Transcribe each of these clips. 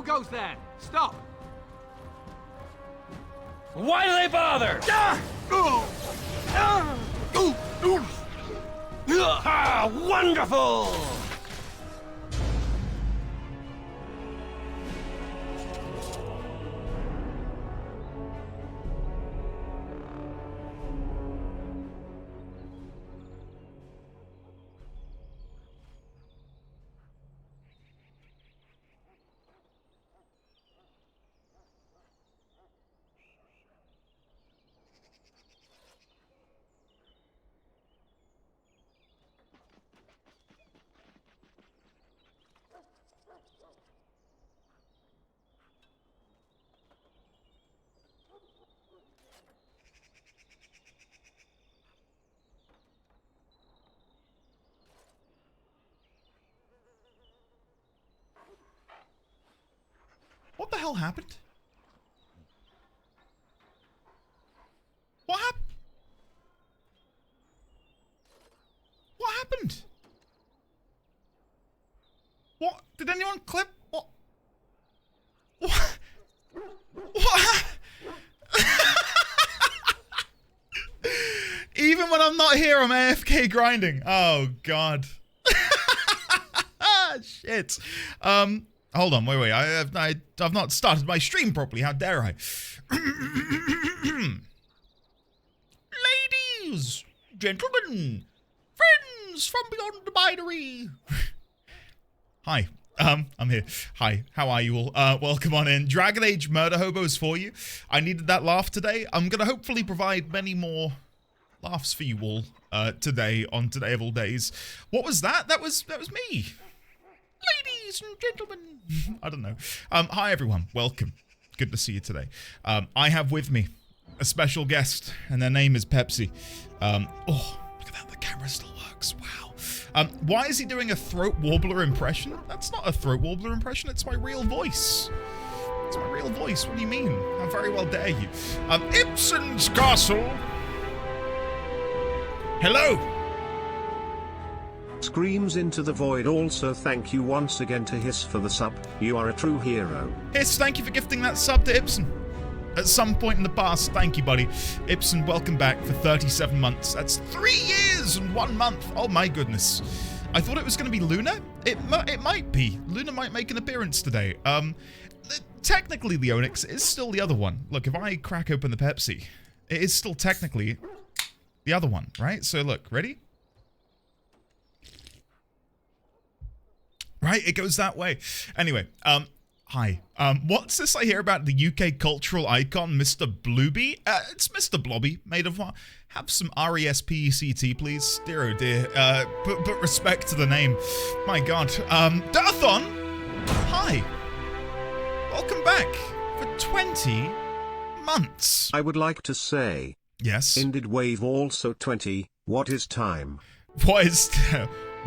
goes there? Stop! Why do they bother? Ah, wonderful! What the hell happened? What happened? What happened? What? Did anyone clip? What? What? What? Even when I'm not here, I'm AFK grinding. Oh, God. Shit. Hold on, wait. I've not started my stream properly. How dare I? Ladies, gentlemen, friends from beyond the binary. Hi, I'm here. Hi, how are you all? Welcome on in. Dragon Age Murder Hobos for you. I needed that laugh today. I'm gonna hopefully provide many more laughs for you all today on Today of All Days. What was that? That was me. Ladies and gentlemen. I don't know. Hi everyone, welcome. Good to see you today. I have with me a special guest, and their name is Pepsi. Oh, look at that, the camera still works, wow. Why is he doing a throat warbler impression? That's not a throat warbler impression, it's my real voice. It's my real voice, what do you mean? How very well dare you? Ibsen's Castle. Hello. Screams into the void. Also thank you once again to Hiss for the sub. You are a true hero. Hiss, thank you for gifting that sub to Ibsen. At some point in the past, thank you, buddy. Ibsen, welcome back for 37 months. That's 3 years and 1 month. Oh my goodness. I thought it was going to be Luna. It might be. Luna might make an appearance today. Technically, Leonix is still the other one. Look, if I crack open the Pepsi, it is still technically the other one, right? So look, ready? Right, it goes that way. Anyway, hi. What's this I hear about the UK cultural icon, Mr. Blueby? It's Mr. Blobby, made of what? Have some RESPECT, please. Dear oh dear. Put respect to the name. My God. Darthon! Hi. Welcome back for 20 months. I would like to say. Yes? Ended wave also 20. What is time?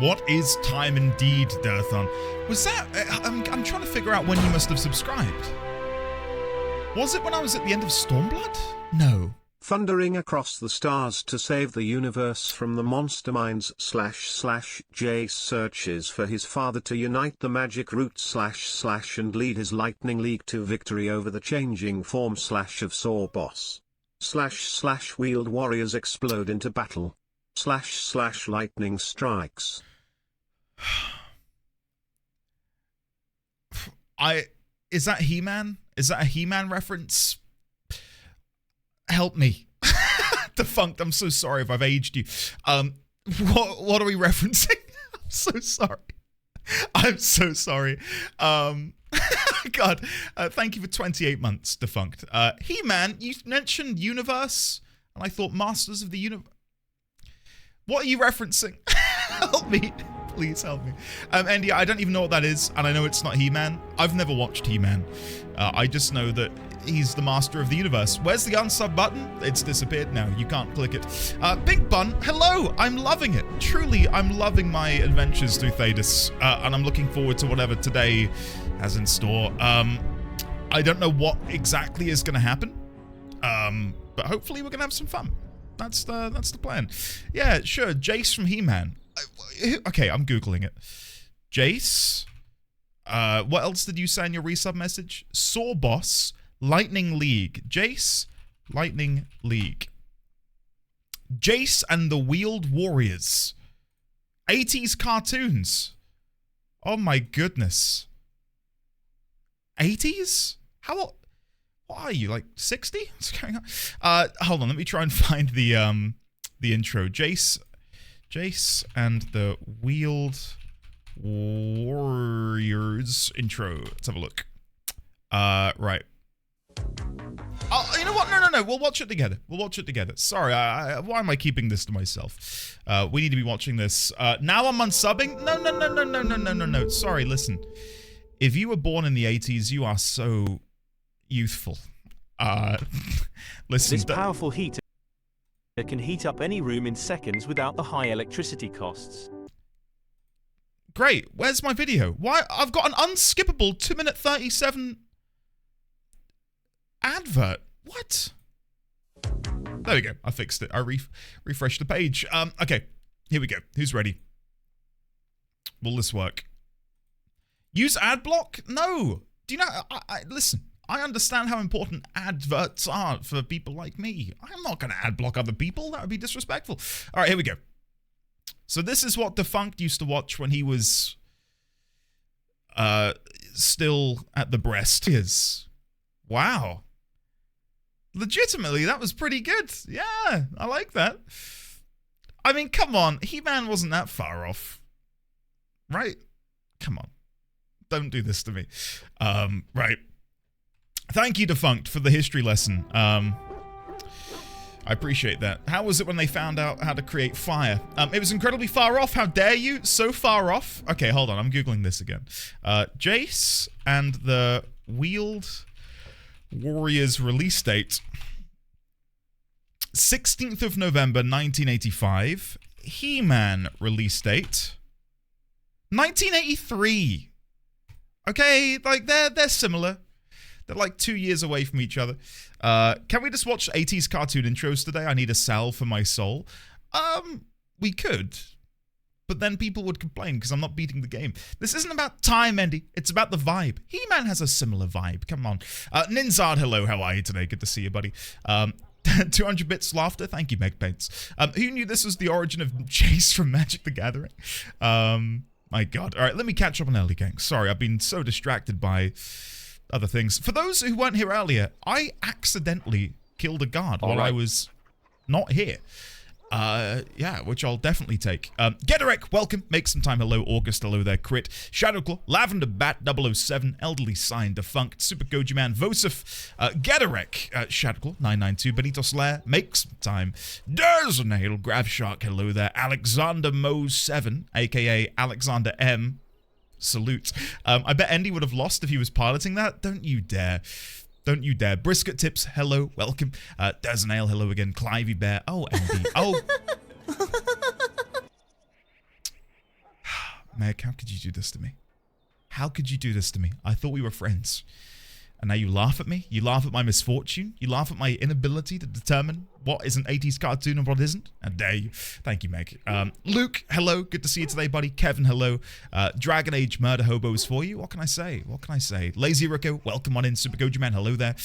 What is time indeed, Darthon? Was that... I'm trying to figure out when you must have subscribed. Was it when I was at the end of Stormblood? No. Thundering across the stars to save the universe from the monster minds / Jace searches for his father to unite the magic root / and lead his lightning league to victory over the changing form / of Saw boss. / wheeled warriors explode into battle. / lightning strikes. Is that He-Man? Is that a He-Man reference? Help me. Defunct, I'm so sorry if I've aged you. What are we referencing? I'm so sorry. I'm so sorry. God, thank you for 28 months, Defunct. He-Man, you mentioned Universe, and I thought Masters of the Universe. What are you referencing? Help me. Please help me. And yeah, I don't even know what that is, and I know it's not He-Man. I've never watched He-Man. I just know that he's the master of the universe. Where's the unsub button? It's disappeared now. You can't click it. Big Bun, hello. I'm loving it. Truly, I'm loving my adventures through Thedas, and I'm looking forward to whatever today has in store. I don't know what exactly is going to happen, but hopefully we're going to have some fun. That's the plan. Yeah, sure. Jace from He-Man. Okay, I'm Googling it. Jace? What else did you say in your resub message? Saw Boss, Lightning League. Jace, Lightning League. Jace and the Wheeled Warriors. 80s cartoons. Oh my goodness. 80s? How old? What are you, like 60? What's going on? Hold on, let me try and find the intro. Jace and the Wheeled Warriors intro. Let's have a look. Right. Oh, you know what? No. We'll watch it together. Sorry, why am I keeping this to myself? We need to be watching this. Now I'm unsubbing? No. Sorry, listen. If you were born in the 80s, you are so youthful. Listen. This powerful heater can heat up any room in seconds without the high electricity costs. Great. Where's my video? Why? I've got an unskippable 2-minute 37 advert. What? There we go. I fixed it. I refreshed the page. Okay. Here we go. Who's ready? Will this work? Use ad block? No. Do you know? Listen. I understand how important adverts are for people like me. I'm not going to ad block other people. That would be disrespectful. All right, here we go. So this is what Defunct used to watch when he was still at the breast. Wow. Legitimately, that was pretty good. Yeah, I like that. I mean, come on. He-Man wasn't that far off. Right? Come on. Don't do this to me. Right. Thank you, Defunct, for the history lesson. I appreciate that. How was it when they found out how to create fire? It was incredibly far off. How dare you? So far off. Okay, hold on. I'm Googling this again. Jace and the Wheeled Warriors release date. 16th of November, 1985. He-Man release date. 1983. Okay, like, they're similar. They're like 2 years away from each other. Can we just watch 80s cartoon intros today? I need a salve for my soul. We could. But then people would complain because I'm not beating the game. This isn't about time, Andy. It's about the vibe. He-Man has a similar vibe. Come on. Ninzard, hello. How are you today? Good to see you, buddy. 200 bits laughter. Thank you, Meg Paints. Who knew this was the origin of Jace from Magic the Gathering? My God. All right, let me catch up on early gang. Sorry, I've been so distracted by other things. For those who weren't here earlier, I accidentally killed a guard while I was not here. Yeah, which I'll definitely take. Gederick, welcome. Make some time. Hello, August. Hello there, Crit. Shadowclaw, Lavender Bat 007, Elderly Sign, Defunct, Super Goji Man, Vosif, Gederick, Shadowclaw 992, Benito Slayer, Make some time. Derznail, Gravshark, hello there. Alexander Mo 7, aka Alexander M. Salute. I bet Andy would have lost if he was piloting that. Don't you dare. Don't you dare. Brisket Tips, hello, welcome. Derznail, hello again. Clivey Bear, oh, Andy. Oh. Meg, how could you do this to me? How could you do this to me? I thought we were friends. And now you laugh at me? You laugh at my misfortune? You laugh at my inability to determine what is an 80s cartoon and what isn't? How dare you? Thank you, Meg. Luke, hello. Good to see you today, buddy. Kevin, hello. Dragon Age Murder Hobos for you. What can I say? What can I say? Lazy Rico, welcome on in. Super Goji Man, hello there.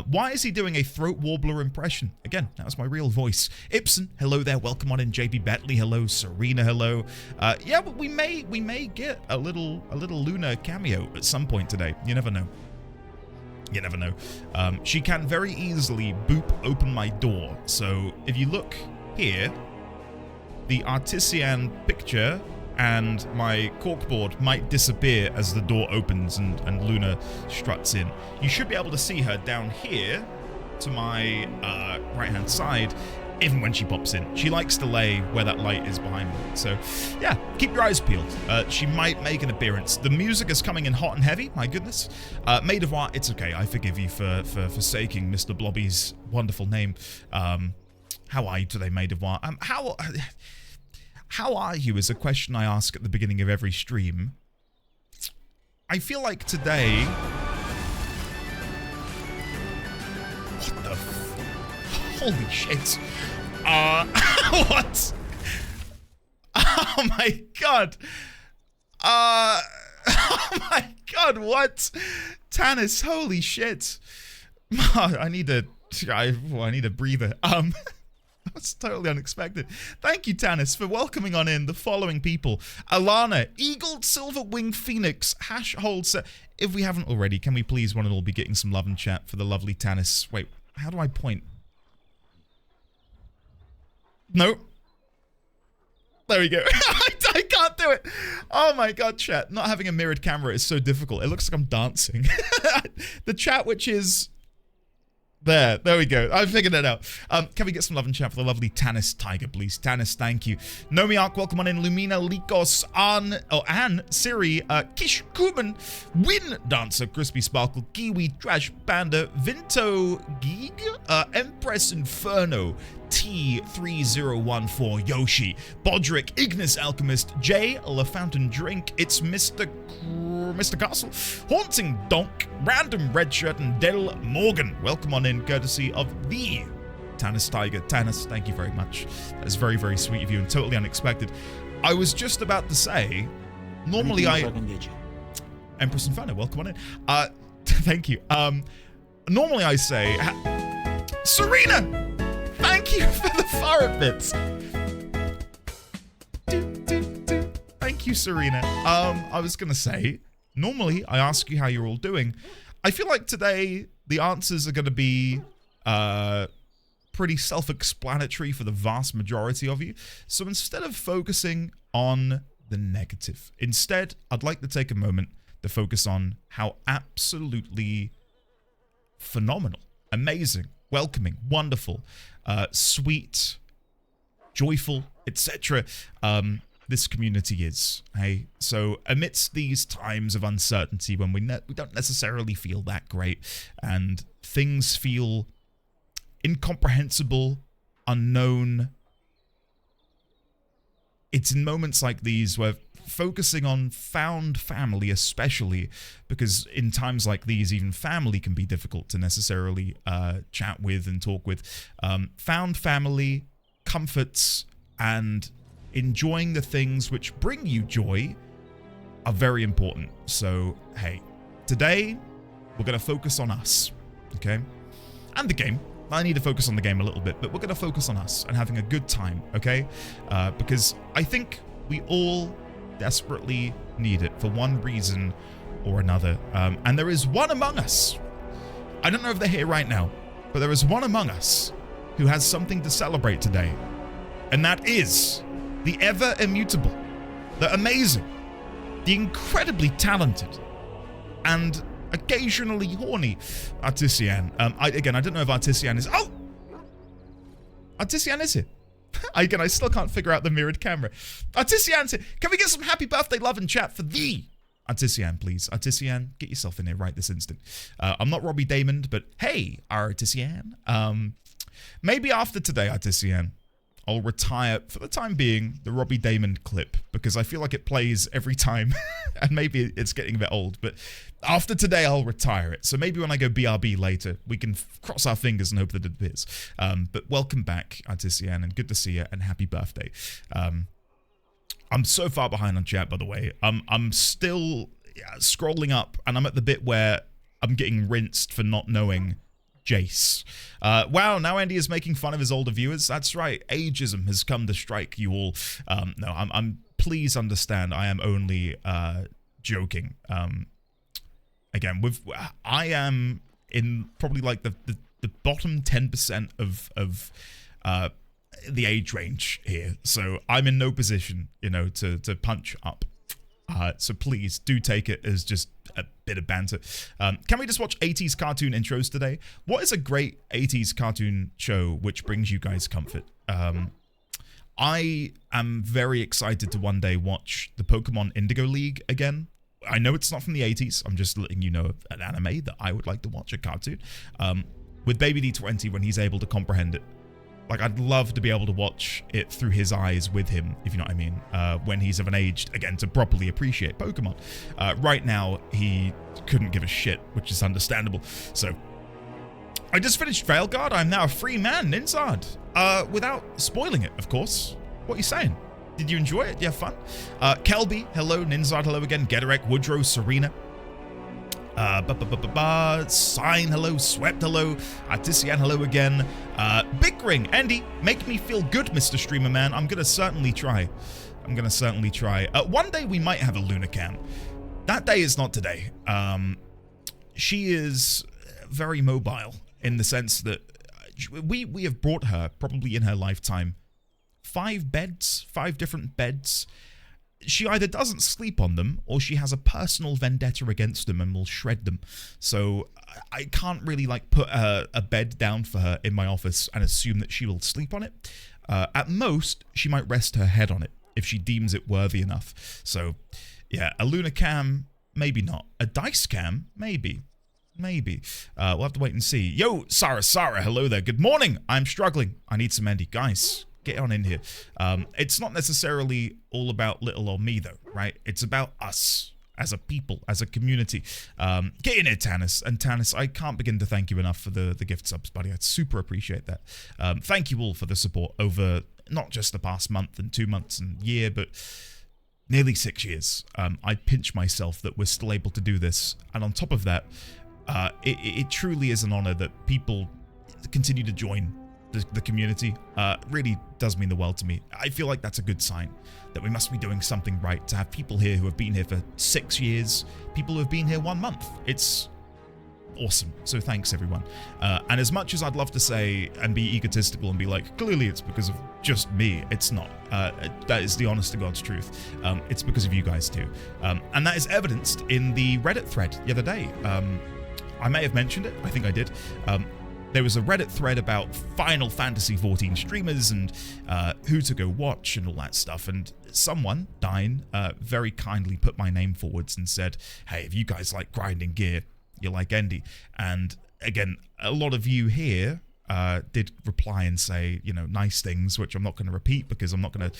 Why is he doing a throat warbler impression? Again, that was my real voice. Ibsen, hello there. Welcome on in. JP Betley, hello. Serena, hello. Yeah, but we may get a little Luna cameo at some point today. You never know. You never know. She can very easily boop open my door. So if you look here, the Artisan picture and my corkboard might disappear as the door opens and Luna struts in. You should be able to see her down here to my right-hand side, even when she pops in. She likes to lay where that light is behind me. So, yeah, keep your eyes peeled. She might make an appearance. The music is coming in hot and heavy, my goodness. Maid of War, it's okay. I forgive you for forsaking Mr. Blobby's wonderful name. How are you today, Maid of War? How are you is a question I ask at the beginning of every stream. I feel like today... What the holy shit. What? Oh my God. Oh my God, what? Tanis, holy shit. I need a breather. That's totally unexpected. Thank you, Tanis, for welcoming on in the following people. Alana, Eagle, Silver Wing Phoenix, Hash Holzer. If we haven't already, can we please one and all be getting some love and chat for the lovely Tanis? Wait, how do I point? No. There we go. I can't do it. Oh my god, chat. Not having a mirrored camera is so difficult. It looks like I'm dancing. The chat, which is... There we go. I figured that out. Can we get some love and chat for the lovely Tanis Tiger, please? Tanis, thank you. Nomiark, welcome on in. Lumina, Likos, Anne, Siri, Kish, Kuban, Win Dancer, Crispy Sparkle, Kiwi, Trash Panda, Vinto, Geeg, Empress Inferno, T3014, Yoshi, Bodrick, Ignis Alchemist, Jay, La Fountain Drink, it's Mr. Castle, Haunting Donk, Random Red Shirt, and Del Morgan. Welcome on in, courtesy of the Tanis Tiger. Tanis, thank you very much. That is very, very sweet of you and totally unexpected. I was just about to say, normally Empress Inferno, welcome on in. Thank you. Normally I say, Serena! Thank you for the fire bits. Thank you, Serena. I was gonna say, normally I ask you how you're all doing. I feel like today the answers are gonna be pretty self-explanatory for the vast majority of you. So instead of focusing on the negative, instead I'd like to take a moment to focus on how absolutely phenomenal, amazing, welcoming, wonderful, sweet, joyful, etc. This community is. Hey, so amidst these times of uncertainty when we don't necessarily feel that great and things feel incomprehensible, unknown, it's in moments like these where focusing on found family, especially because in times like these, even family can be difficult to necessarily chat with and talk with. Found family, comforts, and enjoying the things which bring you joy are very important. So, hey, today we're going to focus on us, okay? And the game. I need to focus on the game a little bit, but we're going to focus on us and having a good time, okay? Because I think we all desperately need it for one reason or another. And there is one among us, I don't know if they're here right now, but there is one among us who has something to celebrate today. And that is the ever immutable, the amazing, the incredibly talented, and occasionally horny Artisian. Again, I don't know if Artisian is... Oh! Artisian is here. Again, I still can't figure out the mirrored camera. Artisian's here. Can we get some happy birthday love and chat for the Artisian, please? Artisian, get yourself in here right this instant. I'm not Robbie Damon, but hey, Artisian. Maybe after today, Artisian, I'll retire, for the time being, the Robbie Damon clip, because I feel like it plays every time, and maybe it's getting a bit old, but after today, I'll retire it. So maybe when I go BRB later, we can cross our fingers and hope that it appears. But welcome back, Artisian, and good to see you, and happy birthday. I'm so far behind on chat, by the way. I'm still scrolling up, and I'm at the bit where I'm getting rinsed for not knowing Jace. Wow, now Andy is making fun of his older viewers. That's right, ageism has come to strike you all. No, I'm please understand, I am only joking. Again, I am in probably like the bottom 10% of the age range here, so I'm in no position, to punch up. So please do take it as just a bit of banter. Can we just watch 80s cartoon intros today? What is a great 80s cartoon show which brings you guys comfort? I am very excited to one day watch the Pokemon Indigo League again. I know it's not from the 80s. I'm just letting you know of an anime that I would like to watch, a cartoon. With Baby D20 when he's able to comprehend it. Like, I'd love to be able to watch it through his eyes with him, if you know what I mean, when he's of an age, again, to properly appreciate Pokemon. Right now, he couldn't give a shit, which is understandable. So, I just finished Veilguard. I'm now a free man, Ninzard. Without spoiling it, of course. What are you saying? Did you enjoy it? Did you have fun? Kelby, hello. Ninzard, hello again. Gederek, Woodrow, Serena. Sign, hello. Swept, hello. Artisian, hello again. Big Ring, Andy, make me feel good, Mr. Streamer Man. I'm gonna certainly try. One day we might have a Lunacam. That day is not today. She is very mobile in the sense that we have brought her, probably in her lifetime, 5 different beds. She either doesn't sleep on them or she has a personal vendetta against them and will shred them. So I can't really like put a bed down for her in my office and assume that she will sleep on it. At most, she might rest her head on it if she deems it worthy enough. So yeah, a Lunacam, maybe not. A dice cam, maybe. We'll have to wait and see. Yo, Sarah, hello there. Good morning. I'm struggling. I need some Andy. Guys, get on in here. It's not necessarily all about little or me, though, right? It's about us as a people, as a community. Get in here, Tanis. And Tanis, I can't begin to thank you enough for the gift subs, buddy. I super appreciate that. Thank you all for the support over not just the past month and 2 months and year, but nearly 6 years. I pinch myself that we're still able to do this. And on top of that, it truly is an honor that people continue to join the community. Really does mean the world to me. I feel like that's a good sign that we must be doing something right to have people here who have been here for 6 years, people who have been here 1 month. It's awesome. So thanks, everyone. And as much as I'd love to say and be egotistical and be like, clearly it's because of just me, it's not. That is the honest to God's truth. It's because of you guys too. And that is evidenced in the Reddit thread the other day. I may have mentioned it. I think I did. There was a Reddit thread about Final Fantasy XIV streamers and who to go watch and all that stuff. And someone, Dine, very kindly put my name forwards and said, hey, if you guys like grinding gear, you like Andy. And again, a lot of you here did reply and say, you know, nice things, which I'm not going to repeat because I'm not going to,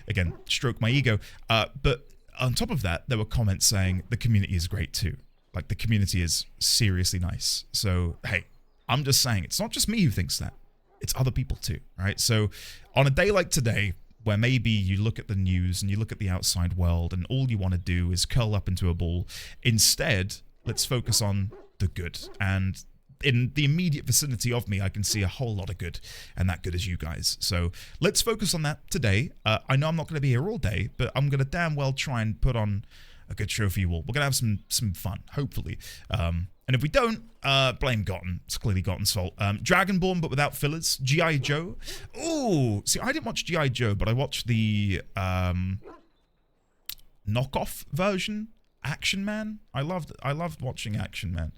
again, stroke my ego. But on top of that, there were comments saying the community is great too. Like, the community is seriously nice. So, hey, I'm just saying, it's not just me who thinks that. It's other people too, right? So, on a day like today, where maybe you look at the news and you look at the outside world and all you want to do is curl up into a ball, instead, let's focus on the good. And in the immediate vicinity of me, I can see a whole lot of good, and that good is you guys. So let's focus on that today. I know I'm not going to be here all day, but I'm going to damn well try and put on a good show for you all. We're going to have some fun, hopefully. And if we don't, blame Gotten. It's clearly Gotten's fault. Dragonborn, but without fillers. G.I. Joe. Ooh, see, I didn't watch G.I. Joe, but I watched the knockoff version, Action Man. I loved watching Action Man.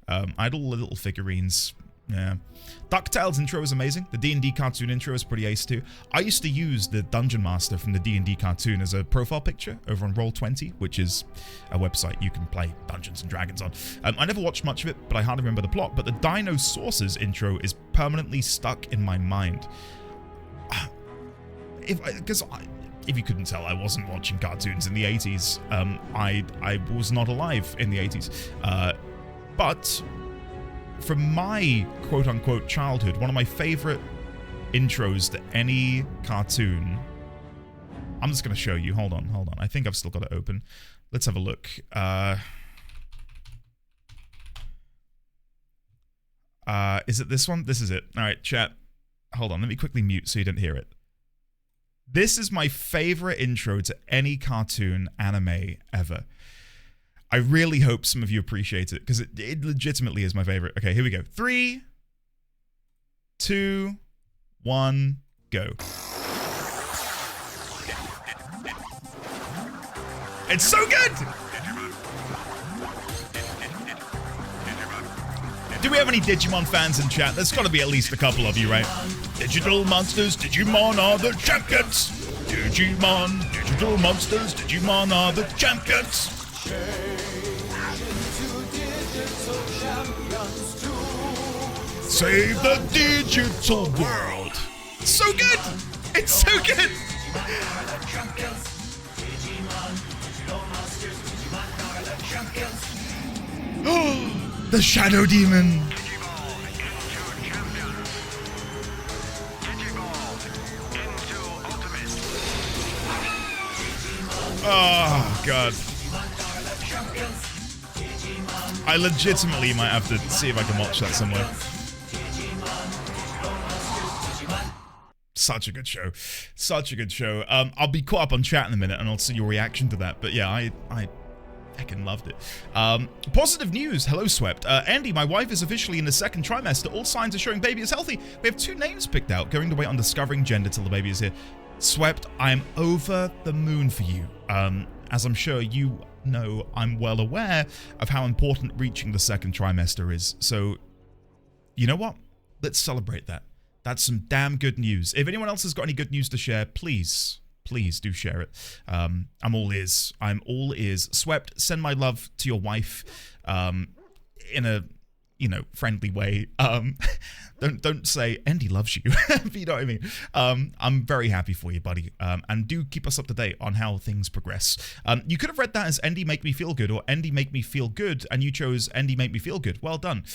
I had all the little figurines. Yeah. DuckTales intro is amazing. The D&D cartoon intro is pretty ace too. I used to use the Dungeon Master from the D&D cartoon as a profile picture over on Roll20, which is a website you can play Dungeons and Dragons on. I never watched much of it, but I hardly remember the plot. But the Dino Sources intro is permanently stuck in my mind. If you couldn't tell, I wasn't watching cartoons in the 80s. I was not alive in the 80s. But from my quote-unquote childhood, one of my favorite intros to any cartoon, I'm just going to show you. Hold on. I think I've still got it open. Let's have a look. Is it this one? This is it. All right, chat. Hold on. Let me quickly mute so you don't hear it. This is my favorite intro to any cartoon anime ever. I really hope some of you appreciate it, because it legitimately is my favorite. Okay, here we go. 3, 2, 1, go. It's so good! Do we have any Digimon fans in chat? There's got to be at least a couple of you, right? Digital monsters, Digimon are the champions! Digimon, digital monsters, Digimon are the champions! Save the digital world. So good. It's so good. Oh, the Shadow Demon. Oh, God. I legitimately might have to see if I can watch that somewhere. Such a good show. Such a good show. I'll be caught up on chat in a minute and I'll see your reaction to that. But yeah, I fucking loved it. Positive news. Hello, Swept. Andy, my wife is officially in the second trimester. All signs are showing baby is healthy. We have 2 names picked out. Going to wait on discovering gender till the baby is here. Swept, I'm over the moon for you. As I'm sure you know, I'm well aware of how important reaching the second trimester is. So, you know what? Let's celebrate that. That's some damn good news. If anyone else has got any good news to share, please do share it. I'm all ears. I'm all ears. Swept, send my love to your wife in a, friendly way. Don't say Andy loves you, if you know what I mean. I'm very happy for you, buddy. And do keep us up to date on how things progress. You could have read that as Andy make me feel good or Andy make me feel good, and you chose Andy make me feel good. Well done.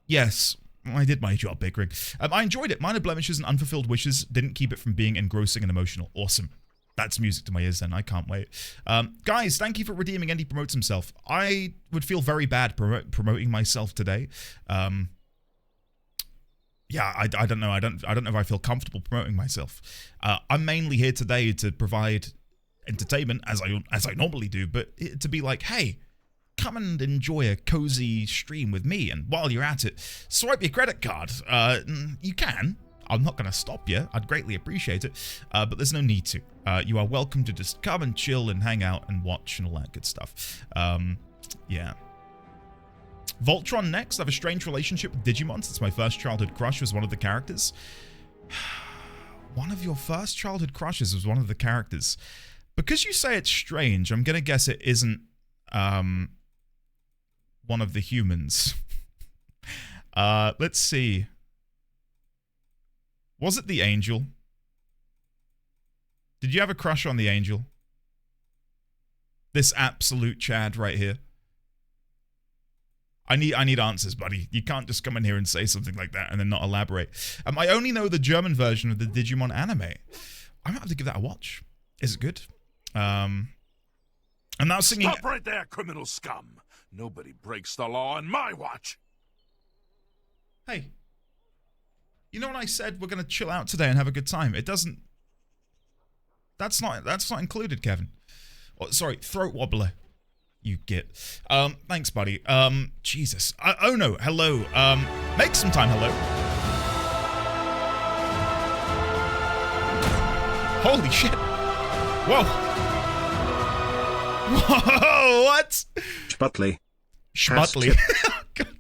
Yes. I did my job, Big Rig. I enjoyed it. Minor blemishes and unfulfilled wishes didn't keep it from being engrossing and emotional. Awesome. That's music to my ears then. I can't wait. Guys, thank you for redeeming Andy Promotes Himself. I would feel very bad promoting myself today. Yeah, I don't know. I don't know if I feel comfortable promoting myself. I'm mainly here today to provide entertainment, as I normally do, but to be like, hey, come and enjoy a cozy stream with me, and while you're at it, swipe your credit card. You can. I'm not going to stop you. I'd greatly appreciate it, but there's no need to. You are welcome to just come and chill and hang out and watch and all that good stuff. Yeah. Voltron next. I have a strange relationship with Digimon since my first childhood crush was one of the characters. One of your first childhood crushes was one of the characters. Because you say it's strange, I'm going to guess it isn't one of the humans. Let's see. Was it the Angel? Did you have a crush on the Angel? This absolute Chad right here. I need answers, buddy. You can't just come in here and say something like that and then not elaborate. I only know the German version of the Digimon anime. I might have to give that a watch. Is it good? I'm now singing... Stop right there, criminal scum. Nobody breaks the law on my watch. Hey. You know when I said we're going to chill out today and have a good time? It doesn't... That's not included, Kevin. Oh, sorry, throat wobbler. You git. Thanks, buddy. Jesus. Oh no, hello. Make some time, hello. Holy shit. Whoa. Whoa, what? Schbutley. Schbutley.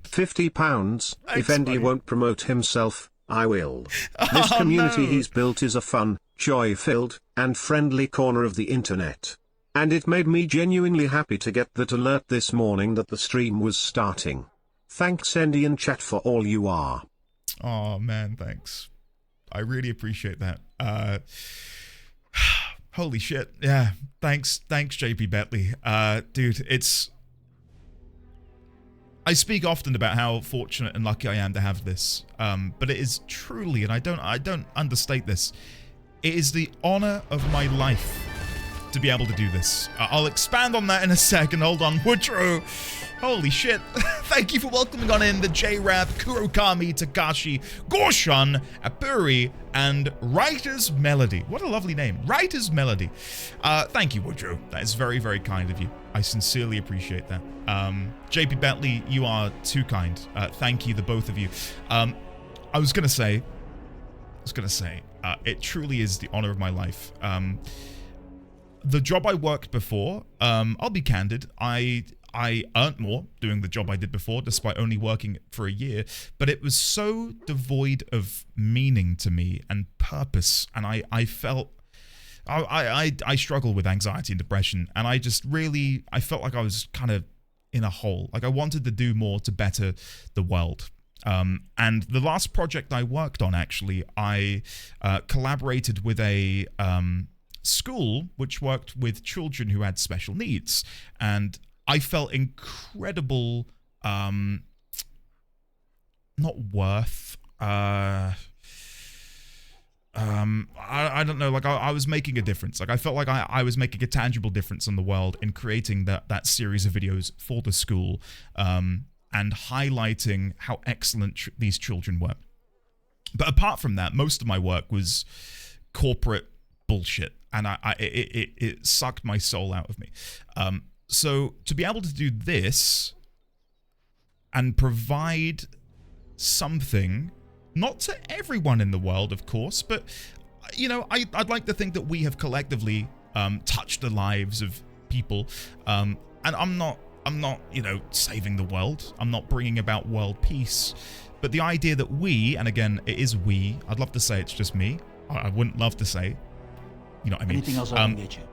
£50. If Thanks, Andy buddy. won't promote himself, I will. This community no. he's built is a fun, joy-filled, and friendly corner of the internet. And it made me genuinely happy to get that alert this morning that the stream was starting. Thanks Andy and chat for all you are. Oh man, thanks. I really appreciate that. Holy shit. Yeah. Thanks JP Bentley. Dude, it's... I speak often about how fortunate and lucky I am to have this. But it is truly, and I don't understate this, it is the honor of my life to be able to do this. I'll expand on that in a second. Hold on, Woodrow. Holy shit. Thank you for welcoming on in the J-Rap, Kurokami, Takashi, Gorshan, Apuri, and Writer's Melody. What a lovely name. Writer's Melody. Thank you, Woodrow. That is very, very kind of you. I sincerely appreciate that. JP Bentley, you are too kind. Thank you, the both of you. I was gonna say, it truly is the honor of my life. The job I worked before, I'll be candid, I earned more doing the job I did before, despite only working for a year, but it was so devoid of meaning to me and purpose, and I felt... I struggle with anxiety and depression, and I felt like I was kind of in a hole. Like I wanted to do more to better the world. And the last project I worked on, actually, I collaborated with a school which worked with children who had special needs, and I felt incredible, not worth, I I don't know, like I was making a difference. Like I felt like I was making a tangible difference in the world in creating that series of videos for the school, and highlighting how excellent these children were. But apart from that, most of my work was corporate bullshit, and it sucked my soul out of me. So to be able to do this and provide something, not to everyone in the world, of course, but you know, I'd like to think that we have collectively touched the lives of people, and I'm not, you know, saving the world. I'm not bringing about world peace, but the idea that we, and again, it is we. I'd love to say it's just me. I wouldn't love to say, you know what I mean? Anything else I can get you?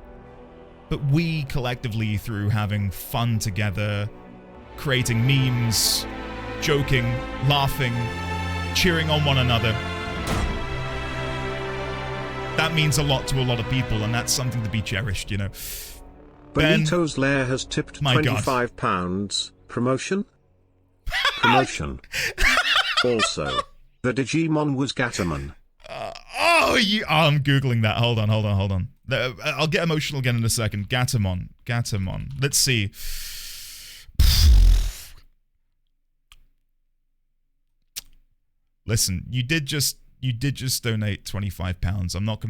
But we collectively, through having fun together, creating memes, joking, laughing, cheering on one another, that means a lot to a lot of people, and that's something to be cherished, you know. Ben, Benito's Lair has tipped my God. £25. Promotion? Promotion. Also, the Digimon was Gatomon. I'm Googling that. Hold on. I'll get emotional again in a second. Gatomon. Let's see. Listen, you did just donate £25. I'm not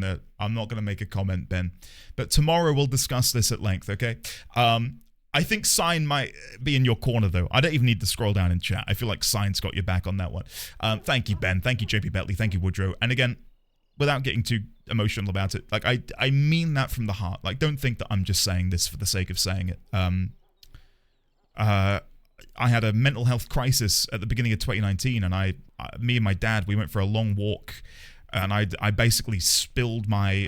gonna make a comment, Ben. But tomorrow we'll discuss this at length, okay? I think Sign might be in your corner, though. I don't even need to scroll down in chat. I feel like Sign's got your back on that one. Thank you, Ben. Thank you, JP Bentley. Thank you, Woodrow. And again, without getting too emotional about it, like I mean that from the heart. Like, don't think that I'm just saying this for the sake of saying it. I had a mental health crisis at the beginning of 2019, and me and my dad, we went for a long walk, and I basically spilled my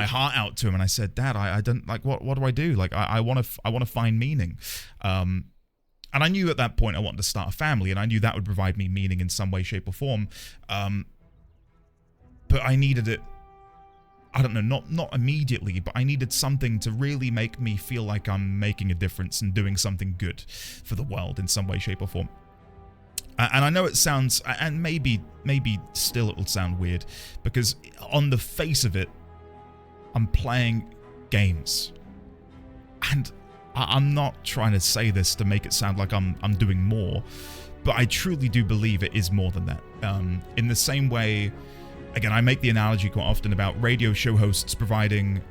heart out to him, and I said, Dad, I don't, like, what do I do? Like, I want to find meaning. And I knew at that point I wanted to start a family, and I knew that would provide me meaning in some way, shape, or form. But I needed it, I don't know, not immediately, but I needed something to really make me feel like I'm making a difference and doing something good for the world in some way, shape, or form. And I know it sounds, and maybe still it will sound weird, because on the face of it, I'm playing games. And I'm not trying to say this to make it sound like I'm doing more, but I truly do believe it is more than that. In the same way, again, I make the analogy quite often about radio show hosts providing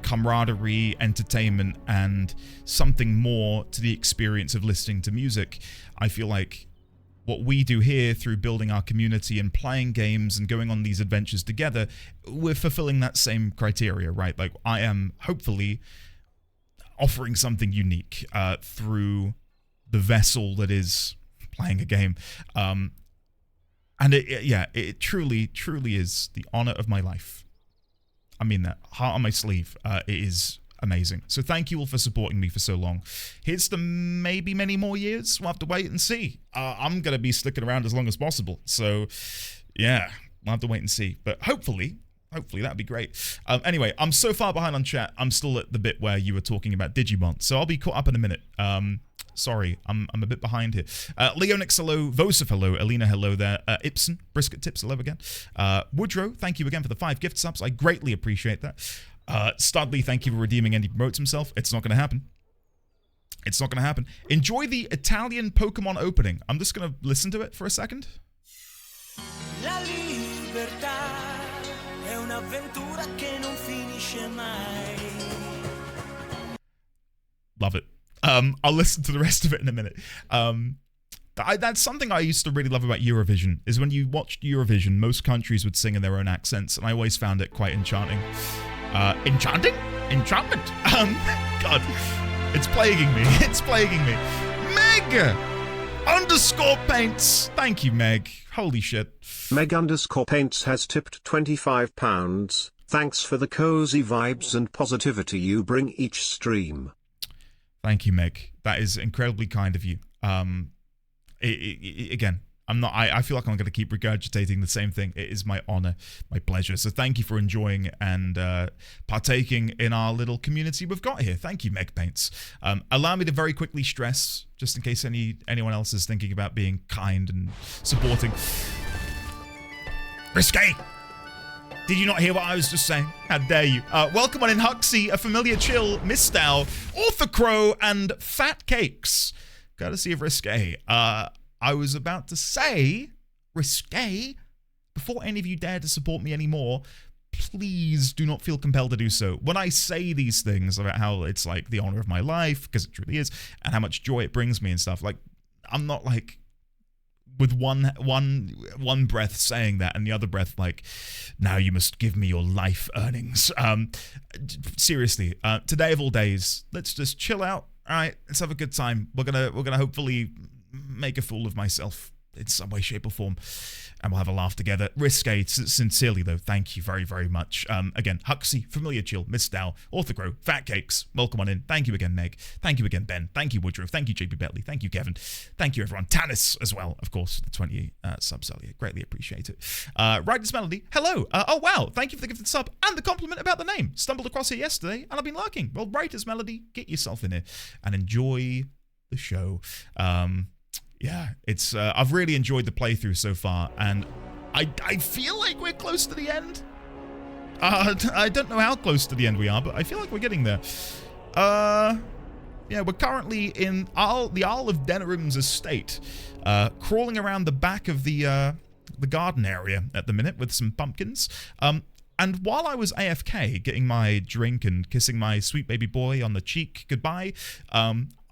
camaraderie, entertainment, and something more to the experience of listening to music. I feel like what we do here through building our community and playing games and going on these adventures together, we're fulfilling that same criteria, right? Like, I am hopefully offering something unique through the vessel that is playing a game. And it truly is the honor of my life. I mean that, heart on my sleeve. It is amazing. So thank you all for supporting me for so long. Here's to maybe many more years. We'll have to wait and see. I'm going to be sticking around as long as possible. So yeah, we'll have to wait and see. But hopefully that'd be great. Anyway, I'm so far behind on chat. I'm still at the bit where you were talking about Digimon. So I'll be caught up in a minute. Sorry, I'm a bit behind here. Leonix, hello. Vosif, hello. Alina, hello there. Ibsen, Brisket Tips, hello again. Woodrow, thank you again for the 5 gift subs. I greatly appreciate that. Studley, thank you for redeeming, and he promotes himself. It's not going to happen. It's not going to happen. Enjoy the Italian Pokemon opening. I'm just going to listen to it for a second. La libertà è un'avventura che non finisce mai. Love it. I'll listen to the rest of it in a minute. That's something I used to really love about Eurovision, is when you watched Eurovision, most countries would sing in their own accents, and I always found it quite enchanting. Enchanting? Enchantment? God, it's plaguing me. It's plaguing me. Meg! _paints. Thank you, Meg. Holy shit. Meg _paints has tipped £25. Thanks for the cozy vibes and positivity you bring each stream. Thank you, Meg. That is incredibly kind of you. Again, I feel like I'm going to keep regurgitating the same thing. It is my honor, my pleasure. So thank you for enjoying and partaking in our little community we've got here. Thank you, Meg Paints. Allow me to very quickly stress, just in case anyone else is thinking about being kind and supporting. Risque! Did you not hear what I was just saying? How dare you? Welcome on in Huxley, A Familiar Chill, Mistow, Author Crow, and Fat Cakes. Courtesy of Risque. I was about to say, Risque, before any of you dare to support me anymore, please do not feel compelled to do so. When I say these things about how it's like the honor of my life, because it truly is, and how much joy it brings me and stuff, like, I'm not like with one breath saying that and the other breath like, now you must give me your life earnings. Seriously, today of all days, let's just chill out. All right, let's have a good time. We're gonna hopefully make a fool of myself in some way, shape, or form, and we'll have a laugh together. Risque, sincerely though, thank you very, very much. Again, Huxley, Familiar Chill, Miss Dow, Author Grow, Fat Cakes, welcome on in. Thank you again, Meg. Thank you again, Ben. Thank you, Woodrow. Thank you, JP Bentley. Thank you, Kevin. Thank you, everyone. Tannis as well, of course, the 20 subs earlier. Greatly appreciate it. Writer's Melody, hello. Oh wow, thank you for the gifted sub and the compliment about the name. Stumbled across here yesterday and I've been lurking. Well, Writer's Melody, get yourself in here and enjoy the show. Yeah, it's I've really enjoyed the playthrough so far, and I feel like we're close to the end. I don't know how close to the end we are, but I feel like we're getting there. Yeah, we're currently in the Isle of Denerim's estate, crawling around the back of the garden area at the minute with some pumpkins. And while I was AFK, getting my drink and kissing my sweet baby boy on the cheek goodbye,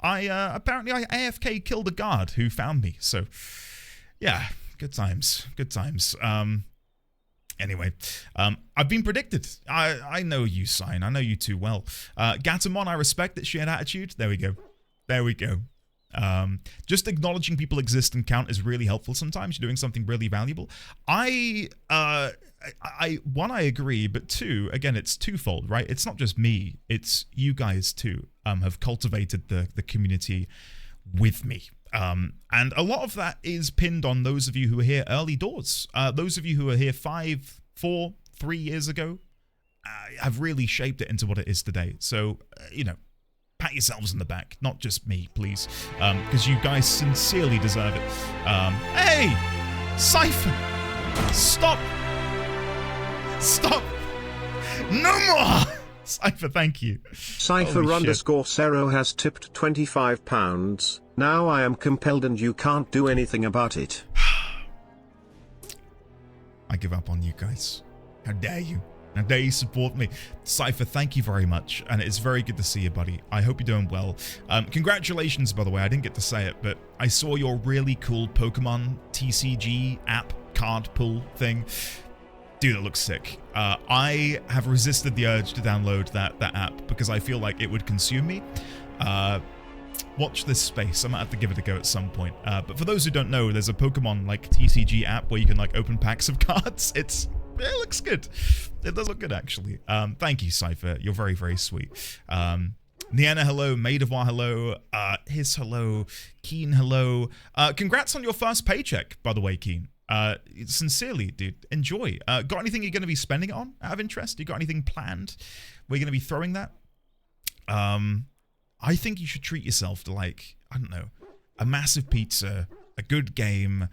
I apparently AFK killed a guard who found me. So, yeah, good times, good times. Anyway, I've been predicted. I know you, Sign. I know you too well. Gatamon, I respect that shared attitude. There we go. There we go. Just acknowledging people exist and count is really helpful sometimes. You're doing something really valuable. One, I agree, but two, again, it's twofold, right? It's not just me, it's you guys too, have cultivated the community with me. And a lot of that is pinned on those of you who were here early doors. Those of you who were here 5, 4, 3 years ago have really shaped it into what it is today. So, you know, pat yourselves on the back, not just me, please, because you guys sincerely deserve it. Hey, Cypher, stop. Stop! No more! Cypher, thank you. Cypher_Cero has tipped £25. Now I am compelled and you can't do anything about it. I give up on you guys. How dare you? How dare you support me? Cypher, thank you very much. And it's very good to see you, buddy. I hope you're doing well. Congratulations, by the way. I didn't get to say it, but I saw your really cool Pokemon TCG app card pull thing. Dude, it looks sick. I have resisted the urge to download that app because I feel like it would consume me. Watch this space. I might have to give it a go at some point. But for those who don't know, there's a Pokemon like TCG app where you can like open packs of cards. It looks good. It does look good, actually. Thank you, Cypher. You're very, very sweet. Niana, hello. Maidavois, hello. Hiss, hello. Keen, hello. Congrats on your first paycheck, by the way, Keen. Sincerely, dude, enjoy. Got anything you're going to be spending it on out of interest? You got anything planned where you're going to be throwing that? I think you should treat yourself to, like, I don't know, a massive pizza, a good game,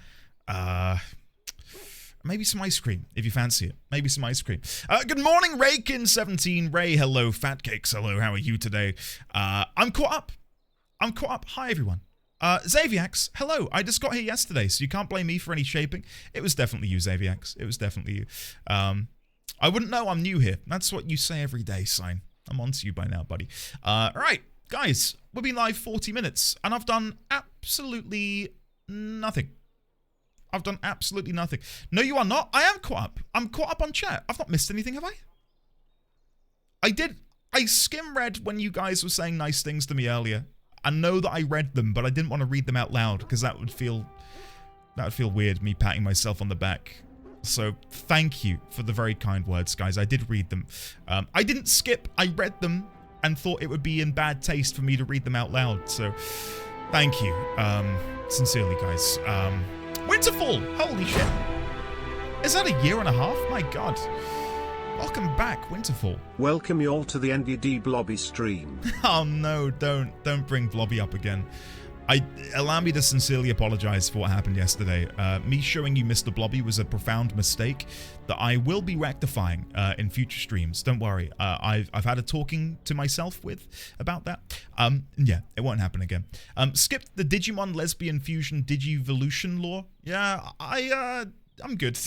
maybe some ice cream if you fancy it. Maybe some ice cream. Good morning, Raykin17. Ray, hello. Fat Cakes, hello. How are you today? I'm caught up. Hi, everyone. Xaviax, hello. I just got here yesterday, so you can't blame me for any shaping. It was definitely you, Xaviax. It was definitely you. I wouldn't know I'm new here. That's what you say every day, Sign. I'm on to you by now, buddy. All right, guys, we've been live 40 minutes, and I've done absolutely nothing. I've done absolutely nothing. No, you are not. I am caught up. I'm caught up on chat. I've not missed anything, have I? I did. I skim read when you guys were saying nice things to me earlier. I know that I read them, but I didn't want to read them out loud because that would feel weird, me patting myself on the back. So thank you for the very kind words, guys. I did read them. I didn't skip. I read them and thought it would be in bad taste for me to read them out loud. So thank you. Sincerely, guys. Winterfall. Holy shit. Is that a year and a half? My God. Welcome back, Winterfall. Welcome you all to the NDD Blobby stream. Oh no, don't bring Blobby up again. Allow me to sincerely apologize for what happened yesterday. Me showing you Mr. Blobby was a profound mistake that I will be rectifying in future streams. Don't worry. I've had a talking to myself with about that. Yeah, it won't happen again. Skip the Digimon lesbian fusion Digivolution lore. Yeah, I'm good.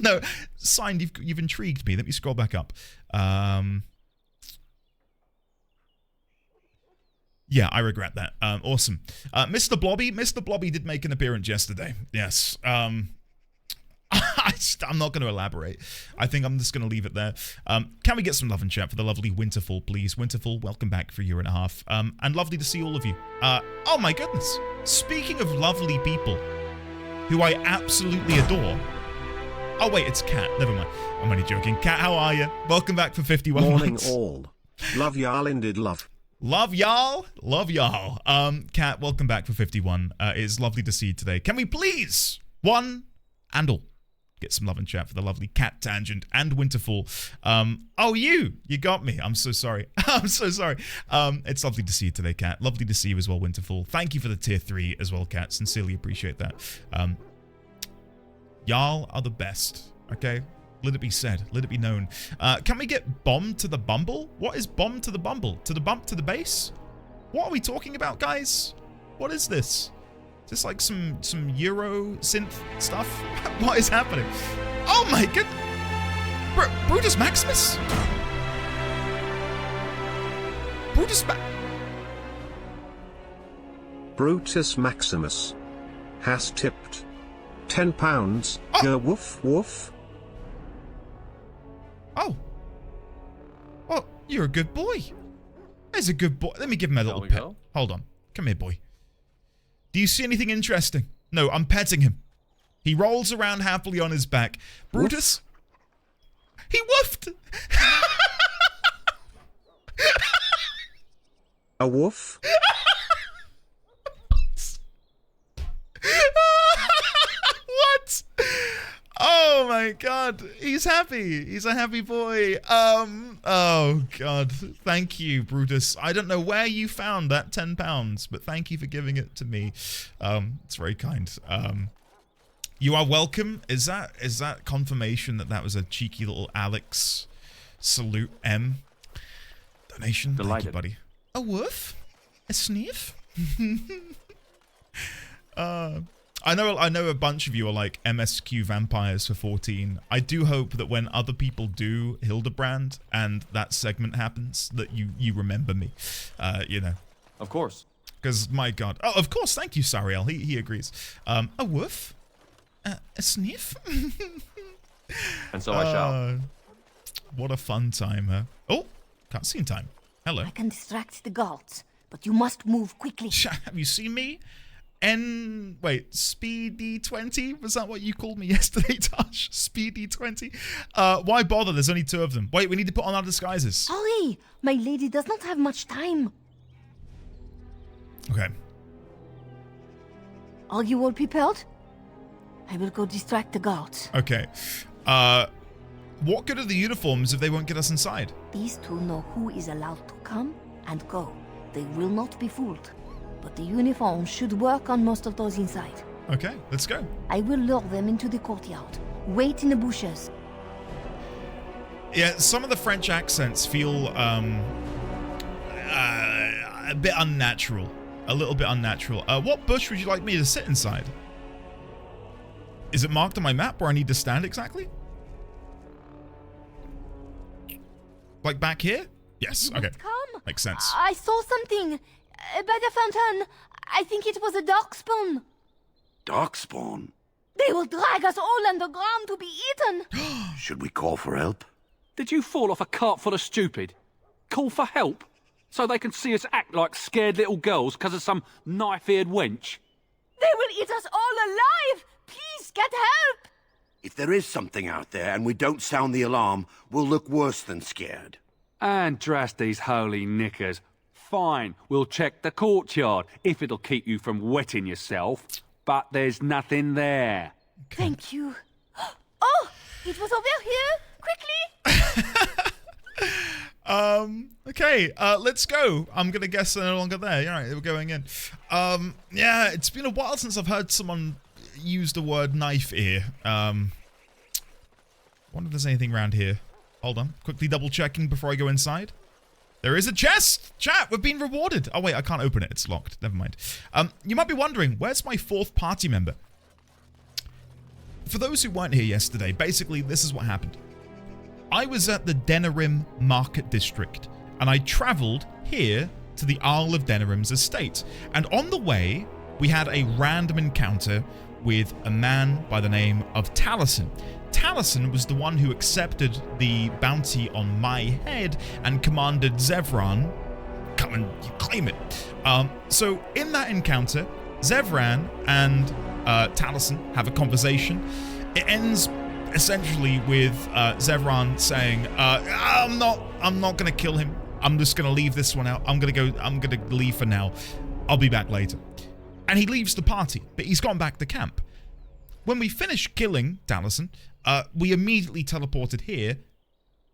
No, signed. You've intrigued me. Let me scroll back up. Yeah, I regret that. Awesome. Mr. Blobby did make an appearance yesterday. Yes. I'm not going to elaborate. I think I'm just going to leave it there. Can we get some love and chat for the lovely Winterfall, please? Winterfall, welcome back for a year and a half. And lovely to see all of you. Oh my goodness. Speaking of lovely people who I absolutely adore. Oh wait, it's Kat. Never mind. I'm only joking. Kat, how are you? Welcome back for 51 Morning months. all. Love y'all indeed love. Love y'all. Love y'all. Kat, welcome back for 51. It's lovely to see you today. Can we please, one and all, get some love and chat for the lovely Cat Tangent and Winterfall. Oh, you got me. I'm so sorry. I'm so sorry. It's lovely to see you today, Kat. Lovely to see you as well, Winterfall. Thank you for the tier 3 as well, Kat. Sincerely appreciate that. Y'all are the best. Okay. Let it be said. Let it be known. Can we get bomb to the bumble? What is bomb to the bumble? To the bump to the base? What are we talking about, guys? What is this? Is this like some Euro synth stuff? What is happening? Oh my god! Brutus Maximus? Brutus Maximus has tipped £10. Oh. Woof woof. Oh. Well, you're a good boy. There's a good boy. Let me give him a little we pet. go? Hold on. Come here, boy. Do you see anything interesting? No, I'm petting him. He rolls around happily on his back. Brutus? He woofed! A woof? What? Oh my god. He's happy. He's a happy boy. Oh god. Thank you, Brutus. I don't know where you found that £10, but thank you for giving it to me. It's very kind. You are welcome. Is that confirmation that was a cheeky little Alex Salute M donation? Delighted. Thank you, buddy. A woof? A sniff? I know a bunch of you are like MSQ vampires for 14. I do hope that when other people do Hildebrand and that segment happens, that you remember me. You know. Of course. Because my god. Oh, of course. Thank you, Sariel. He agrees. A woof? A sniff? And so I shall. What a fun time, huh? Oh, cutscene time. Hello. I can distract the guards, but you must move quickly. Have you seen me? Speedy 20? Was that what you called me yesterday, Tosh? Speedy 20? Why bother? There's only 2 of them. Wait, we need to put on our disguises. Hurry! My lady does not have much time. Okay. Are you all prepared? I will go distract the guards. Okay. What good are the uniforms if they won't get us inside? These 2 know who is allowed to come and go. They will not be fooled. But the uniforms should work on most of those inside. Okay, let's go. I will lure them into the courtyard. Wait in the bushes. Yeah, some of the French accents feel a bit unnatural. A little bit unnatural. What bush would you like me to sit inside? Is it marked on my map where I need to stand exactly? Like back here? Yes, You okay. must come. Makes sense. I saw something by the fountain. I think it was a darkspawn. Darkspawn? They will drag us all underground to be eaten. Should we call for help? Did you fall off a cart full of stupid? Call for help? So they can see us act like scared little girls because of some knife-eared wench? They will eat us all alive. Please get help. If there is something out there and we don't sound the alarm, we'll look worse than scared. And drast these holy knickers. Fine, we'll check the courtyard if it'll keep you from wetting yourself. But there's nothing there. Thank you. Oh, it was over here. Quickly. Okay, let's go. I'm gonna guess they're no longer there. All right, we're going in. Yeah, it's been a while since I've heard someone use the word knife ear. Wonder if there's anything around here. Hold on, quickly double checking before I go inside. There is a chest! Chat, we've been rewarded. Oh wait, I can't open it, it's locked. Never mind. You might be wondering, where's my 4th party member? For those who weren't here yesterday, basically this is what happened. I was at the Denerim Market District, and I travelled here to the Isle of Denerim's estate. And on the way, we had a random encounter with a man by the name of Taliesin. Taliesin was the one who accepted the bounty on my head and commanded Zevran, come and claim it. So in that encounter, Zevran and Taliesin have a conversation. It ends essentially with Zevran saying, I'm not gonna kill him. I'm just gonna leave this one out. I'm gonna leave for now. I'll be back later. And he leaves the party, but he's gone back to camp. When we finished killing Taliesin, we immediately teleported here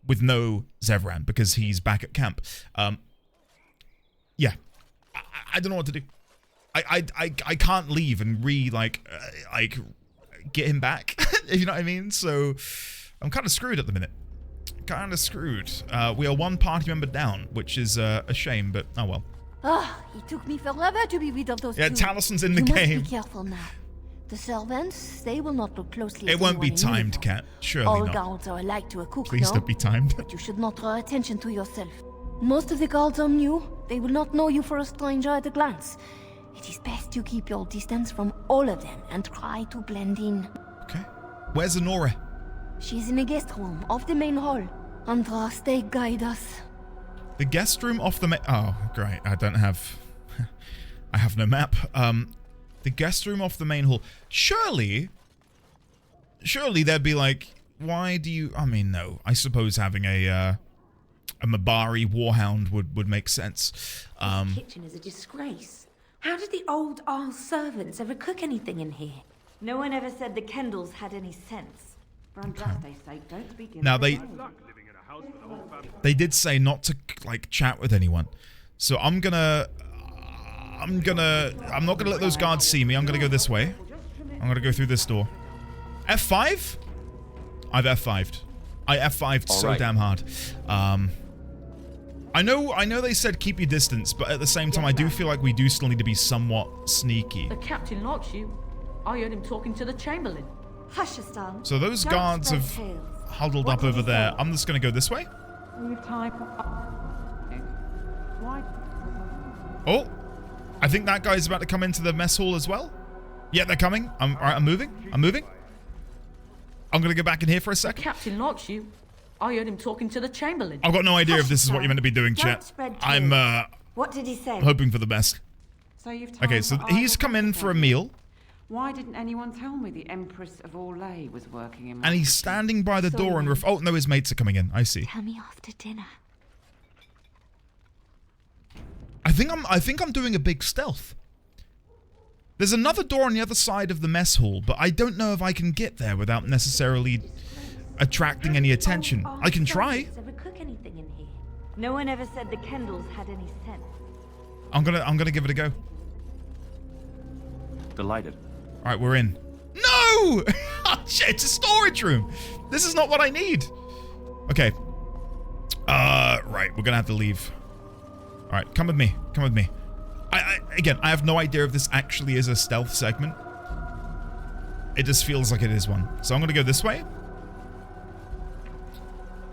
with no Zevran because he's back at camp. Yeah, I don't know what to do. I can't leave and get him back, if you know what I mean. So I'm kind of screwed at the minute. Kind of screwed. We are 1 party member down, which is a shame, but oh well. It took me forever to be rid of those Yeah, two. Talison's in the You game. must be careful now. The servants, they will not look closely at It won't be anyone in timed, uniform. Cat. Surely All not. guards are alike to a cook, Please no? don't be timed. But you should not draw attention to yourself. Most of the guards are new. They will not know you for a stranger at a glance. It is best you keep your distance from all of them and try to blend in. Okay. Where's Honora? She's in the guest room off the main hall. Andraste, guide us. The guest room off the oh, great. I don't have... I have no map. The guest room off the main hall. Surely they'd be like, why do you... I mean, no. I suppose having a Mabari Warhound would make sense. The kitchen is a disgrace. How did the old Arl servants ever cook anything in here? No one ever said the Kendalls had any sense. For Andraste's sake, don't speak in Now they did say not to like chat with anyone. So I'm not gonna let those guards see me. I'm gonna go this way. I'm gonna go through this door. F5? I've F5'd. I F5'd so damn hard. I know they said keep your distance, but at the same time I do feel like we do still need to be somewhat sneaky. The captain likes you. I heard him talking to the Chamberlain. Hush, Astan. So those guards have huddled up over there. I'm just gonna go this way. Oh, I think that guy's about to come into the mess hall as well. Yeah, they're coming. I'm moving. I'm gonna go back in here for a second. Captain likes you. I heard him talking to the Chamberlain. I've got no idea if this is what you're meant to be doing, chat. I'm What did he say? hoping for the best. So you've Okay, so he's come in for a meal. Why didn't anyone tell me the Empress of Orlais was working in my... And he's standing by the door and oh no, his mates are coming in. I see. Tell me after dinner. I think I'm doing a big stealth. There's another door on the other side of the mess hall, but I don't know if I can get there without necessarily attracting any attention. I can try. Ever cook anything in here? No one ever said the Kendalls had any sense. I'm gonna give it a go. Delighted. All right, we're in. No! Shit, it's a storage room. This is not what I need. Okay. Right, we're gonna have to leave. All right, come with me. Come with me. Again, I have no idea if this actually is a stealth segment. It just feels like it is one. So I'm gonna go this way.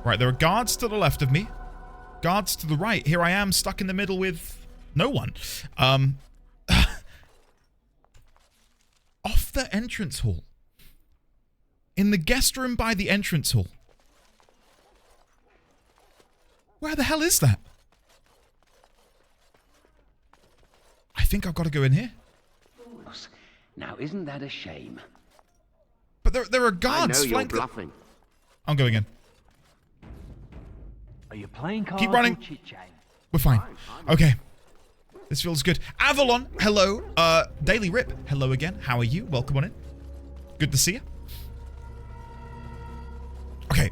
Right, there are guards to the left of me. Guards to the right. Here I am, stuck in the middle with no one. Off the entrance hall. In the guest room by the entrance hall. Where the hell is that? I think I've got to go in here. Now, isn't that a shame? But there are guards. I know you're bluffing. I'm going in. Are you playing cards? Keep running. We're fine. Okay. This feels good. Avalon, hello. Daily Rip, hello again. How are you? Welcome on in. Good to see you. Okay.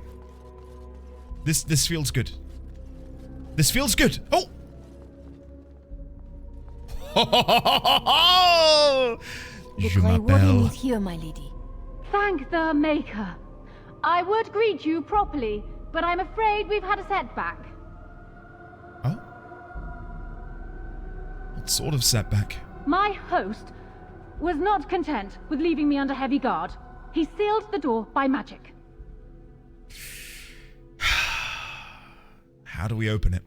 This feels good. This feels good. Oh! The Je Grey Warden m'appelle. is here, my lady. Thank the Maker. I would greet you properly, but I'm afraid we've had a setback. Oh? What sort of setback? My host was not content with leaving me under heavy guard. He sealed the door by magic. How do we open it?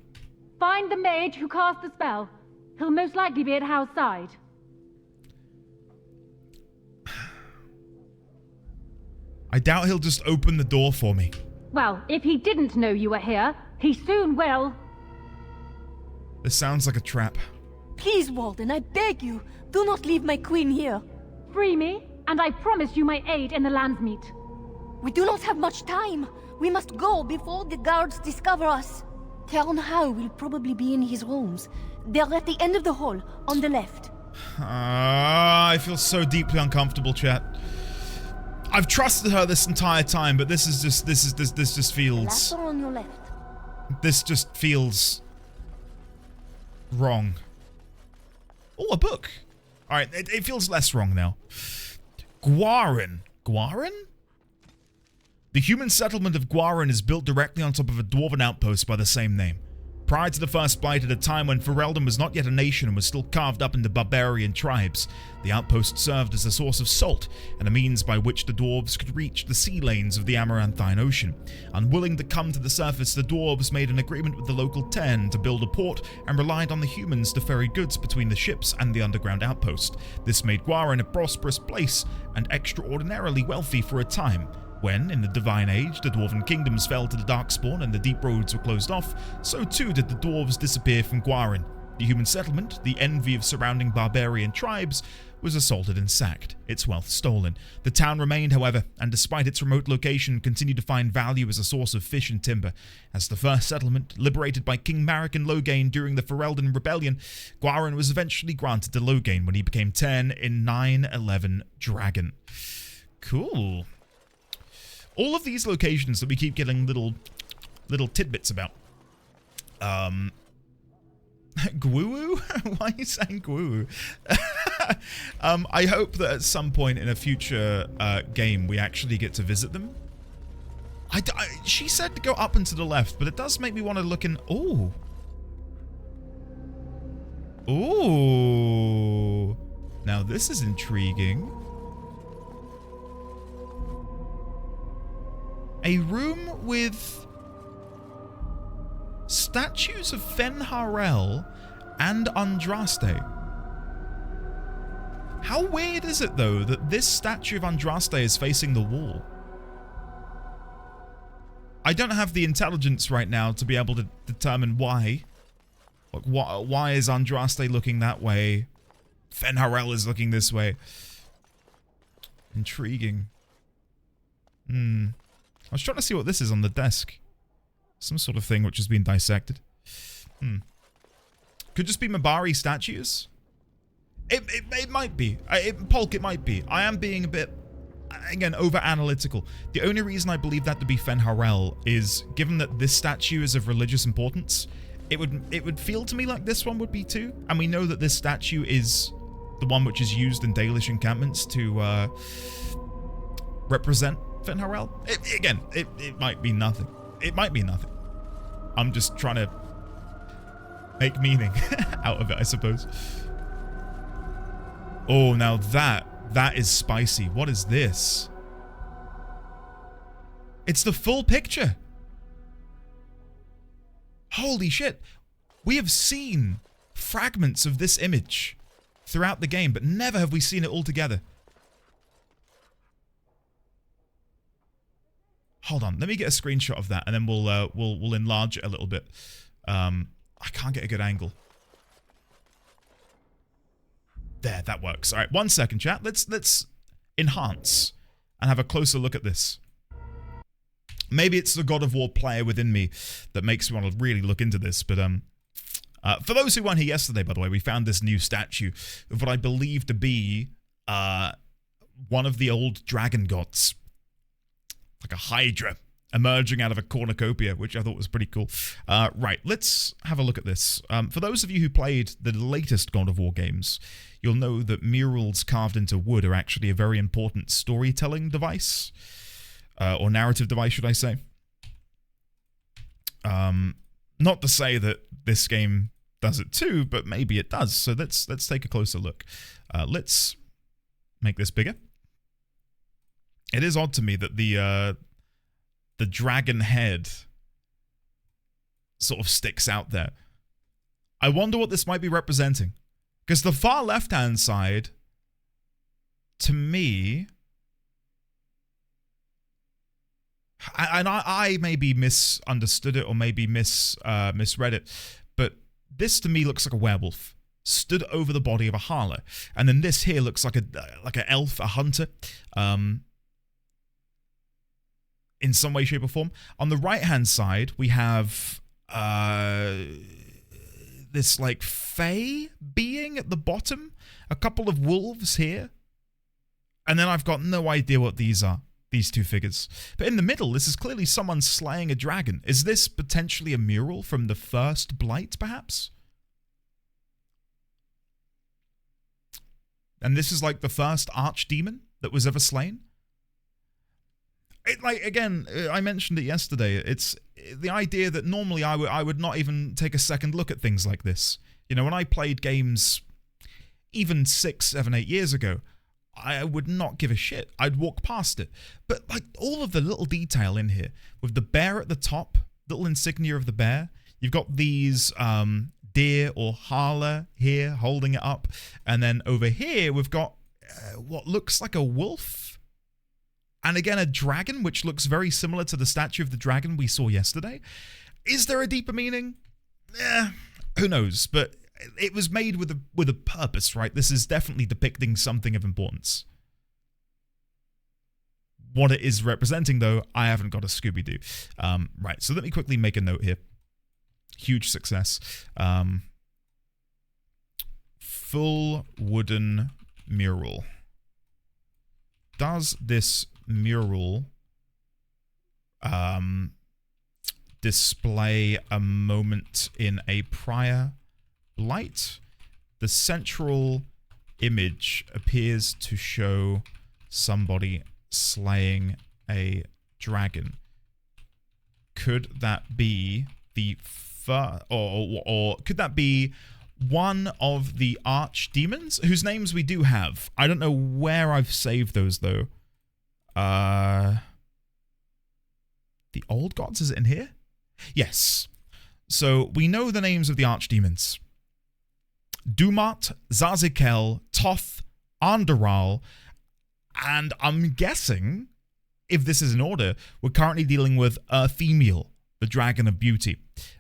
Find the mage who cast the spell. He'll most likely be at Hal's side. I doubt he'll just open the door for me. Well, if he didn't know you were here, he soon will. This sounds like a trap. Please, Walden, I beg you, do not leave my queen here. Free me, and I promise you my aid in the Landsmeet. We do not have much time. We must go before the guards discover us. Theron Howe will probably be in his rooms. They're at the end of the hall, on the left. I feel so deeply uncomfortable, chat. I've trusted her this entire time, but this just feels... Last door on your left. This just feels... wrong. Oh, a book. Alright, it feels less wrong now. Gwarin. Gwarin? The human settlement of Gwarin is built directly on top of a dwarven outpost by the same name. Prior to the First Blight, at a time when Ferelden was not yet a nation and was still carved up into barbarian tribes, the outpost served as a source of salt and a means by which the dwarves could reach the sea lanes of the Amaranthine Ocean. Unwilling to come to the surface, the dwarves made an agreement with the local Ten to build a port and relied on the humans to ferry goods between the ships and the underground outpost. This made Gwarin a prosperous place and extraordinarily wealthy for a time. When, in the Divine Age, the Dwarven kingdoms fell to the Darkspawn and the deep roads were closed off, so too did the dwarves disappear from Gwarin. The human settlement, the envy of surrounding barbarian tribes, was assaulted and sacked, its wealth stolen. The town remained, however, and despite its remote location, continued to find value as a source of fish and timber. As the first settlement, liberated by King Marek and Loghain during the Ferelden Rebellion, Gwarin was eventually granted to Loghain when he became Ten in 911 Dragon. Cool. All of these locations that we keep getting little tidbits about. Gwoo? Why are you saying gwoo? I hope that at some point in a future game we actually get to visit them. She said to go up and to the left, but it does make me want to look in... Ooh. Ooh. Now this is intriguing. A room with statues of Fen'Harel and Andraste. How weird is it, though, that this statue of Andraste is facing the wall? I don't have the intelligence right now to be able to determine why. Like, why is Andraste looking that way? Fen'Harel is looking this way. Intriguing. I was trying to see what this is on the desk. Some sort of thing which has been dissected. Could just be Mabari statues? It might be. Polk, it might be. I am being a bit, again, over-analytical. The only reason I believe that to be Fen'Harel is, given that this statue is of religious importance, it would feel to me like this one would be too. And we know that this statue is the one which is used in Dalish encampments to represent Fen'Harel. It might be nothing. It might be nothing. I'm just trying to make meaning out of it, I suppose. Oh, now that is spicy. What is this? It's the full picture. Holy shit. We have seen fragments of this image throughout the game, but never have we seen it all together. Hold on, let me get a screenshot of that, and then we'll enlarge it a little bit. I can't get a good angle. There, that works. All right, 1 second, chat. Let's enhance and have a closer look at this. Maybe it's the God of War player within me that makes me want to really look into this. But for those who weren't here yesterday, by the way, we found this new statue of what I believe to be one of the old dragon gods. Like a hydra, emerging out of a cornucopia, which I thought was pretty cool. Right, let's have a look at this. For those of you who played the latest God of War games, you'll know that murals carved into wood are actually a very important storytelling device, or narrative device, should I say. Not to say that this game does it too, but maybe it does. So let's take a closer look. Let's make this bigger. It is odd to me that the dragon head sort of sticks out there. I wonder what this might be representing. Because the far left-hand side, to me, and I maybe misunderstood it or maybe misread it, but this to me looks like a werewolf stood over the body of a Harla, and then this here looks like an elf, a hunter, in some way, shape, or form. On the right-hand side, we have this like fae being at the bottom, a couple of wolves here, and then I've got no idea what these are, these two figures. But in the middle, this is clearly someone slaying a dragon. Is this potentially a mural from the first Blight, perhaps? And this is like the first archdemon that was ever slain? Again, I mentioned it yesterday. It's the idea that normally I would not even take a second look at things like this. You know, when I played games even 6, 7, 8 years ago, I would not give a shit. I'd walk past it. But like all of the little detail in here, with the bear at the top, little insignia of the bear, you've got these deer or Harla here holding it up, and then over here we've got what looks like a wolf. And again, a dragon, which looks very similar to the statue of the dragon we saw yesterday. Is there a deeper meaning? Who knows? But it was made with a purpose, right? This is definitely depicting something of importance. What it is representing, though, I haven't got a Scooby-Doo. Right, so let me quickly make a note here. Huge success. Full wooden mural. Does this mural display a moment in a prior Blight? The central image appears to show somebody slaying a dragon. Could that be the or could that be one of the archdemons whose names we do have? I don't know where I've saved those though. The old gods, is it in here? Yes. So we know the names of the archdemons. Dumat, Zazikel, Toth, Andorral, and I'm guessing, if this is in order, we're currently dealing with Erthemiel, the Dragon of Beauty.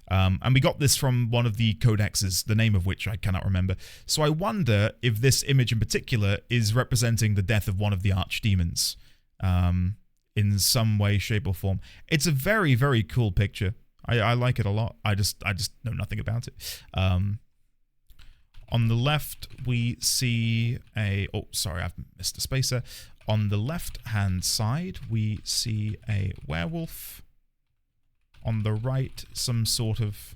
And we got this from one of the codexes, the name of which I cannot remember. So I wonder if this image in particular is representing the death of one of the archdemons. In some way, shape, or form. It's a very, very cool picture. I like it a lot. I just know nothing about it. On the left, we see a... Oh, sorry, I've missed a spacer. On the left-hand side, we see a werewolf. On the right, some sort of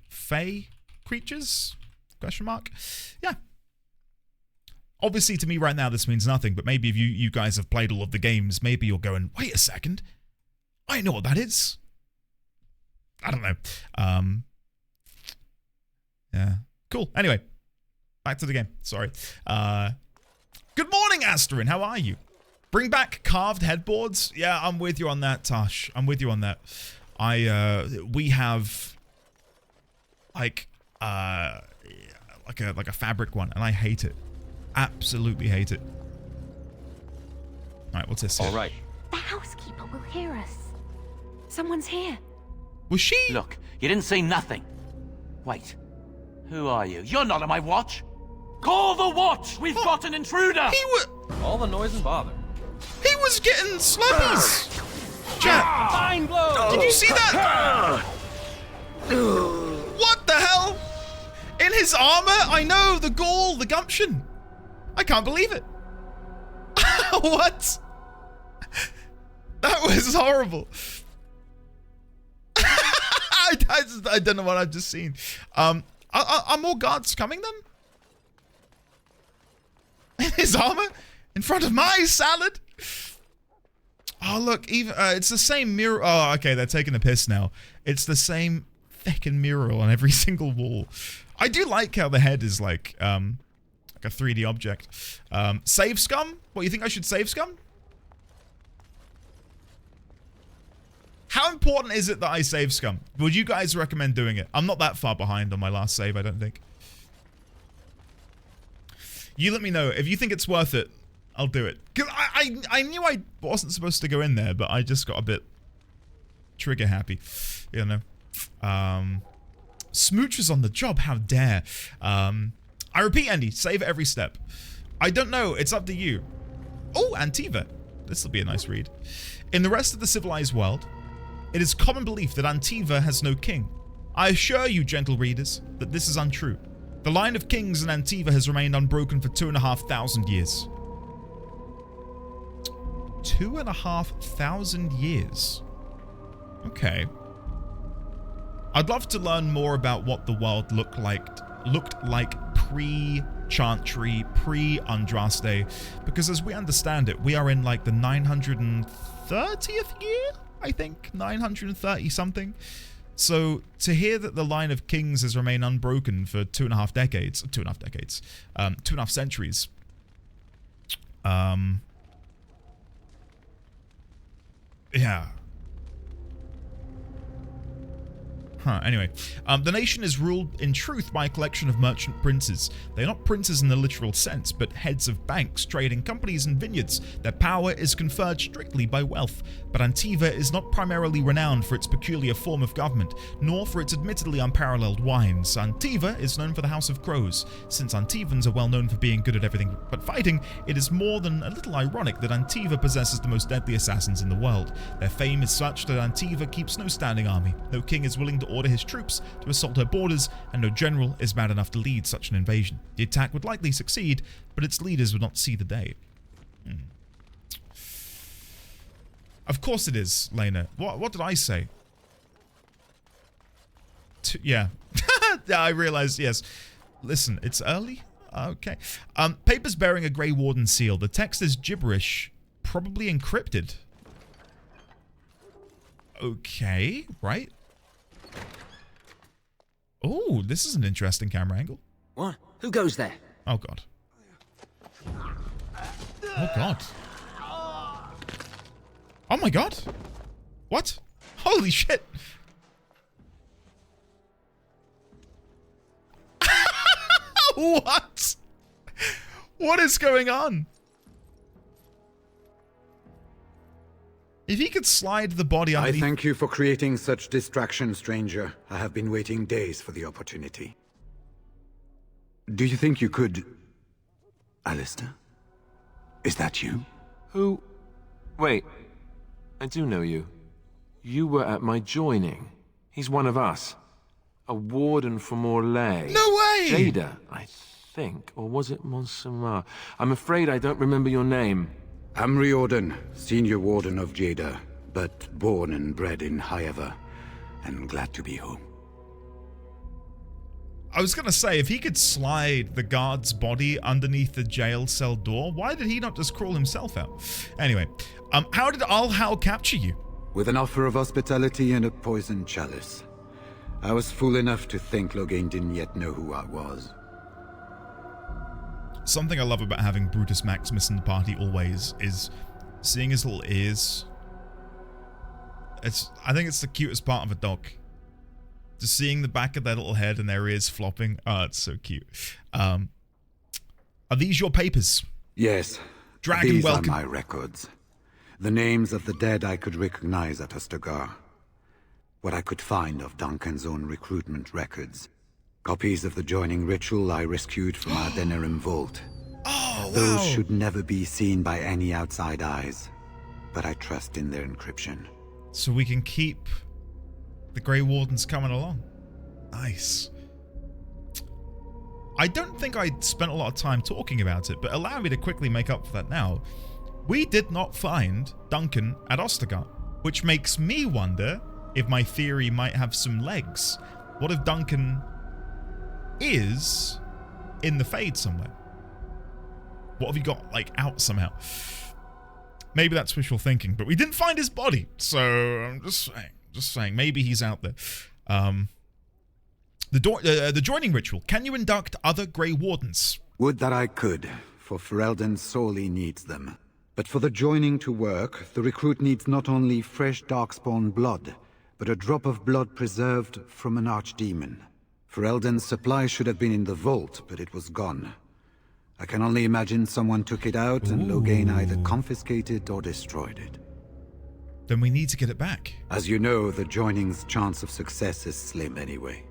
fae creatures? Question mark? Yeah. Obviously, to me right now, this means nothing, but maybe if you guys have played all of the games, maybe you're going, wait a second, I know what that is. I don't know. Yeah. Cool. Anyway, back to the game. Sorry. Good morning, Asterin. How are you? Bring back carved headboards? Yeah, I'm with you on that, Tosh. I'm with you on that. We have like a fabric one, and I hate it. Absolutely hate it. Alright, what's this? All right. The housekeeper will hear us. Someone's here. Was she? Look, you didn't say nothing. Wait. Who are you? You're not on my watch. Call the watch! We've got an intruder! He was... All the noise and bother. He was getting slurpees! Chat! Fine blow! Did you see that? What the hell? In his armor? I know, the gall, the gumption. I can't believe it. What? That was horrible. I don't know what I've just seen. Are more guards coming then? His armor in front of my salad. Oh look, even it's the same mural. Oh, okay, they're taking the piss now. It's the same fucking mural on every single wall. I do like how the head is like a 3D object. Save scum? What, you think I should save scum? How important is it that I save scum? Would you guys recommend doing it? I'm not that far behind on my last save, I don't think. You let me know. If you think it's worth it, I'll do it. Because I knew I wasn't supposed to go in there, but I just got a bit trigger happy. You know. Smooch was on the job, how dare. I repeat, Andy, save at every step. I don't know, it's up to you. Oh, Antiva. This will be a nice read. In the rest of the civilized world, it is common belief that Antiva has no king. I assure you, gentle readers, that this is untrue. The line of kings in Antiva has remained unbroken for 2,500 years. 2,500 years. Okay. I'd love to learn more about what the world looked like pre-Chantry, pre-Andraste, because as we understand it, we are in like the 930th year, I think, 930 something. So to hear that the line of kings has remained unbroken for 2.5 decades, 2.5 centuries. Yeah. Anyway, the nation is ruled in truth by a collection of merchant princes. They are not princes in the literal sense, but heads of banks, trading companies, and vineyards. Their power is conferred strictly by wealth. But Antiva is not primarily renowned for its peculiar form of government, nor for its admittedly unparalleled wines. Antiva is known for the House of Crows. Since Antivans are well known for being good at everything but fighting, it is more than a little ironic that Antiva possesses the most deadly assassins in the world. Their fame is such that Antiva keeps no standing army. No king is willing to order his troops to assault her borders, and no general is mad enough to lead such an invasion. The attack would likely succeed, but its leaders would not see the day. Of course it is, Lena. What did I say? Yeah. I realized, yes. Listen, it's early? Okay. Papers bearing a Grey Warden seal. The text is gibberish, probably encrypted. Okay, right? Oh, this is an interesting camera angle. What? Who goes there? Oh, God. Oh, God. Oh, my God. What? Holy shit. What? What is going on? If he could slide the body underneath... I thank you for creating such distraction, stranger. I have been waiting days for the opportunity. Do you think you could... Alistair? Is that you? Who... Wait. I do know you. You were at my joining. He's one of us. A warden for Morlaix. No way! Jada, I think. Or was it Montsemar? I'm afraid I don't remember your name. I'm Riordan, senior warden of Jada, but born and bred in Highever, and glad to be home. I was gonna say, if he could slide the guard's body underneath the jail cell door, why did he not just crawl himself out? Anyway, how did Alhau capture you? With an offer of hospitality and a poisoned chalice. I was fool enough to think Loghain didn't yet know who I was. Something I love about having Brutus Maximus in the party always is seeing his little ears. I think it's the cutest part of a dog. Just seeing the back of their little head and their ears flopping. Oh, it's so cute. Are these your papers? Yes. Dragon, these welcome. are my records. The names of the dead I could recognize at Ostagar. What I could find of Duncan's own recruitment records. Copies of the joining ritual I rescued from our Denerim vault. Oh, wow. Those should never be seen by any outside eyes, but I trust in their encryption. So we can keep the Grey Wardens coming along. Nice. I don't think I spent a lot of time talking about it, but allow me to quickly make up for that now. we did not find Duncan at Ostagar, which makes me wonder if my theory might have some legs. What if Duncan is in the Fade somewhere? What have he got, like, out somehow? Maybe that's wishful thinking, but we didn't find his body, so I'm just saying, maybe he's out there. The joining ritual. Can you induct other Grey Wardens? Would that I could, for Ferelden sorely needs them. But for the joining to work, the recruit needs not only fresh Darkspawn blood, but a drop of blood preserved from an archdemon. Ferelden's supply should have been in the vault, but it was gone. I can only imagine someone took it out and Loghain either confiscated or destroyed it. Then we need to get it back. As you know, the joining's chance of success is slim anyway.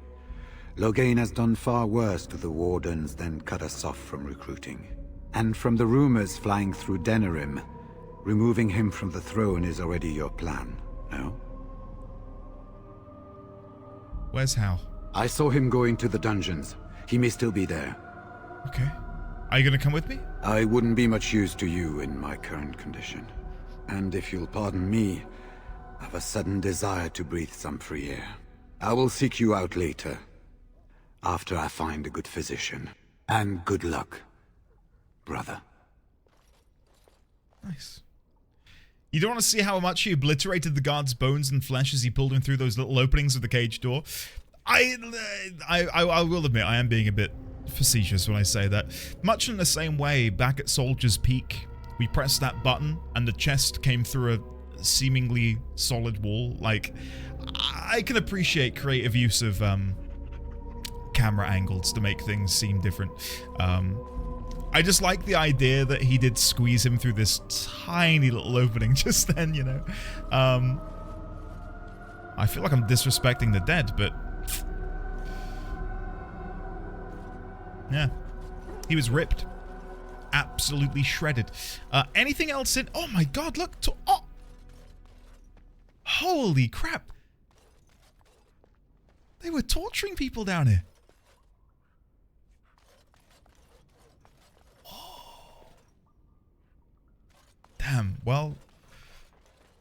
Loghain has done far worse to the Wardens than cut us off from recruiting. And from the rumors flying through Denerim, removing him from the throne is already your plan, no? Where's Hal? I saw him going to the dungeons. He may still be there. Okay. Are you gonna come with me? I wouldn't be much use to you in my current condition. And if you'll pardon me, I have a sudden desire to breathe some free air. I will seek you out later, after I find a good physician. And good luck, brother. Nice. You don't want to see how much he obliterated the guard's bones and flesh as he pulled him through those little openings of the cage door? I will admit, I am being a bit facetious when I say that. Much in the same way, back at Soldier's Peak, we pressed that button and the chest came through a seemingly solid wall. Like, I can appreciate creative use of camera angles to make things seem different. I just like the idea that he did squeeze him through this tiny little opening just then, you know. I feel like I'm disrespecting the dead, but yeah, he was ripped, absolutely shredded. Anything else in? Oh my God! Look, oh, holy crap! They were torturing people down here. Oh. Damn. Well,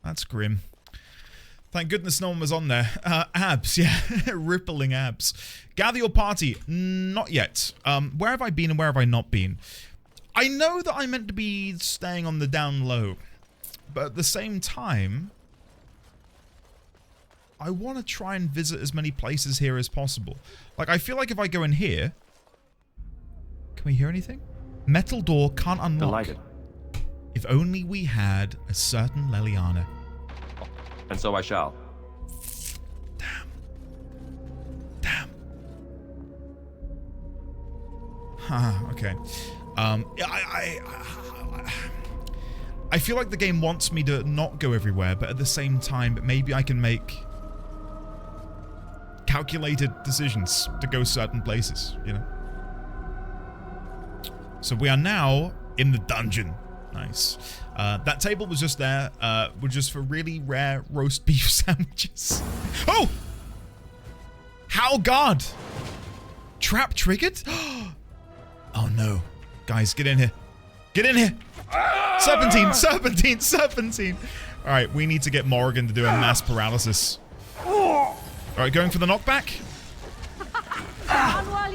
that's grim. Thank goodness no one was on there. Abs, yeah. Rippling abs. Gather your party. Not yet. Where have I been and where have I not been? I know that I'm meant to be staying on the down low. But at the same time, I want to try and visit as many places here as possible. Like, I feel like if I go in here... Can we hear anything? Metal door can't unlock. Delighted. If only we had a certain Leliana. And so I shall. Damn. Okay. I feel like the game wants me to not go everywhere, but at the same time, maybe I can make calculated decisions to go certain places, you know? So we are now in the dungeon. Nice. That table was just there, was just for really rare roast beef sandwiches. Oh! How God! Trap triggered? Oh no. Guys, get in here. Get in here! Serpentine! Serpentine! Serpentine! Alright, we need to get Morrigan to do a mass paralysis. Alright, going for the knockback.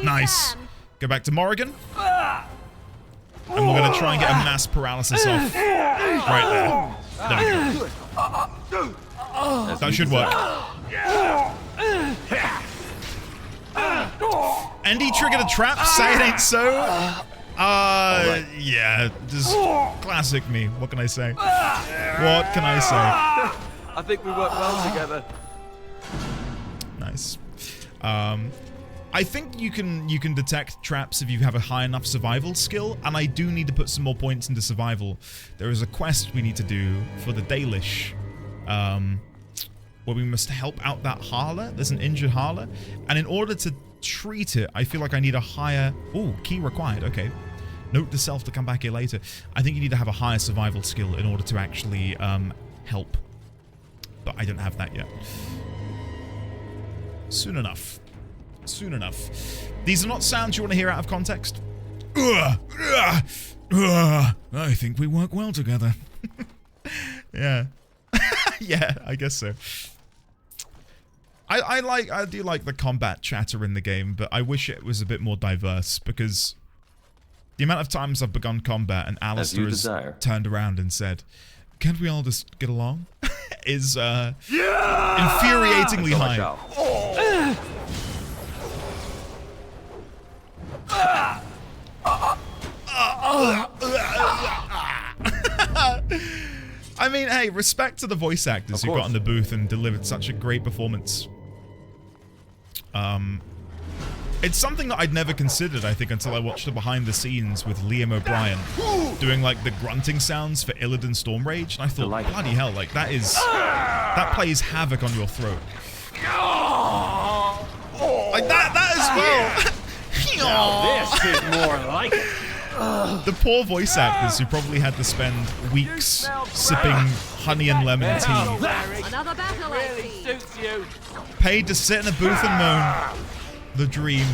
Nice. Go back to Morrigan. And we're going to try and get a mass paralysis off. Right there. There we go. That should work. And he triggered a trap. Say it ain't so. Yeah. Just classic me. What can I say? What can I say? I think we work well together. Nice. I think you can detect traps if you have a high enough survival skill, and I do need to put some more points into survival. There is a quest we need to do for the Dalish, where we must help out that Harler. There's an injured Harler, and in order to treat it, I feel like I need a higher... Ooh, key required, okay. Note to self to come back here later. I think you need to have a higher survival skill in order to actually help. But I don't have that yet. Soon enough. Soon enough. These are not sounds you want to hear out of context. I think we work well together. Yeah. Yeah, I guess so. I do like the combat chatter in the game, but I wish it was a bit more diverse, because the amount of times I've begun combat and Alistair has turned around and said, "Can't we all just get along?" is infuriatingly high. I mean, hey, respect to the voice actors who got in the booth and delivered such a great performance. It's something that I'd never considered, I think, until I watched the behind the scenes with Liam O'Brien doing like the grunting sounds for Illidan Stormrage, and I thought, bloody hell, like that plays havoc on your throat. Like that as well. Now this is more like it. The poor voice actors who probably had to spend weeks sipping honey and lemon tea, Another battle really suits you. paid to sit in a booth and moan. The dream.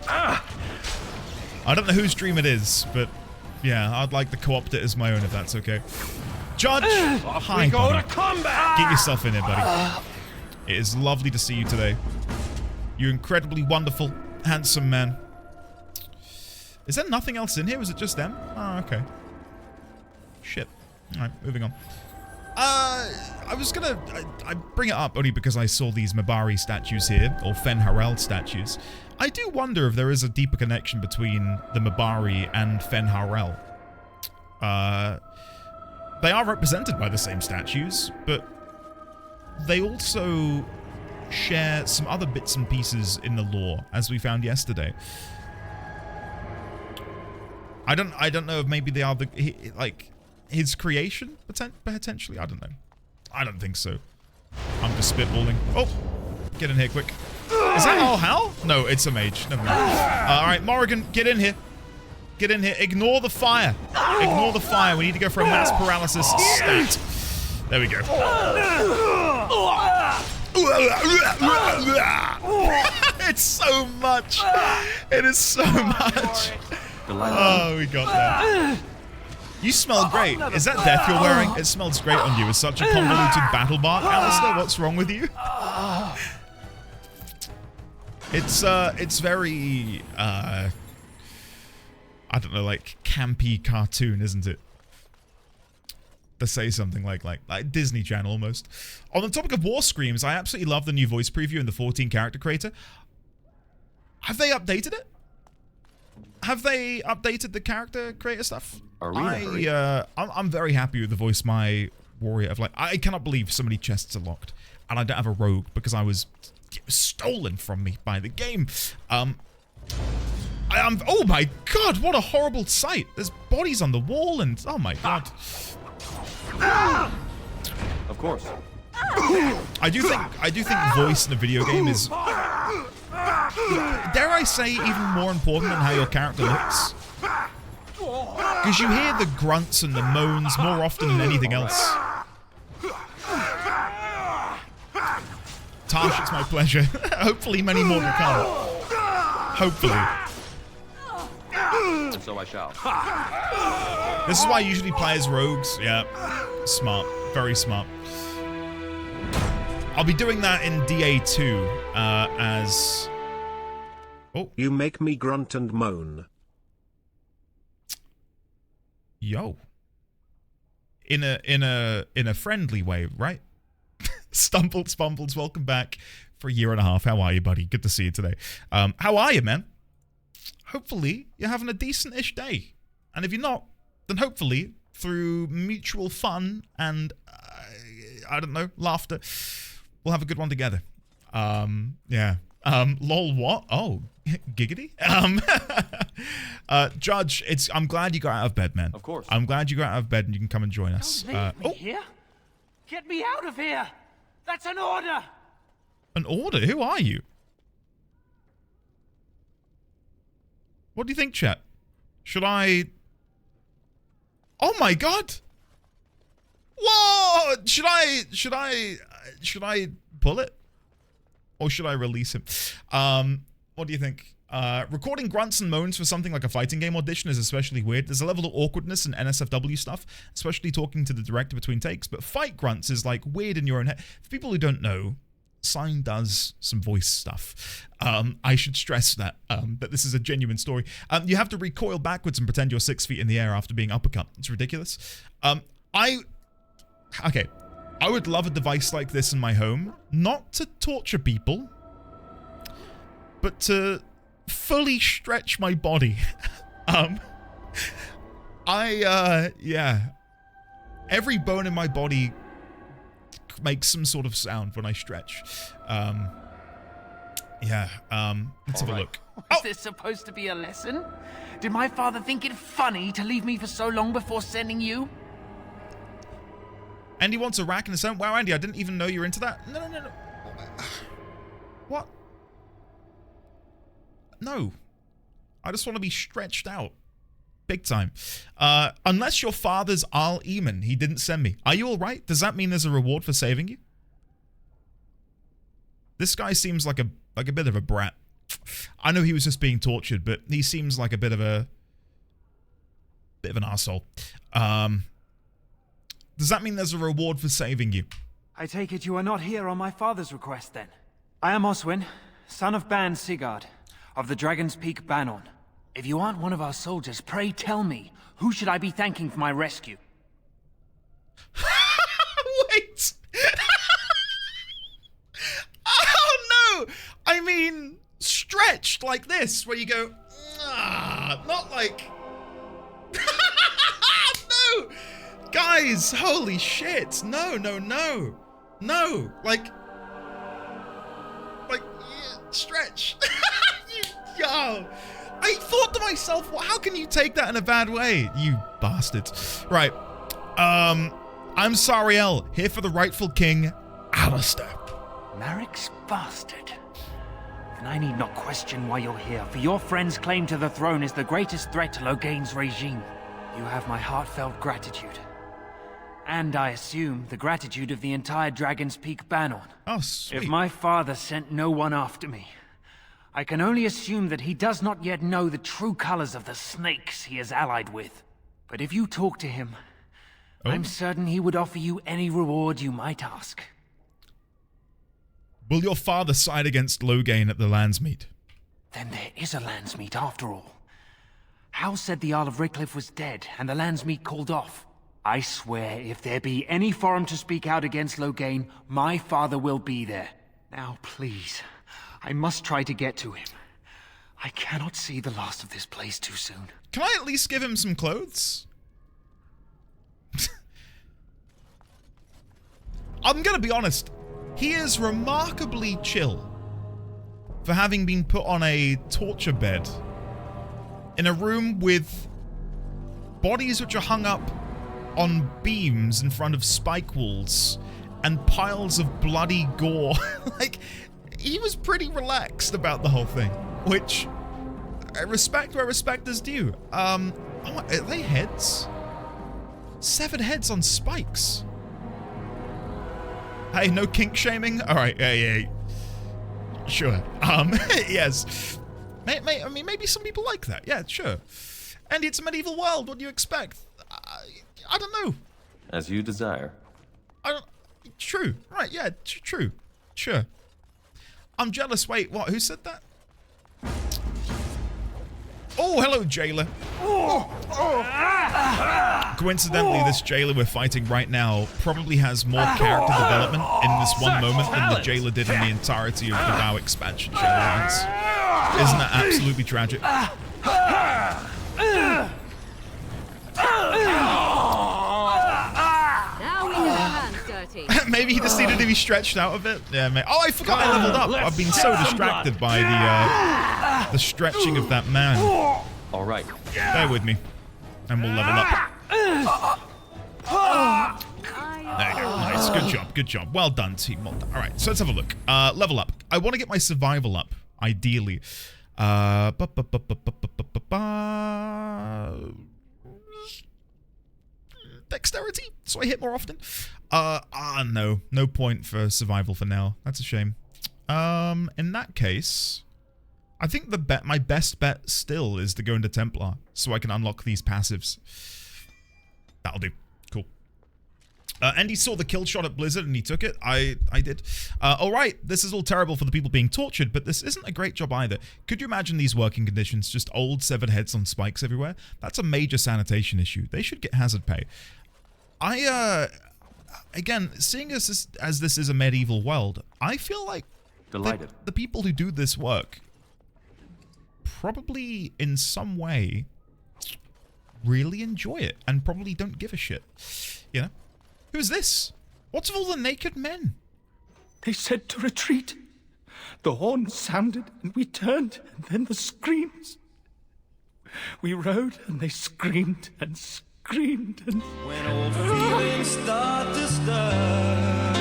I don't know whose dream it is, but yeah, I'd like to co-opt it as my own if that's okay. Judge, hi, buddy. Get yourself in here, buddy. It is lovely to see you today. You're incredibly wonderful, handsome man. Is there nothing else in here? Was it just them? Oh, okay. Shit. Alright, moving on. I was gonna... I bring it up only because I saw these Mabari statues here, or Fen Harel statues. I do wonder if there is a deeper connection between the Mabari and Fen Harel. They are represented by the same statues, but they also share some other bits and pieces in the lore, as we found yesterday. I don't know if maybe they are like his creation potentially. I don't know. I don't think so. I'm just spitballing. Oh, get in here quick. Is that all Hal? No, it's a mage. Never mind. All right, Morrigan, get in here. Get in here. Ignore the fire. Ignore the fire. We need to go for a mass paralysis stat. There we go. It's so much. It is so much. Oh, we got that. You smell great. Is that death you're wearing? It smells great on you. It's such a convoluted battle bark. Alistair, what's wrong with you? It's very, I don't know, like campy cartoon, isn't it? To say something like Disney Channel almost. On the topic of War Screams, I absolutely love the new voice preview in the 14 character creator. Have they updated it? Have they updated the character creator stuff? I'm very happy with the voice my warrior of like. I cannot believe so many chests are locked, and I don't have a rogue because it was stolen from me by the game. Oh my god! What a horrible sight! There's bodies on the wall, and oh my god. Of course. I do think voice in a video game is, dare I say, even more important than how your character looks. Because you hear the grunts and the moans more often than anything else. Tash, it's my pleasure. Hopefully many more to come. Hopefully. And so I shall. This is why I usually play as rogues. Yeah. Smart. Very smart. I'll be doing that in DA2 as... Oh. You make me grunt and moan. Yo. In a friendly way, right? Stumbled Spumbles, welcome back for a year and a half. How are you, buddy? Good to see you today. How are you, man? Hopefully you're having a decent-ish day. And if you're not, then hopefully through mutual fun and I don't know, laughter, we'll have a good one together. Yeah. Lol, what? Oh, giggity? Judge, I'm glad you got out of bed, man. Of course. I'm glad you got out of bed and you can come and join us. Don't leave me here. Get me out of here. That's an order. An order? Who are you? What do you think, chat? Should I... Oh my god! Whoa! Should I pull it? Or should I release him? What do you think? Recording grunts and moans for something like a fighting game audition is especially weird. There's a level of awkwardness in NSFW stuff, especially talking to the director between takes, but fight grunts is like weird in your own head. For people who don't know, Sign does some voice stuff. I should stress that this is a genuine story. You have to recoil backwards and pretend you're 6 feet in the air after being uppercut. It's ridiculous. I would love a device like this in my home, not to torture people, but to fully stretch my body. Yeah. Every bone in my body makes some sort of sound when I stretch. Let's have a look. Was this supposed to be a lesson? Did my father think it funny to leave me for so long before sending you? Andy wants a rack in his own. Wow, Andy, I didn't even know you were into that. No. What? No. I just want to be stretched out. Big time. Unless your father's Al Eamon, he didn't send me. Are you alright? Does that mean there's a reward for saving you? This guy seems like a bit of a brat. I know he was just being tortured, but he seems like a bit of an arsehole. Does that mean there's a reward for saving you? I take it you are not here on my father's request, then. I am Oswin, son of Ban Sigurd, of the Dragon's Peak Banon. If you aren't one of our soldiers, pray tell me, who should I be thanking for my rescue? Wait! Oh no! I mean, stretched like this, where you go, not like... No! Guys, holy shit! No! Like, stretch. Yo! I thought to myself, well, how can you take that in a bad way? You bastards. Right. I'm Sariel, here for the rightful king, Alistair. Marek's bastard. Then I need not question why you're here, for your friend's claim to the throne is the greatest threat to Logain's regime. You have my heartfelt gratitude. And I assume the gratitude of the entire Dragon's Peak Banon. Oh, sweet. If my father sent no one after me, I can only assume that he does not yet know the true colors of the snakes he is allied with. But if you talk to him, I'm certain he would offer you any reward you might ask. Will your father side against Logain at the Landsmeet? Then there is a Landsmeet after all. Hal said the Isle of Redcliffe was dead, and the Landsmeet called off. I swear, if there be any forum to speak out against Logain, my father will be there. Now, please, I must try to get to him. I cannot see the last of this place too soon. Can I at least give him some clothes? I'm gonna be honest. He is remarkably chill for having been put on a torture bed in a room with bodies which are hung up on beams in front of spike walls and piles of bloody gore. Like, he was pretty relaxed about the whole thing, which I respect where respect is due. Are they heads? 7 heads on spikes. Hey, no kink shaming? Alright, yeah. Sure. Yes. I mean, maybe some people like that. Yeah, sure. And it's a medieval world. What do you expect? I don't know. As you desire. True. Right, yeah, true. Sure. I'm jealous. Wait, what? Who said that? Oh, hello, jailer. Coincidentally, this jailer we're fighting right now probably has more character development in this one moment than the jailer did in the entirety of the WoW expansion shenanigans. Isn't that absolutely tragic? Now we have our hands dirty. Maybe he just needed to be stretched out a bit. Yeah, mate. Oh, I forgot I leveled up. I've been so distracted by the stretching of that man. All right. Bear with me, and we'll level up. There you go. Nice. Good job. Well done, team. Well done. All right, so let's have a look. Level up. I want to get my survival up, ideally. Dexterity, so I hit more often. No point for survival for now. That's a shame. In that case, I think my best bet still is to go into Templar so I can unlock these passives. That'll do. Cool. Andy saw the kill shot at Blizzard and he took it. I did. Alright, this is all terrible for the people being tortured, but this isn't a great job either. Could you imagine these working conditions? Just old severed heads on spikes everywhere? That's a major sanitation issue. They should get hazard pay. Again, seeing as this is a medieval world, I feel like Delighted. the people who do this work probably in some way really enjoy it and probably don't give a shit. You know? Who's this? What's with all the naked men? They said to retreat. The horn sounded and we turned, and then the screams. We rode and they screamed and screamed and... When old feelings start to stir,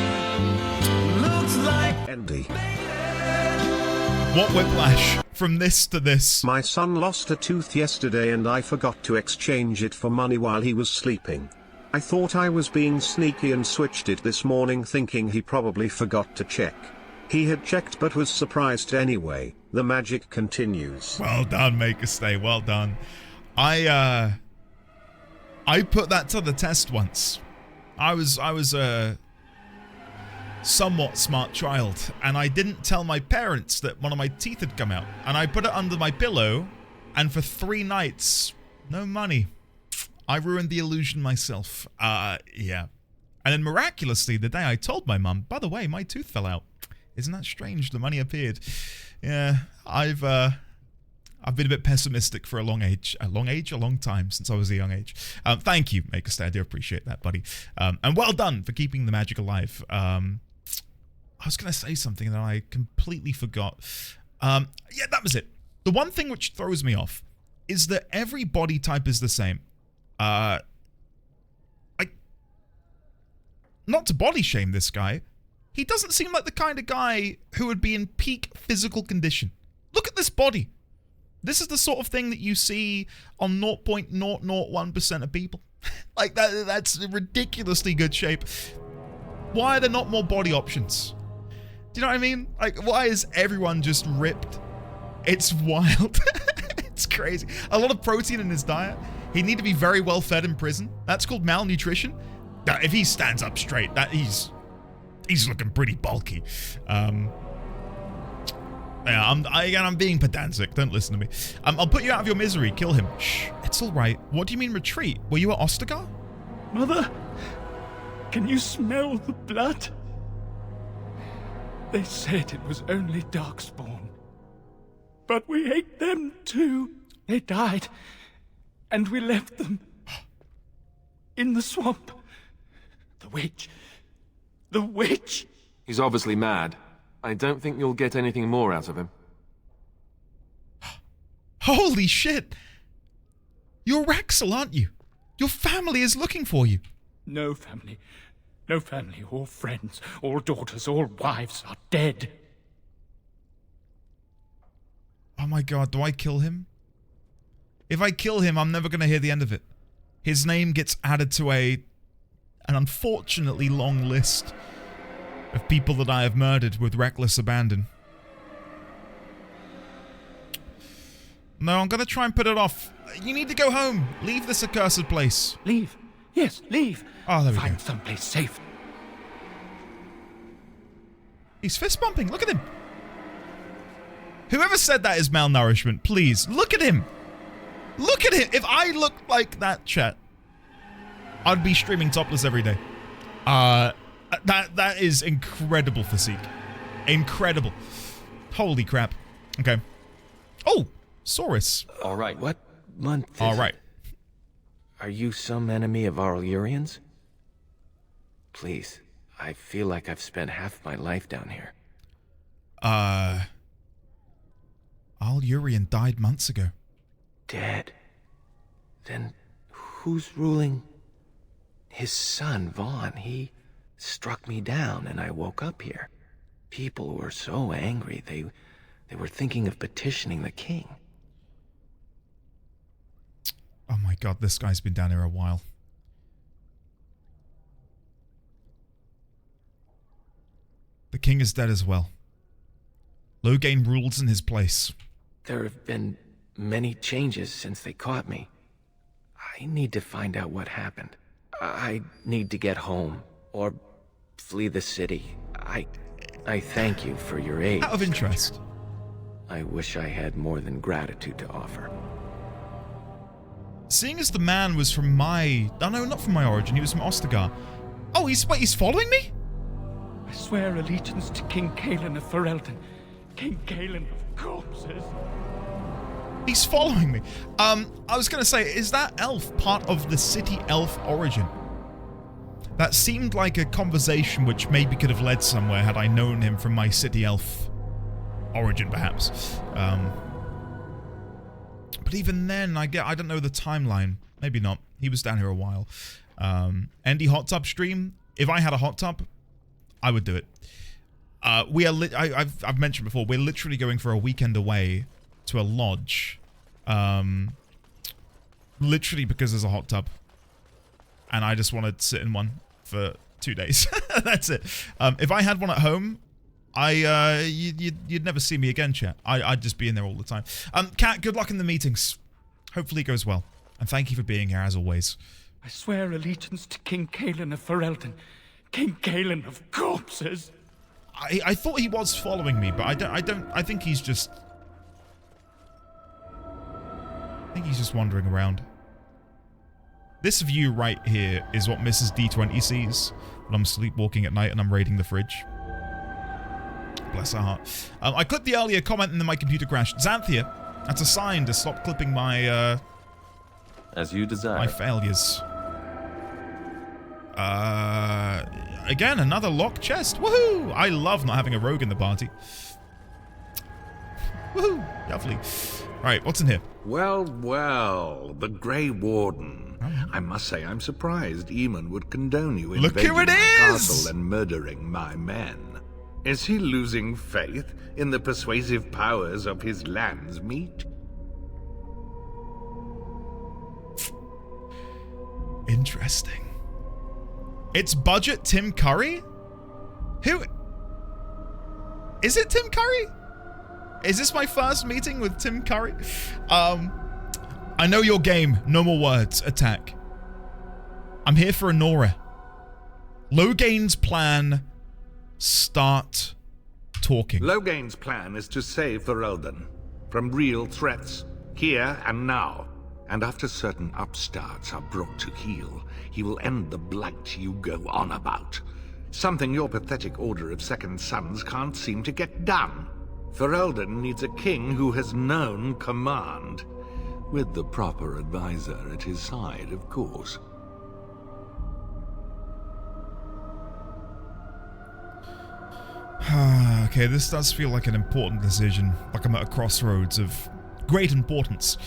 looks like Andy. What whiplash from this to this? My son lost a tooth yesterday and I forgot to exchange it for money while he was sleeping. I thought I was being sneaky and switched it this morning thinking he probably forgot to check. He had checked but was surprised anyway. The magic continues. Well done, Maker Stay. Well done. I put that to the test once. I was a somewhat smart child, and I didn't tell my parents that one of my teeth had come out. And I put it under my pillow, and for 3 nights, no money. I ruined the illusion myself. Yeah. And then miraculously, the day I told my mum, by the way, my tooth fell out. Isn't that strange? The money appeared. Yeah, I've been a bit pessimistic for a long time since I was a young age. Thank you, Maker Stay. I do appreciate that, buddy. And well done for keeping the magic alive. I was going to say something that I completely forgot. Yeah, that was it. The one thing which throws me off is that every body type is the same. Not to body shame this guy, he doesn't seem like the kind of guy who would be in peak physical condition. Look at this body. This is the sort of thing that you see on 0.001% of people. Like, that's ridiculously good shape. Why are there not more body options? Do you know what I mean? Like, why is everyone just ripped? It's wild. It's crazy. A lot of protein in his diet. He'd need to be very well fed in prison. That's called malnutrition. Now, if he stands up straight, he's looking pretty bulky. Yeah, I'm being pedantic. Don't listen to me. I'll put you out of your misery. Kill him. Shh, it's all right. What do you mean retreat? Were you at Ostagar? Mother, can you smell the blood? They said it was only Darkspawn. But we ate them too. They died. And we left them. In the swamp. The witch. The witch! He's obviously mad. I don't think you'll get anything more out of him. Holy shit! You're Raxel, aren't you? Your family is looking for you. No family. No family. All friends, all daughters, all wives are dead. Oh my god, do I kill him? If I kill him, I'm never going to hear the end of it. His name gets added to an unfortunately long list of people that I have murdered with reckless abandon. No, I'm going to try and put it off. You need to go home. Leave this accursed place. Leave? Yes, leave. Oh, there we Find go. someplace safe. He's fist bumping. Look at him. Whoever said that is malnourishment, please, look at him. Look at him. If I looked like that, chat, I'd be streaming topless every day. That is incredible physique. Incredible. Holy crap. Okay. Oh, Saurus. All right, what month is All right. it? Are you some enemy of Aurelian's? Please, I feel like I've spent half my life down here. Al-Urian died months ago. Dead? Then who's ruling? His son, Vaughn. He struck me down and I woke up here. People were so angry, they were thinking of petitioning the king. Oh my god, this guy's been down here a while. The king is dead as well. Loghain rules in his place. There have been many changes since they caught me. I need to find out what happened. I need to get home, or flee the city. I thank you for your aid. Out of interest. I wish I had more than gratitude to offer. Seeing as the man was from my... Oh, no, not from my origin. He was from Ostagar. Oh, he's following me? I swear allegiance to King Cailan of Ferelden. King Cailan of corpses. He's following me. I was going to say, is that elf part of the city elf origin? That seemed like a conversation which maybe could have led somewhere had I known him from my city elf origin, perhaps. But even then, I don't know the timeline. Maybe not. He was down here a while. Andy hot tub stream. If I had a hot tub, I would do it. We are. I've mentioned before. We're literally going for a weekend away to a lodge. Literally because there's a hot tub, and I just want to sit in one for 2 days. That's it. If I had one at home, you'd never see me again, chat. I'd just be in there all the time. Kat, good luck in the meetings. Hopefully it goes well. And thank you for being here as always. I swear allegiance to King Cailan of Ferelden. King Cailan of corpses. I thought he was following me, but I think he's just... I think he's just wandering around. This view right here is what Mrs. D20 sees when I'm sleepwalking at night and I'm raiding the fridge. Bless her heart. I clipped the earlier comment and then my computer crashed. Xanthia, that's a sign to stop clipping my, as you desire. my failures. Again, another locked chest. Woohoo! I love not having a rogue in the party. Woohoo! Lovely. Right, what's in here? Well, well, the Grey Warden. I must say I'm surprised Eamon would condone you invading my castle and murdering my men. Is he losing faith in the persuasive powers of his land's meat? Interesting. It's budget Tim Curry? Who? Is it Tim Curry? Is this my first meeting with Tim Curry? I know your game. No more words. Attack. I'm here for Anora. Loghain's plan. Start talking. Loghain's plan is to save Ferelden from real threats, here and now. And after certain upstarts are brought to heel, he will end the blight you go on about. Something your pathetic Order of Second Sons can't seem to get done. Ferelden needs a king who has known command. With the proper advisor at his side, of course. Okay, this does feel like an important decision. Like I'm at a crossroads of great importance.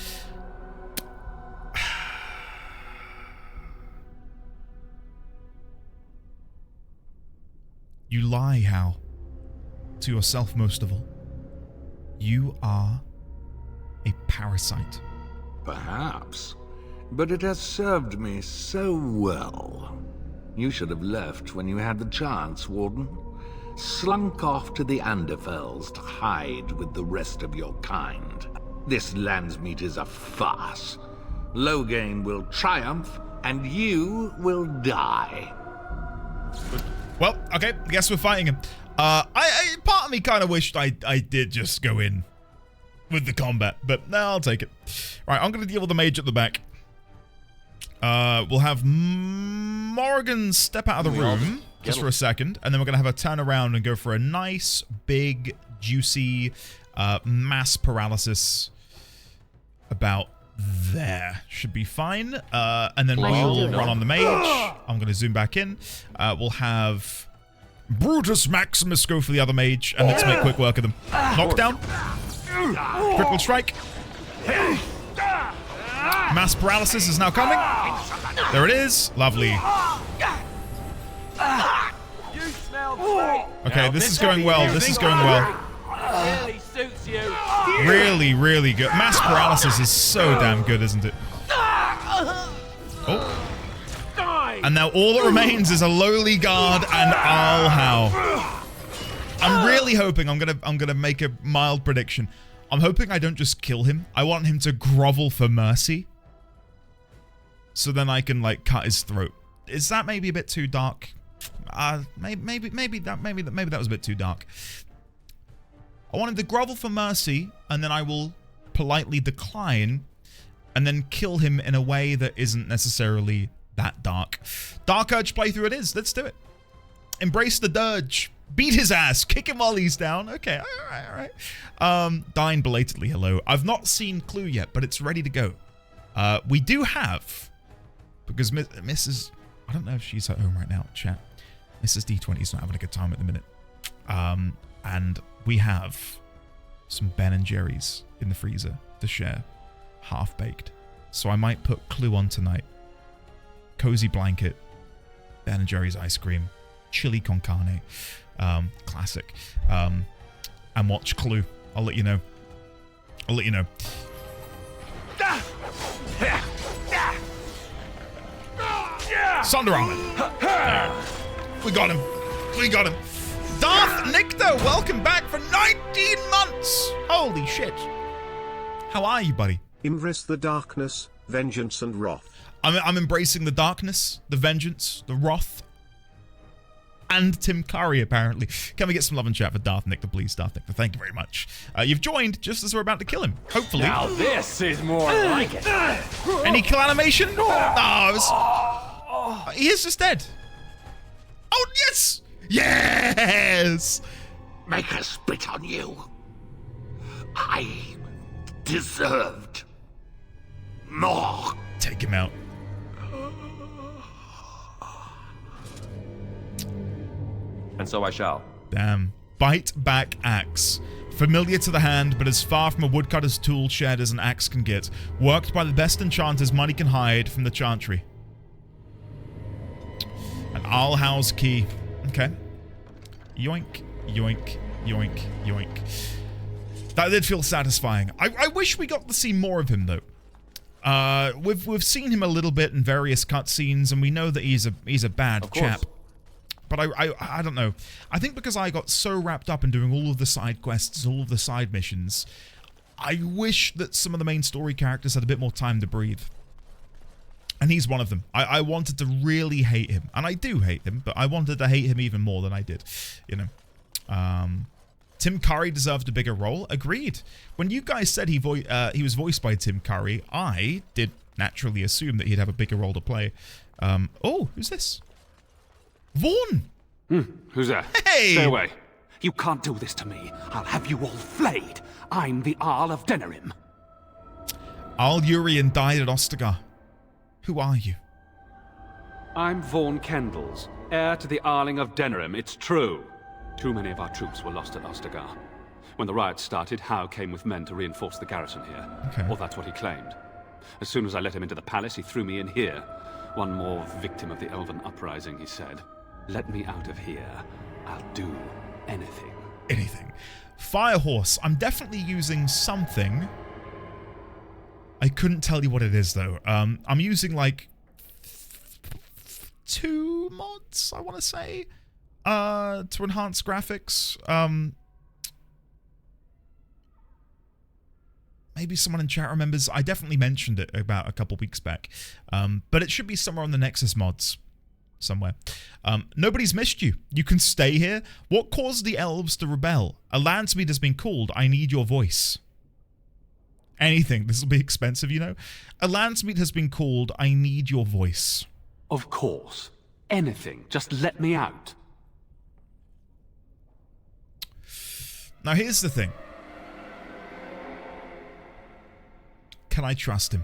You lie, Hal. To yourself most of all. You are a parasite. Perhaps. But it has served me so well. You should have left when you had the chance, Warden. Slunk off to the Anderfells to hide with the rest of your kind. This Landsmeet is a farce. Loghain will triumph, and you will die. Well, okay, I guess we're fighting him. Part of me kind of wished I did just go in with the combat, but no, I'll take it. Right, I'm going to deal with the mage at the back. We'll have Morrigan step out of the room just for a second, and then we're going to have her turn around and go for a nice, big, juicy mass paralysis about there. Should be fine. And then we'll run on the mage. I'm going to zoom back in. We'll have Brutus Maximus go for the other mage, and let's make quick work of them. Knockdown. Critical strike. Mass paralysis is now coming. There it is. Lovely. Okay, this is going well. This is going well. Really suits you. Really, really good. Mass paralysis is so damn good, isn't it? Oh. And now all that remains is a lowly guard and Alhau. I'm really hoping I'm gonna make a mild prediction. I'm hoping I don't just kill him. I want him to grovel for mercy. So then I can, like, cut his throat. Is that maybe a bit too dark? Maybe that was a bit too dark. I want him to grovel for mercy, and then I will politely decline, and then kill him in a way that isn't necessarily that dark. Dark Urge playthrough it is. Let's do it. Embrace the dirge. Beat his ass. Kick him while he's down. Okay, alright. Dying belatedly, hello. I've not seen Clue yet, but it's ready to go. We do have, because Mrs. I don't know if she's at home right now, chat. Mrs. D20 is not having a good time at the minute. And we have some Ben & Jerry's in the freezer to share. Half-baked. So I might put Clue on tonight. Cozy blanket. Ben & Jerry's ice cream. Chili con carne. Classic. And watch Clue. I'll let you know. Sunder Armor. There. We got him. Darth Nicto, welcome back for 19 months. Holy shit. How are you, buddy? Embrace the darkness, vengeance and wrath. I'm embracing the darkness, the vengeance, the wrath, and Tim Curry, apparently. Can we get some love and chat for Darth Nicto, please, Darth Nicto? Thank you very much. You've joined just as we're about to kill him, hopefully. Now this is more like it. Any kill animation? He is just dead. Oh, yes! Yes! Make her spit on you. I deserved more. Take him out. And so I shall. Damn. Bite back axe. Familiar to the hand, but as far from a woodcutter's tool shed as an axe can get. Worked by the best enchanters money can hide from the chantry. An Alhouse key. Okay. Yoink, yoink, yoink, yoink. That did feel satisfying. I wish we got to see more of him, though. We've seen him a little bit in various cutscenes, and we know that he's a bad chap. But I don't know. I think because I got so wrapped up in doing all of the side quests, all of the side missions, I wish that some of the main story characters had a bit more time to breathe. And he's one of them. I wanted to really hate him. And I do hate him, but I wanted to hate him even more than I did. You know. Tim Curry deserved a bigger role. Agreed. When you guys said he was voiced by Tim Curry, I did naturally assume that he'd have a bigger role to play. Oh, who's this? Vaughn! Who's that? Hey! Stay away. You can't do this to me. I'll have you all flayed. I'm the Arl of Denerim. Arl Urien died at Ostagar. Who are you? I'm Vaughn Kendalls, heir to the Arling of Denerim. It's true. Too many of our troops were lost at Ostagar. When the riots started, Howe came with men to reinforce the garrison here. Okay. Or that's what he claimed. As soon as I let him into the palace, he threw me in here. One more victim of the Elven uprising, he said. Let me out of here. I'll do anything. Anything. Firehorse. I'm definitely using something. I couldn't tell you what it is, though. I'm using, like, 2 mods, I want to say, to enhance graphics. Maybe someone in chat remembers. I definitely mentioned it about a couple weeks back. But it should be somewhere on the Nexus mods. Somewhere. Nobody's missed you. You can stay here. What caused the elves to rebel? A landspeed has been called. I need your voice. Anything. This will be expensive, you know. A landspeed has been called. I need your voice. Of course. Anything. Just let me out. Now here's the thing. Can I trust him?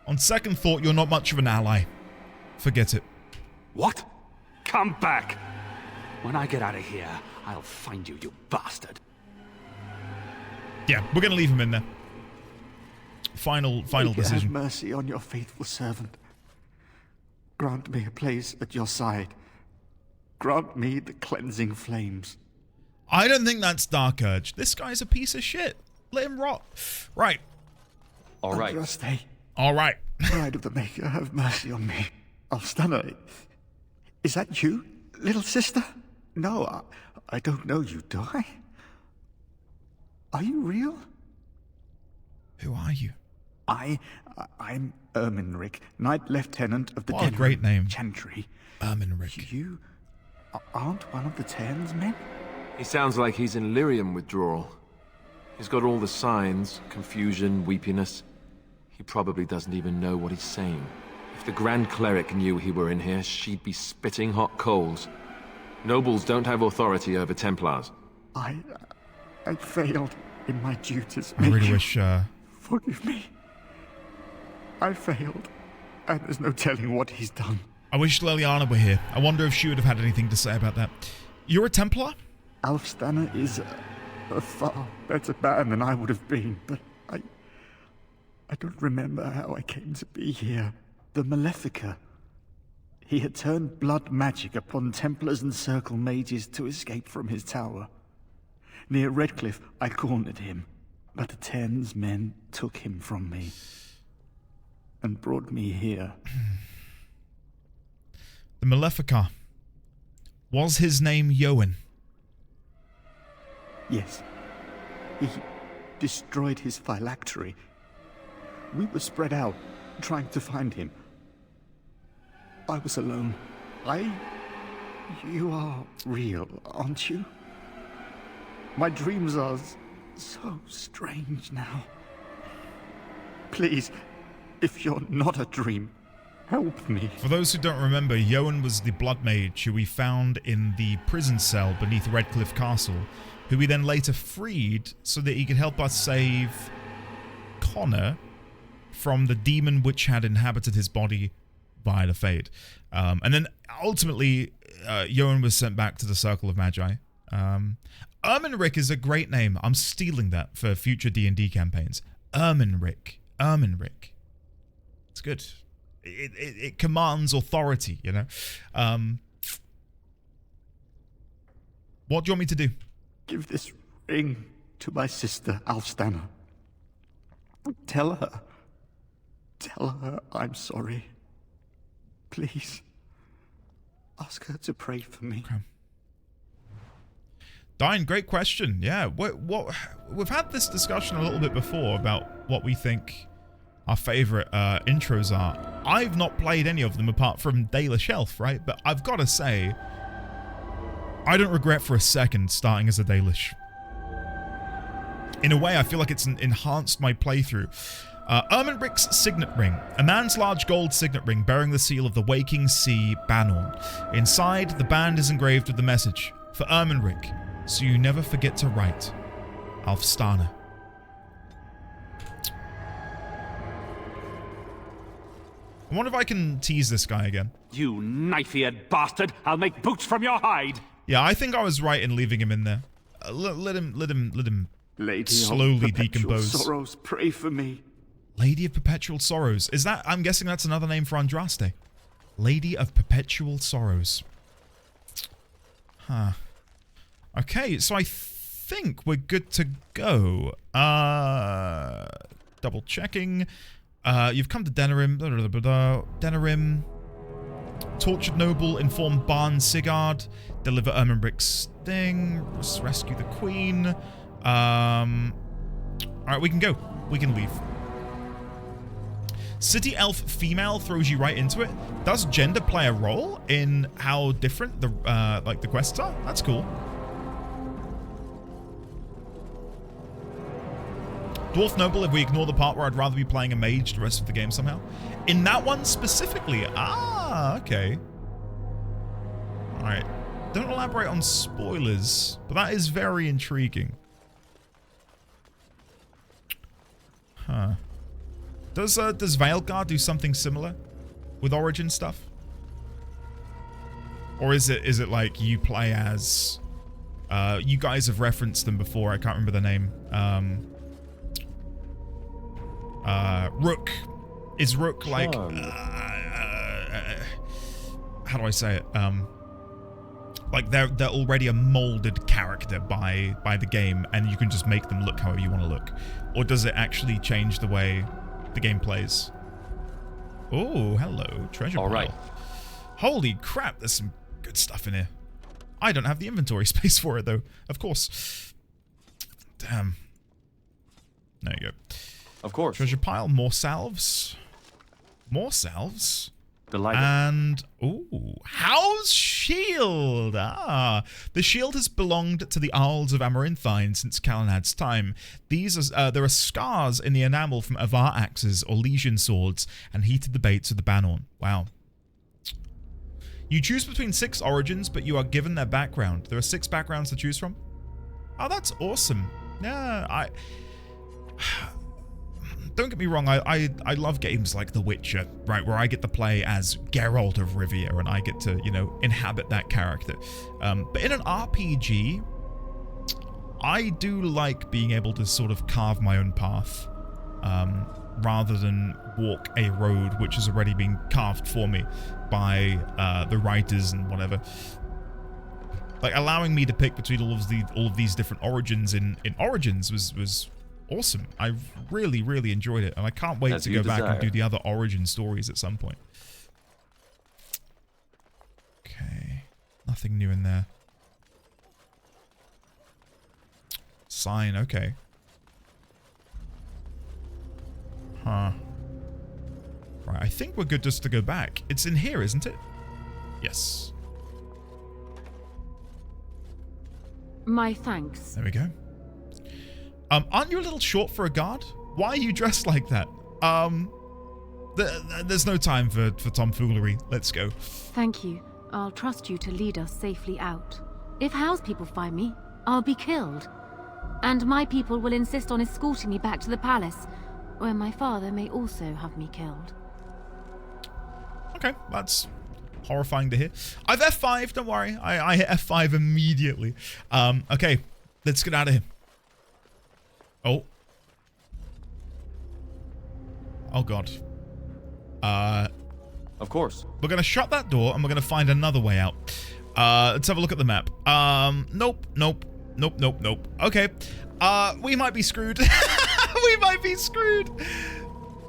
On second thought, you're not much of an ally. Forget it. What? Come back! When I get out of here, I'll find you, you bastard. Yeah, we're going to leave him in there. Final decision. Have mercy on your faithful servant. Grant me a place at your side. Grant me the cleansing flames. I don't think that's Dark Urge. This guy's a piece of shit. Let him rot. Right. All right. Andraste, All right. Bride of the Maker, have mercy on me. Alstana, is that you, little sister? No, I don't know you, do I? Are you real? Who are you? I'm Erminric, Knight Lieutenant of the What a great name. Chantry. Erminric. You aren't one of the Terns men? He sounds like he's in lyrium withdrawal. He's got all the signs, confusion, weepiness. He probably doesn't even know what he's saying. If the Grand Cleric knew he were in here, she'd be spitting hot coals. Nobles don't have authority over Templars. I failed in my duties. I really wish... Forgive me. I failed, and there's no telling what he's done. I wish Leliana were here. I wonder if she would have had anything to say about that. You're a Templar? Alfstana is a far better man than I would have been, but I don't remember how I came to be here. The Malefica. He had turned blood magic upon Templars and Circle mages to escape from his tower. Near Redcliffe, I cornered him, but the Terns men took him from me and brought me here. The Malefica. Was his name Yoan? Yes. He destroyed his phylactery. We were spread out, trying to find him. I was alone. You are real, aren't you? My dreams are so strange now. Please, if you're not a dream, help me. For those who don't remember, Yoan was the blood mage who we found in the prison cell beneath Redcliffe Castle, who we then later freed so that he could help us save Connor from the demon which had inhabited his body via the Fade. And then ultimately, Yoan was sent back to the Circle of Magi. Erminric is a great name. I'm stealing that for future D&D campaigns. Erminric. Erminric. It's good. It commands authority, you know? What do you want me to do? Give this ring to my sister, Alstana. Tell her I'm sorry. Please. Ask her to pray for me. Okay. Dine, great question. Yeah, we've had this discussion a little bit before about what we think our favorite intros are. I've not played any of them apart from Dalish Shelf, right? But I've got to say, I don't regret for a second starting as a Dalish. In a way, I feel like it's enhanced my playthrough. Erminric's signet ring. A man's large gold signet ring bearing the seal of the Waking Sea Banorn. Inside, the band is engraved with the message, for Erminric, so you never forget to write. Alfstana. I wonder if I can tease this guy again. You knife-eared bastard! I'll make boots from your hide! Yeah, I think I was right in leaving him in there. Let him Lady slowly of Perpetual decompose. Sorrows, pray for me. Lady of Perpetual Sorrows. Is that... I'm guessing that's another name for Andraste. Lady of Perpetual Sorrows. Huh. Okay, so I think we're good to go. Double checking. You've come to Denerim. Denerim. Tortured Noble, inform Barn Sigurd. Deliver Erminric's thing. Rescue the Queen. Alright, we can go. We can leave. City Elf Female throws you right into it. Does gender play a role in how different the like the quests are? That's cool. Dwarf Noble, if we ignore the part where I'd rather be playing a mage the rest of the game somehow. In that one specifically. Ah, okay. Alright. Don't elaborate on spoilers, but that is very intriguing. Huh. Does Veilguard do something similar with Origin stuff? Or is it like you play as you guys have referenced them before, I can't remember the name. Rook. Is Rook like how do I say it? Like they're already a molded character by the game, and you can just make them look however you want to look? Or does it actually change the way the game plays? Oh, hello, treasure pile. Right. Holy crap, there's some good stuff in here. I don't have the inventory space for it though, of course. Damn. There you go. Of course. Treasure pile, more salves. More salves. Delighted. And, ooh, How's shield? Ah, the shield has belonged to the Isles of Amaranthine since Calenhad's time. These are, there are scars in the enamel from Avar axes or Legion swords and heated debates of the Banorn. Wow. You choose between 6 origins, but you are given their background. There are 6 backgrounds to choose from. Oh, that's awesome. Yeah, don't get me wrong, I love games like The Witcher, right, where I get to play as Geralt of Rivia and I get to, you know, inhabit that character. But in an RPG, I do like being able to sort of carve my own path, rather than walk a road which has already been carved for me by the writers and whatever. Like, allowing me to pick between all of these different origins in Origins was awesome. I really, really enjoyed it, and I can't wait to go back and do the other Origin stories at some point. Okay, nothing new in there. Sign, okay. Huh. Right, I think we're good just to go back. It's in here, isn't it? Yes. My thanks. There we go. Aren't you a little short for a guard? Why are you dressed like that? There's no time for tomfoolery. Let's go. Thank you. I'll trust you to lead us safely out. If How's people find me, I'll be killed. And my people will insist on escorting me back to the palace, where my father may also have me killed. Okay, that's horrifying to hear. I've F5, don't worry. I hit F5 immediately. Okay, let's get out of here. Oh. Oh, God. Of course. We're going to shut that door, and we're going to find another way out. Let's have a look at the map. Nope. Okay. We might be screwed. We might be screwed.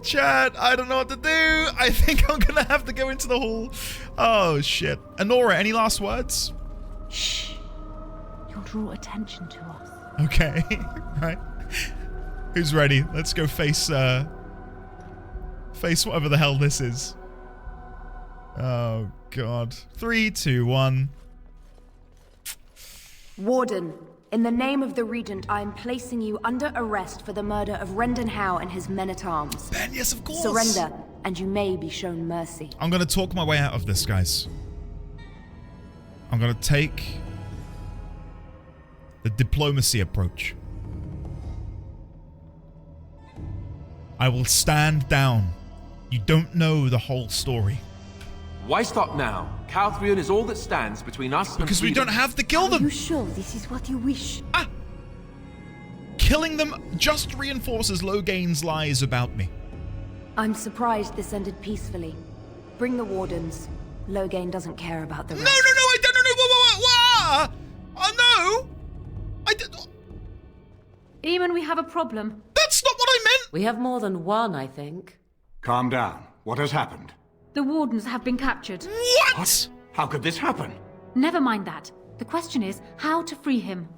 Chat, I don't know what to do. I think I'm going to have to go into the hall. Oh, shit. Anora, any last words? Shh. You'll draw attention to us. Okay. Right. Who's ready? Let's go face whatever the hell this is. Oh, God. 3, 2, 1. Warden, in the name of the Regent, I am placing you under arrest for the murder of Rendon Howe and his men-at-arms. Ben, yes, of course. Surrender, and you may be shown mercy. I'm going to talk my way out of this, guys. I'm going to take the diplomacy approach. I will stand down. You don't know the whole story. Why stop now? Calthrion is all that stands between us and because we don't have to kill them. Are you sure this is what you wish? Killing them just reinforces Logain's lies about me. I'm surprised this ended peacefully. Bring the wardens. Logain doesn't care about the rest. No, I don't know. Oh, no. I did. Eamon, we have a problem. That's not what I meant. We have more than one, I think. Calm down. What has happened? The wardens have been captured. What? How could this happen? Never mind that. The question is how to free him.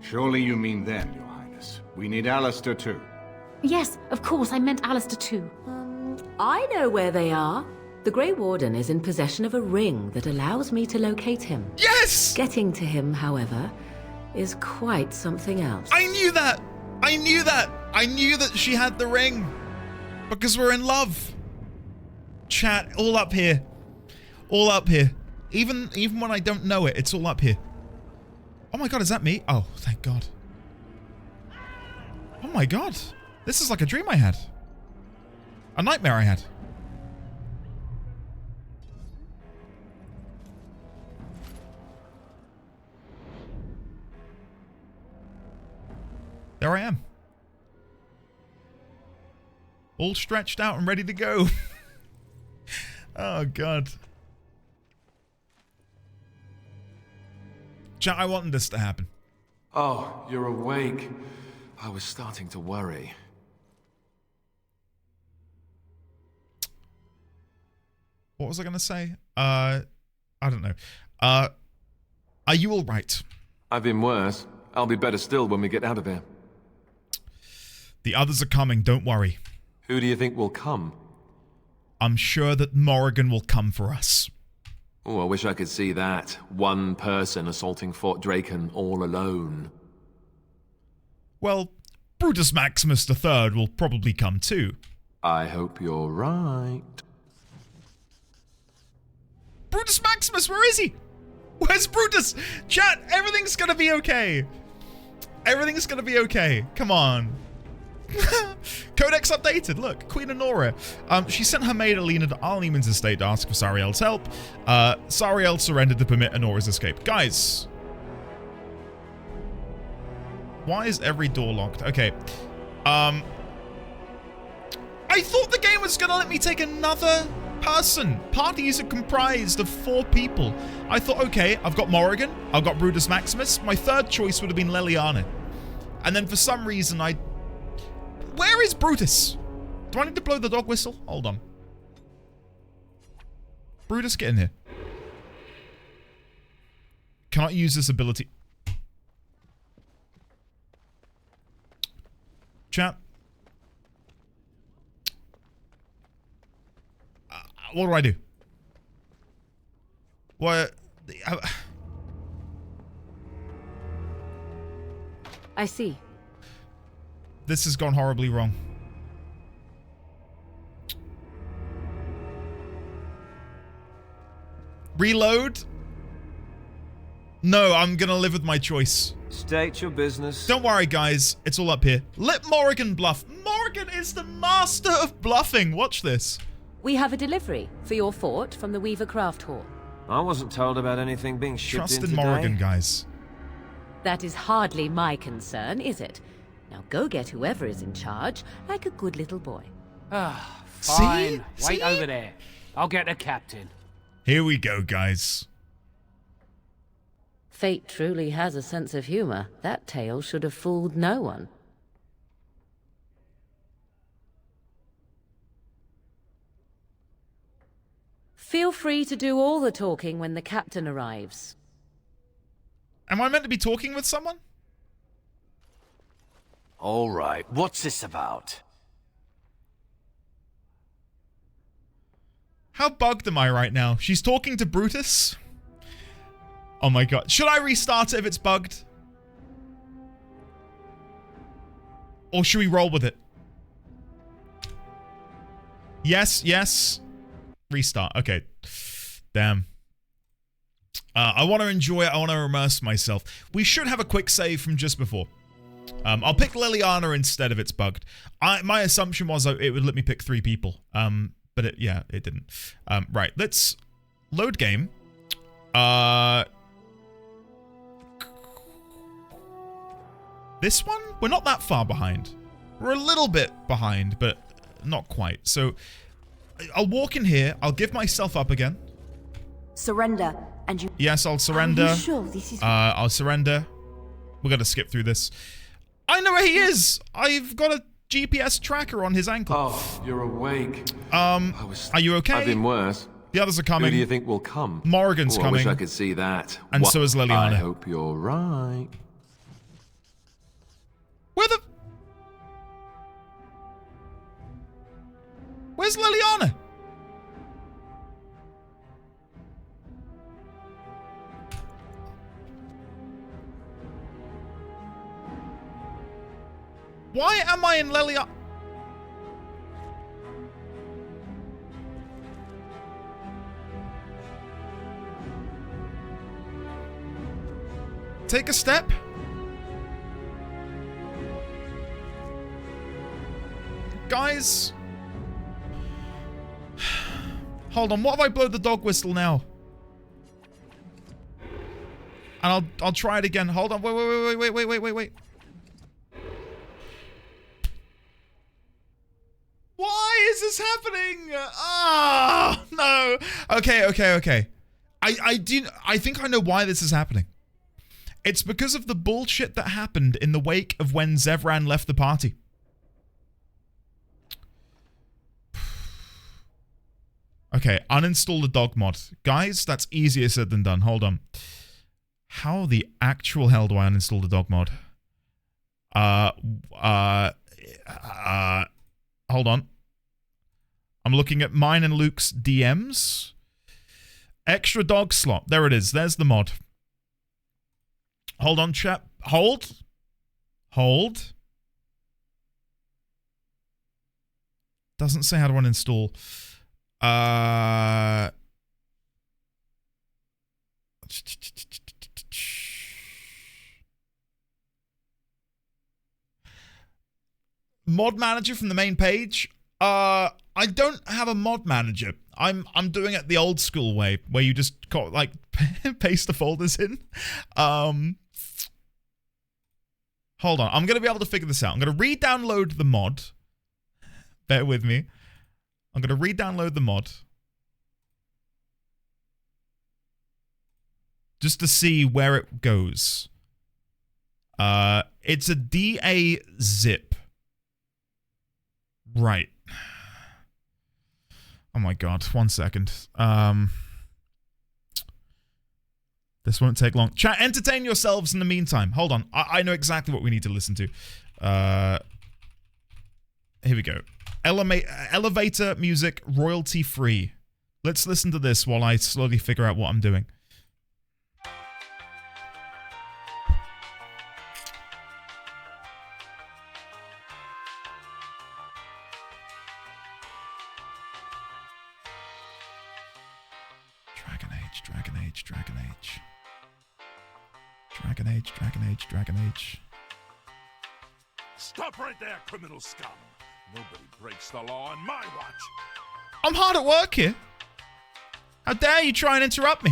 Surely you mean them, Your Highness. We need Alistair too. Yes, of course, I meant Alistair too. I know where they are. The Grey Warden is in possession of a ring that allows me to locate him. Yes! Getting to him, however, is quite something else. I knew that! I knew that she had the ring. Because we're in love. Chat, all up here. All up here. Even when I don't know it, it's all up here. Oh my God, is that me? Oh, thank God. Oh my God. This is like a dream I had. A nightmare I had. There I am. All stretched out and ready to go. Oh, God. Chat, I wanted this to happen. Oh, you're awake. I was starting to worry. What was I going to say? I don't know. Are you all right? I've been worse. I'll be better still when we get out of here. The others are coming, don't worry. Who do you think will come? I'm sure that Morrigan will come for us. Oh, I wish I could see that. One person assaulting Fort Draken all alone. Well, Brutus Maximus III will probably come too. I hope you're right. Brutus Maximus, where is he? Where's Brutus? Chat, everything's gonna be okay. Everything's gonna be okay. Come on. Codex updated. Look, Queen Honora. She sent her maid Alina to Arlemon's estate to ask for Sariel's help. Sariel surrendered to permit Honora's escape. Guys. Why is every door locked? Okay. I thought the game was gonna let me take another person. Parties are comprised of 4 people. I thought, okay, I've got Morrigan, I've got Brutus Maximus. My third choice would have been Leliana. And then for some reason Where is Brutus? Do I need to blow the dog whistle? Hold on. Brutus, get in here. Cannot use this ability. Chat. What do I do? What? I see. This has gone horribly wrong. Reload? No, I'm gonna live with my choice. State your business. Don't worry, guys. It's all up here. Let Morrigan bluff. Morrigan is the master of bluffing. Watch this. We have a delivery for your fort from the Weaver Craft Hall. I wasn't told about anything being shipped Trust in in today. Morrigan, guys. That is hardly my concern, is it? Now go get whoever is in charge, like a good little boy. Ah, fine. See? Wait over there. I'll get the captain. Here we go, guys. Fate truly has a sense of humor. That tale should have fooled no one. Feel free to do all the talking when the captain arrives. Am I meant to be talking with someone? All right, what's this about? How bugged am I right now? She's talking to Brutus? Oh my god. Should I restart it if it's bugged? Or should we roll with it? Yes, yes. Restart. Okay. Damn. I want to enjoy it. I want to immerse myself. We should have a quick save from just before. I'll pick Leliana instead if it's bugged. My assumption was it would let me pick 3 people. But it didn't. Right, let's load game. This one? We're not that far behind. We're a little bit behind, but not quite. So I'll walk in here. I'll give myself up again. Surrender, and you... Yes, I'll surrender. Are you sure this is... I'll surrender. We're going to skip through this. I know where he is. I've got a GPS tracker on his ankle. Oh, you're awake. Are you okay? I've been worse. The others are coming. Who do you think will come? Morrigan's coming. I wish coming. I could see that. And so is Leliana. I hope you're right. Where's Leliana? Why am I in Leliana? Take a step. Guys. Hold on, what if I blow the dog whistle now? And I'll try it again. Hold on, wait. Why is this happening? Ah, no. Okay. I think I know why this is happening. It's because of the bullshit that happened in the wake of when Zevran left the party. Okay, uninstall the dog mod. Guys, that's easier said than done. Hold on. How the actual hell do I uninstall the dog mod? Hold on. I'm looking at mine and Luke's DMs. Extra dog slot. There it is. There's the mod. Hold on, chap. Hold. Hold. Doesn't say how to uninstall. Mod manager from the main page. I don't have a mod manager. I'm doing it the old school way, where you just like paste the folders in. Hold on, I'm gonna be able to figure this out. I'm gonna re-download the mod. Bear with me. I'm gonna re-download the mod just to see where it goes. It's a DA zip. Right. Oh my god, 1 second. This won't take long. Chat, entertain yourselves in the meantime. Hold on. I know exactly what we need to listen to. Here we go. Elevator music, royalty free. Let's listen to this while I slowly figure out what I'm doing. Dragon Age, Dragon Age, Dragon Age. Dragon Age, Dragon Age, Dragon Age. Stop right there, criminal scum. Nobody breaks the law on my watch. I'm hard at work here. How dare you try and interrupt me?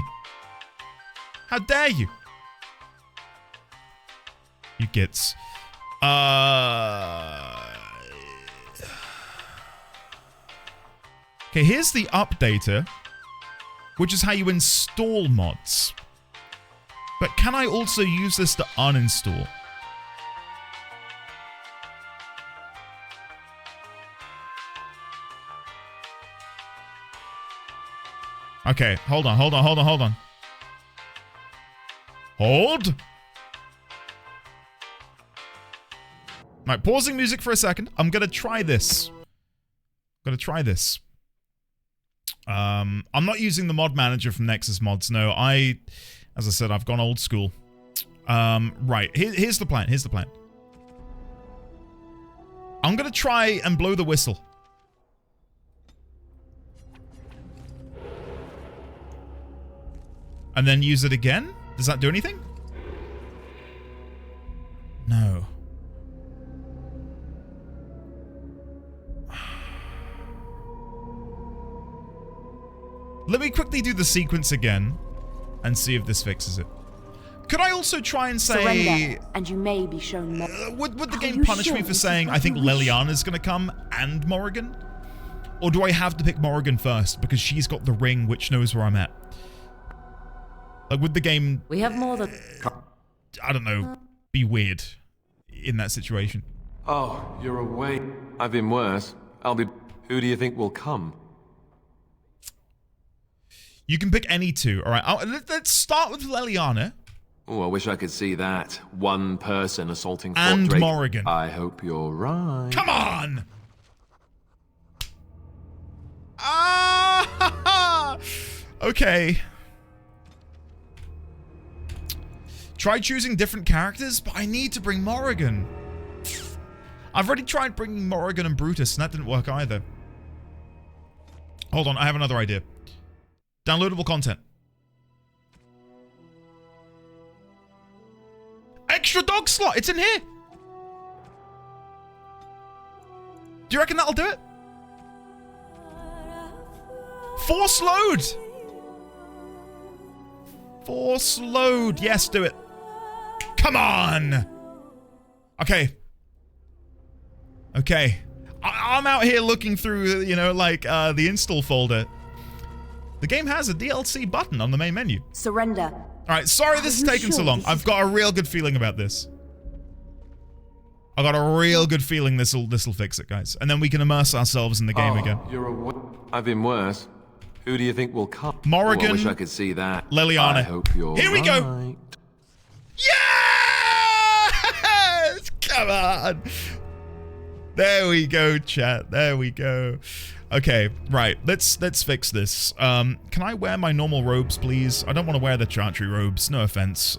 How dare you? You gits. Okay, here's the updater, which is how you install mods. But can I also use this to uninstall? Okay, hold on. Hold! Right, pausing music for a second. I'm gonna try this. I'm not using the mod manager from Nexus Mods. No, as I said, I've gone old school. Right, here's the plan. I'm gonna try and blow the whistle. And then use it again? Does that do anything? No. Let me quickly do the sequence again and see if this fixes it. Could I also try and say... Surrender, and you may be shown more. Would the game punish me for saying I think Leliana's gonna come and Morrigan? Or do I have to pick Morrigan first because she's got the ring which knows where I'm at? Like, would the game... We have more than... I don't know, be weird in that situation? Oh, you're away. I've been worse. Who do you think will come? You can pick any two, alright? Let's start with Leliana. Oh, I wish I could see that. One person assaulting Fort And Drake. Morrigan. I hope you're right. Come on! Ah! Okay. Try choosing different characters, but I need to bring Morrigan. I've already tried bringing Morrigan and Brutus, and that didn't work either. Hold on, I have another idea. Downloadable content. Extra dog slot, it's in here. Do you reckon that'll do it? Force load. Force load. Yes, do it. Come on. Okay. I'm out here looking through, you know, like the install folder. The game has a DLC button on the main menu. Surrender, Alright, sorry this is taking so long. I've got a real good feeling about this. I got a real good feeling this'll fix it, guys. And then we can immerse ourselves in the game again. I've been worse. Who do you think will come? Morrigan. Oh, I wish I could see that. Leliana. I hope you're Here we go. right. Yes! Come on. There we go, chat. There we go. Okay, right. Let's fix this. Can I wear my normal robes, please? I don't want to wear the Chantry robes. No offense.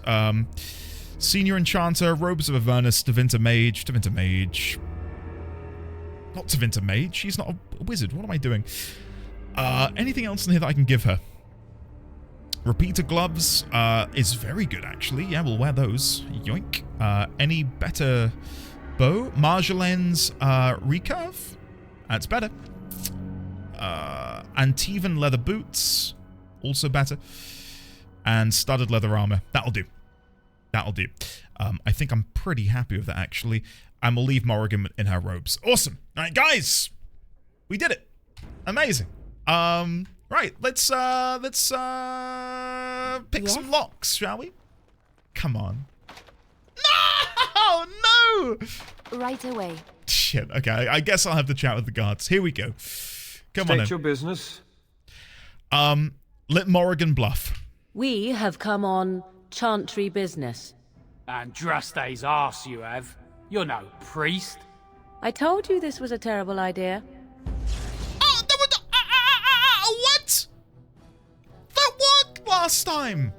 Senior Enchanter, Robes of Avernus, Tevinter Mage. Not Tevinter Mage. She's not a wizard. What am I doing? Anything else in here that I can give her? Repeater gloves is very good, actually. Yeah, we'll wear those. Yoink. Any better bow? Marjolaine's recurve? That's better. Antivan leather boots. Also better. And studded leather armor. That'll do. That'll do. I think I'm pretty happy with that, actually. And we'll leave Morrigan in her robes. Awesome. All right, guys. We did it. Amazing. Right, let's pick some locks, shall we? Come on. No! Right away. Shit, okay, I guess I'll have to chat with the guards. Here we go. Come on in. State your business. Let Morrigan bluff. We have come on Chantry business. And Drastay's arse you have. You're no priest. I told you this was a terrible idea. What? That worked last time.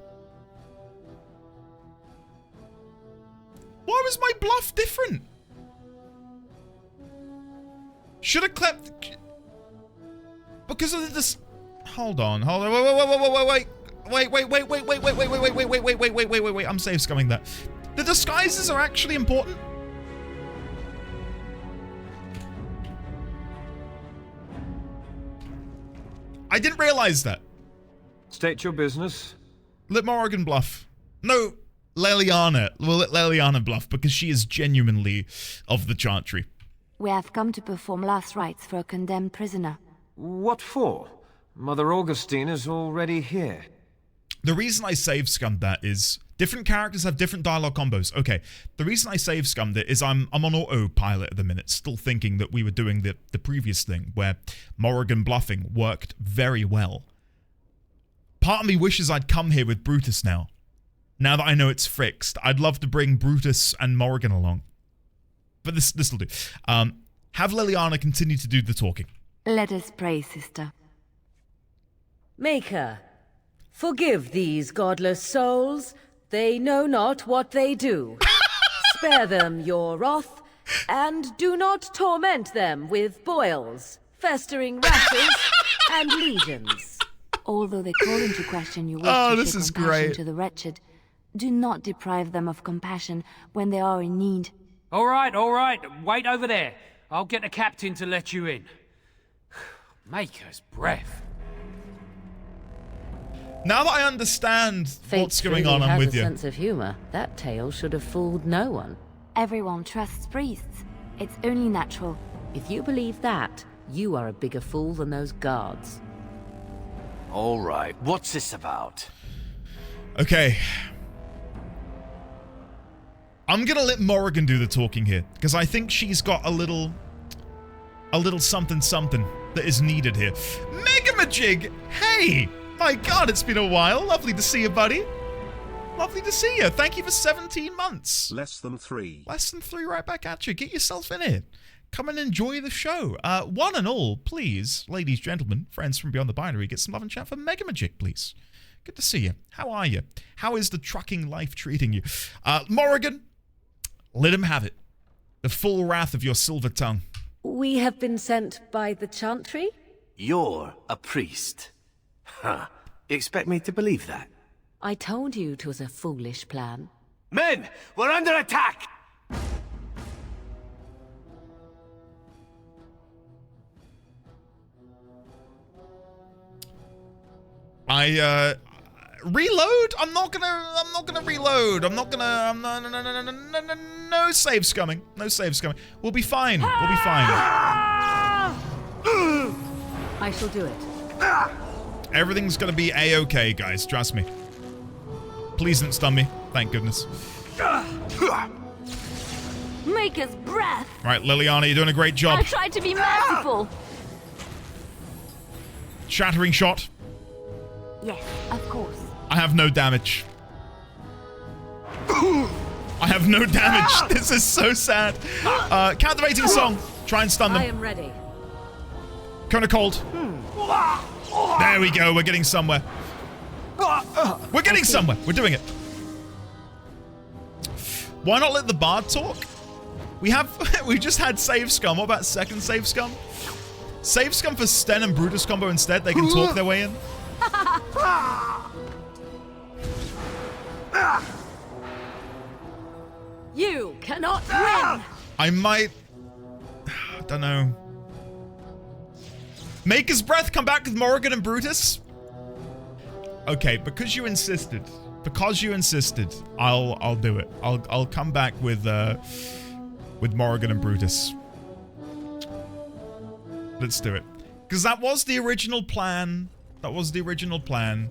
Why was my bluff different? Should have clapped because of this. Hold on. Wait. I'm safe scumming that. The disguises are actually important. I didn't realize that. State your business. Let Morrigan bluff. No, Leliana. We'll let Leliana bluff because she is genuinely of the Chantry. We have come to perform last rites for a condemned prisoner. What for? Mother Augustine is already here. The reason I save scummed that is different characters have different dialogue combos. Okay, the reason I save scummed it is I'm on autopilot at the minute, still thinking that we were doing the previous thing where Morrigan bluffing worked very well. Part of me wishes I'd come here with Brutus now. Now that I know it's fixed, I'd love to bring Brutus and Morrigan along. But this will do. Have Leliana continue to do the talking. Let us pray, sister. Maker, forgive these godless souls. They know not what they do. Spare them your wrath, and do not torment them with boils, festering rashes, and lesions. Although they call into question your wish to show compassion to the wretched, do not deprive them of compassion when they are in need. All right. Wait over there. I'll get the captain to let you in. Maker's breath. Now that I understand what's going on, I'm I'm with has a you. sense of humor. That tale should have fooled no one. Everyone trusts priests. It's only natural. If you believe that, you are a bigger fool than those guards. All right, what's this about? Okay. I'm gonna let Morrigan do the talking here, because I think she's got a little something that is needed here. Megamajig! Hey! My god, it's been a while. Lovely to see you, buddy. Lovely to see you. Thank you for 17 months. Less than 3. Less than 3 right back at you. Get yourself in it. Come and enjoy the show. One and all, please, ladies, gentlemen, friends from Beyond the Binary, get some love and chat for Megamajig, please. Good to see you. How are you? How is the trucking life treating you? Morrigan, let him have it. The full wrath of your silver tongue. We have been sent by the Chantry? You're a priest. Huh. Expect me to believe that? I told you it was a foolish plan. Men, we're under attack! Reload? I'm not gonna reload. No save scumming. No save scumming. We'll be fine. We'll be fine. I shall do it. Everything's gonna be A-okay, guys. Trust me. Please don't stun me. Thank goodness. Maker's breath! Right, Liliana, you're doing a great job. I tried to be merciful! Shattering shot. Yes, of course. I have no damage. I have no damage. This is so sad. Captivating song. Try and stun them. I am ready. Kind of cold. There we go. We're getting somewhere. We're getting somewhere. We're doing it. Why not let the bard talk? We just had Save Scum. What about second Save Scum? Save Scum for Sten and Brutus combo instead. They can talk their way in. You cannot win! I might... I don't know. Maker's Breath, come back with Morrigan and Brutus? Okay, because you insisted. Because you insisted, I'll do it. I'll come back with Morrigan and Brutus. Let's do it. Because that was the original plan. That was the original plan.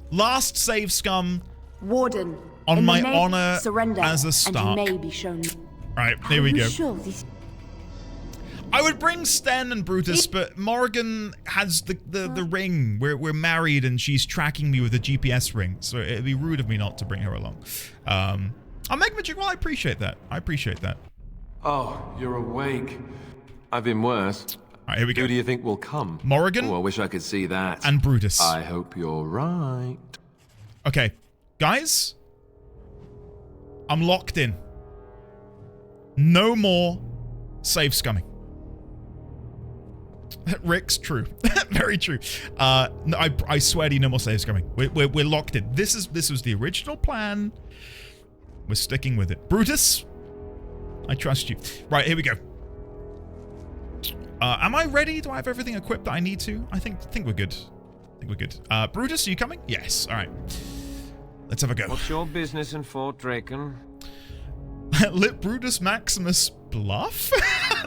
Last Save Scum. Warden. On my name, honor surrender, as a Stark. And you may be shown. Right, here we go. Sure this... I would bring Sten and Brutus, but Morrigan has the ring. We're married and she's tracking me with a GPS ring, so it'd be rude of me not to bring her along. I'll make magic. Well, I appreciate that. I appreciate that. Oh, you're awake. I've been worse. All right, here we go. Who do you think will come? Morrigan? Oh, I wish I could see that. And Brutus. I hope you're right. Okay, guys. I'm locked in. No more save scumming. Rick's true. Very true. No, I swear to you, no more saves coming. We're locked in. This was the original plan. We're sticking with it. Brutus, I trust you. Right, here we go. Am I ready? Do I have everything equipped that I need to? I think we're good. I think we're good. Brutus, are you coming? Yes. All right. Let's have a go. What's your business in Fort Draken? Let Brutus Maximus bluff?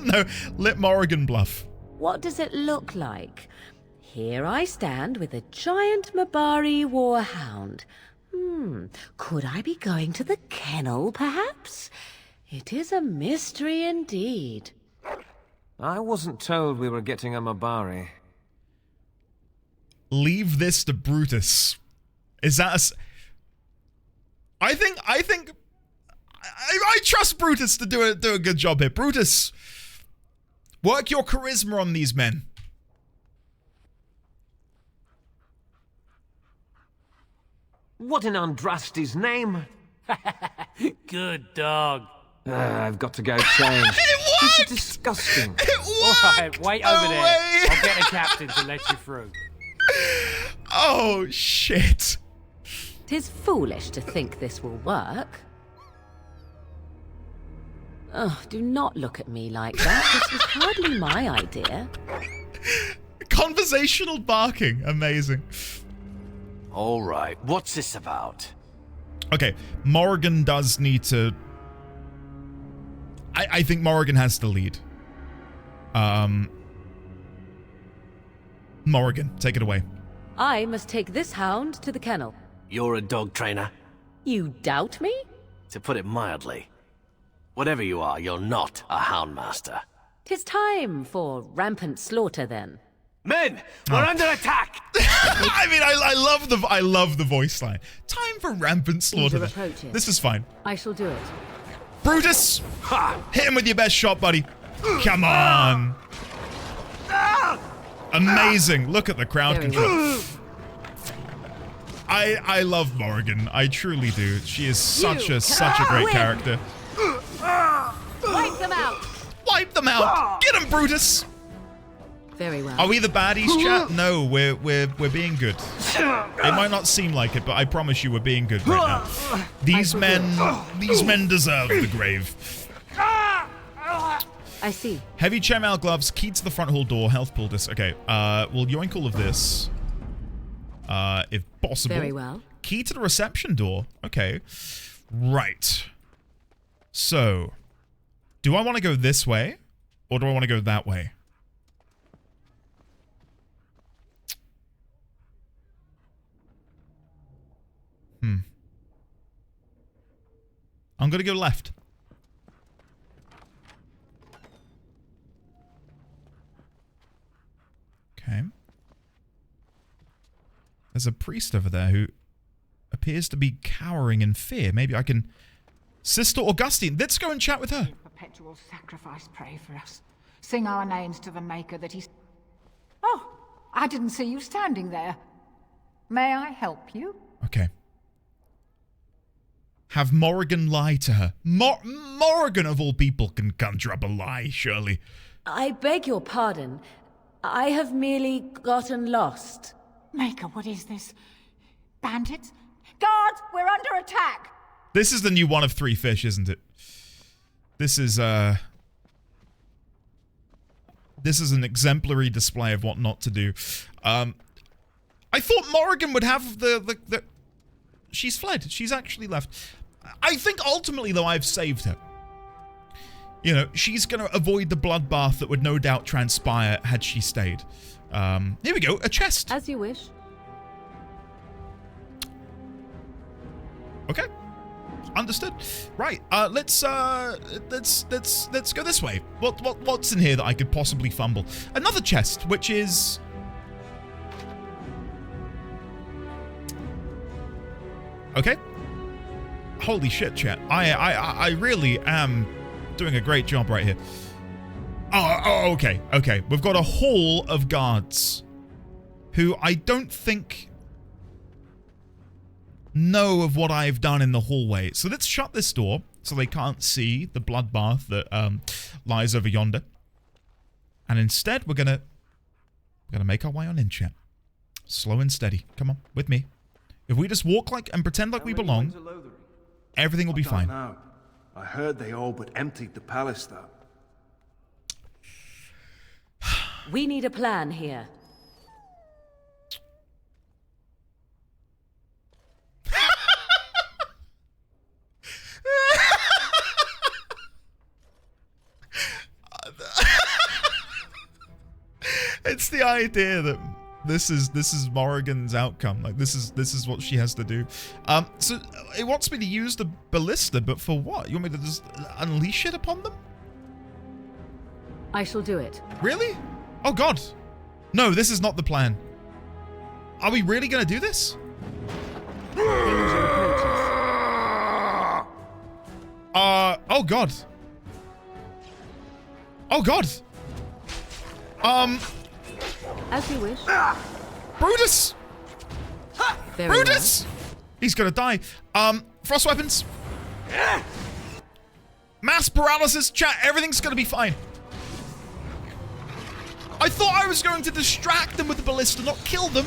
No, let Morrigan bluff. What does it look like? Here I stand with a giant Mabari warhound. Could I be going to the kennel, perhaps? It is a mystery indeed. I wasn't told we were getting a Mabari. Leave this to Brutus. Is that I trust Brutus to do a good job here. Brutus, work your charisma on these men. What in Andraste's name? Good dog. I've got to go change. It worked! This is disgusting. All right, wait over there. I'll get the captain to let you through. Oh, shit. 'Tis foolish to think this will work. Oh, do not look at me like that. This was hardly my idea. Conversational barking. Amazing. All right, what's this about? Okay, Morrigan does need to... I think Morrigan has to lead. Morrigan, take it away. I must take this hound to the kennel. You're a dog trainer? You doubt me? To put it mildly. Whatever you are, you're not a houndmaster. 'Tis time for rampant slaughter, then. Men, we're under attack! I mean, I love the voice line. Time for rampant slaughter. This is fine. I shall do it. Brutus! Hit him with your best shot, buddy. Come on. Amazing. Look at the crowd control. I love Morrigan. I truly do. She is such a great character. Wipe them out. Wipe them out. Get him, Brutus. Very well. Are we the baddies, chat? No, we're being good. It might not seem like it, but I promise you we're being good right now. These men deserve the grave. I see. Heavy chainmail gloves, key to the front hall door, health poultice. Okay, we'll yoink all of this. If possible. Very well. Key to the reception door. Okay. Right. So, do I want to go this way? Or do I want to go that way? I'm gonna go left. Okay. There's a priest over there who appears to be cowering in fear. Maybe I can... Sister Augustine, let's go and chat with her. Perpetual sacrifice, pray for us. Sing our names to the Maker that he's... Oh, I didn't see you standing there. May I help you? Okay. Have Morrigan lie to her. Morrigan, of all people, can conjure up a lie, surely. I beg your pardon. I have merely gotten lost. Maker, what is this? Bandits? Guards, we're under attack! This is the new one of three fish, isn't it? This is an exemplary display of what not to do. I thought Morrigan would have the... She's fled. She's actually left. I think ultimately, though, I've saved her. You know, she's going to avoid the bloodbath that would no doubt transpire had she stayed. Here we go, a chest. As you wish. Okay. Understood. Right. Let's go this way. What's in here that I could possibly fumble? Another chest, which is... Okay. Holy shit, chat. I really am doing a great job right here. Oh, okay. Okay. We've got a hall of guards who I don't think know of what I've done in the hallway. So let's shut this door so they can't see the bloodbath that lies over yonder. And instead, we're gonna make our way on in, chat. Slow and steady. Come on, with me. If we just walk like and pretend like we belong, everything will be fine. I heard they all but emptied the palace, though. We need a plan here. It's the idea that this is Morrigan's outcome. Like this is what she has to do. So it wants me to use the ballista, but for what? You want me to just unleash it upon them? I shall do it. Really? Oh god. No, this is not the plan. Are we really gonna do this? Oh god. Oh god. As you wish. Brutus! Very Brutus! Well. He's gonna die. Frost weapons. Mass paralysis, chat, everything's gonna be fine. I thought I was going to distract them with the ballista, not kill them.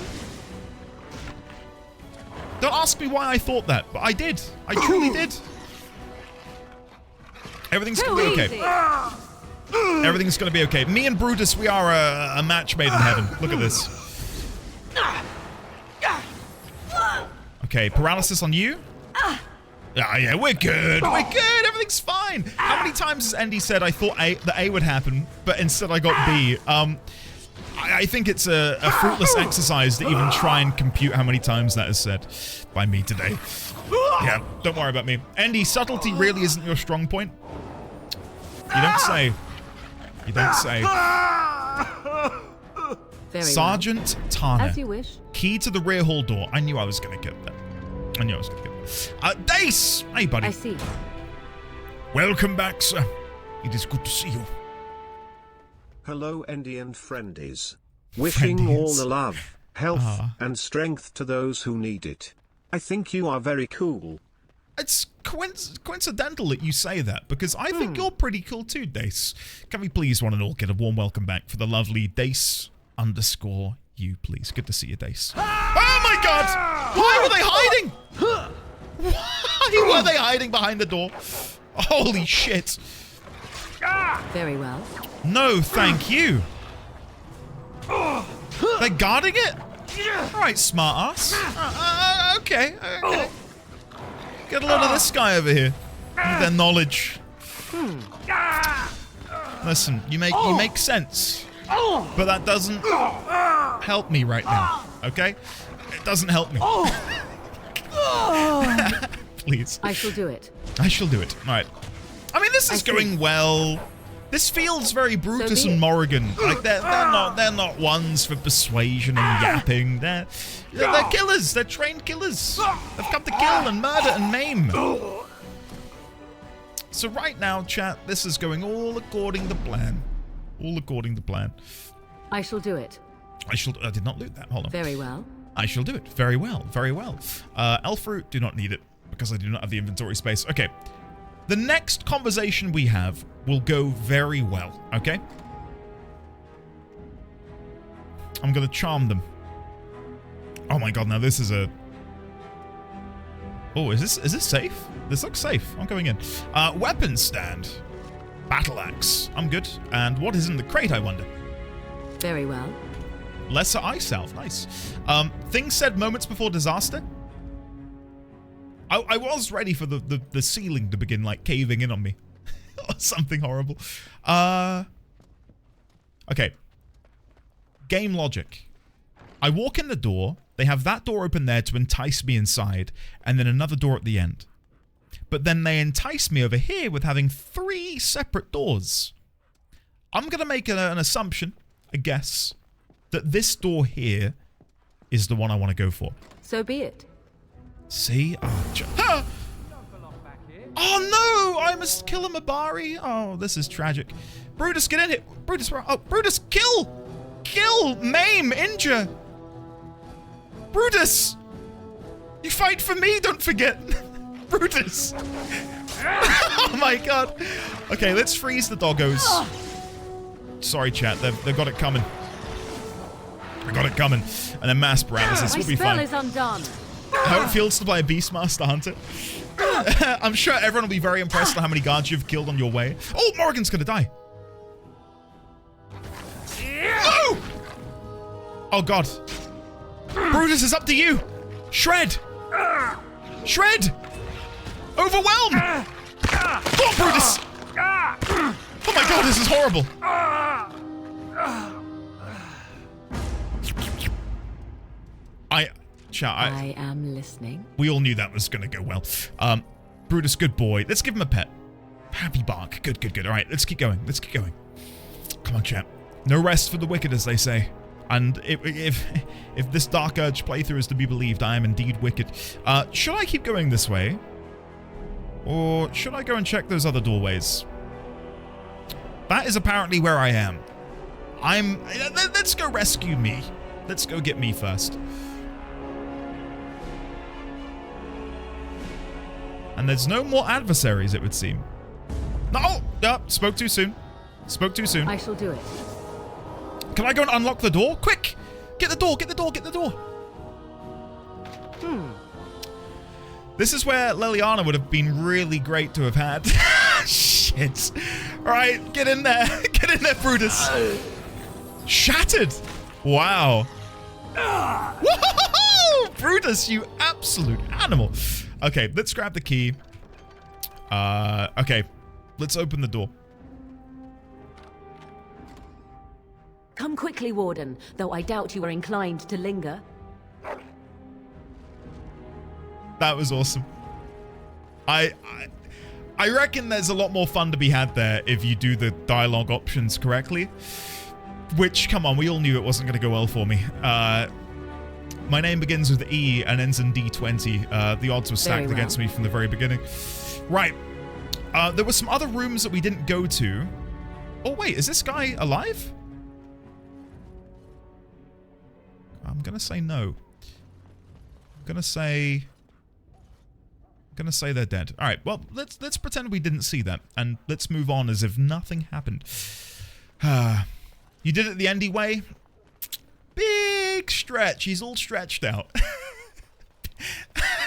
Don't ask me why I thought that, but I did. I truly did. Everything's gonna be okay. Everything's gonna be okay. Me and Brutus, we are a match made in heaven. Look at this. Okay, paralysis on you. Yeah, we're good. We're good. Everything's fine. How many times has Andy said I thought that A would happen, but instead I got B? I think it's a fruitless exercise to even try and compute how many times that is said by me today. Yeah, don't worry about me. Andy, subtlety really isn't your strong point. You don't say. You don't say. Very Sergeant well. Tana. As you wish. Key to the rear hall door. I knew I was going to get that. I knew I was going to get that. Dace! Hey, buddy. I see. Welcome back, sir. It is good to see you. Hello, Andy and friendies. Wishing all the love, health, and strength to those who need it. I think you are very cool. It's coincidental that you say that, because I think you're pretty cool too, Dace. Can we please, one and all, get a warm welcome back for the lovely Dace_you, please. Good to see you, Dace. Oh my god! Why were they hiding? Why were they hiding behind the door? Holy shit. Very well. No, thank you. They're guarding it? Alright, smart ass. Okay. Get a load of this guy over here. With their knowledge. Listen, you make sense. But that doesn't help me right now. Okay? It doesn't help me. Please. I shall do it. I shall do it. All right. I mean, this is going well. This feels very Brutus and Morrigan. Like they're not ones for persuasion and yapping. They're killers. They're trained killers. They've come to kill and murder and maim. So right now, chat, this is going all according to plan. All according to plan. I shall do it. I did not loot that. Hold on. Very well. I shall do it. Very well. Very well. Elf fruit, do not need it because I do not have the inventory space. Okay. The next conversation we have will go very well, okay? I'm gonna charm them. Oh my god, now this is a... Oh, is this safe? This looks safe. I'm going in. Weapons stand. Battle axe. I'm good. And what is in the crate, I wonder? Very well. Lesser eye salve. Nice. Things said moments before disaster. I was ready for the ceiling to begin, like, caving in on me. Or something horrible. Okay. Game logic. I walk in the door. They have that door open there to entice me inside. And then another door at the end. But then they entice me over here with having 3 separate doors. I'm going to make an assumption, a guess, that this door here is the one I want to go for. So be it. See? Oh, oh no! I must kill a Mabari. Oh, this is tragic. Brutus, get in here. Brutus, oh, Brutus, kill! Kill! Maim! Injure! Brutus! You fight for me, don't forget. Brutus! Oh my god. Okay, let's freeze the doggos. Sorry, chat. They've got it coming. I got it coming. And then mass paralysis will be fine. My spell is undone. How it feels to play a Beastmaster Hunter. I'm sure everyone will be very impressed at how many guards you've killed on your way. Oh, Morrigan's gonna die. No! Oh god. Brutus, is up to you. Shred. Shred. Overwhelm. Oh, Brutus. Oh my god, this is horrible. I am listening. We all knew that was going to go well. Brutus, good boy. Let's give him a pet. Happy bark. Good, good, good. All right, let's keep going. Let's keep going. Come on, chat. No rest for the wicked, as they say. And if this Dark Urge playthrough is to be believed, I am indeed wicked. Should I keep going this way? Or should I go and check those other doorways? That is apparently where I am. Let's go rescue me. Let's go get me first. And there's no more adversaries, it would seem. No! Spoke too soon. Spoke too soon. I shall do it. Can I go and unlock the door? Quick! Get the door, get the door, get the door! This is where Leliana would have been really great to have had. Shit. Alright, get in there. Get in there, Brutus. Shattered! Wow. Woohoo! Brutus, you absolute animal. Okay, let's grab the key. Okay. Let's open the door. Come quickly, Warden, though I doubt you are inclined to linger. That was awesome. I reckon there's a lot more fun to be had there if you do the dialogue options correctly. Which, come on, we all knew it wasn't going to go well for me. My name begins with E and ends in D20. The odds were stacked against me from the very beginning. Right. There were some other rooms that we didn't go to. Oh, wait, is this guy alive? I'm going to say no. I'm going to say they're dead. All right, well, let's pretend we didn't see that. And let's move on as if nothing happened. You did it the Endy way? Big stretch. He's all stretched out.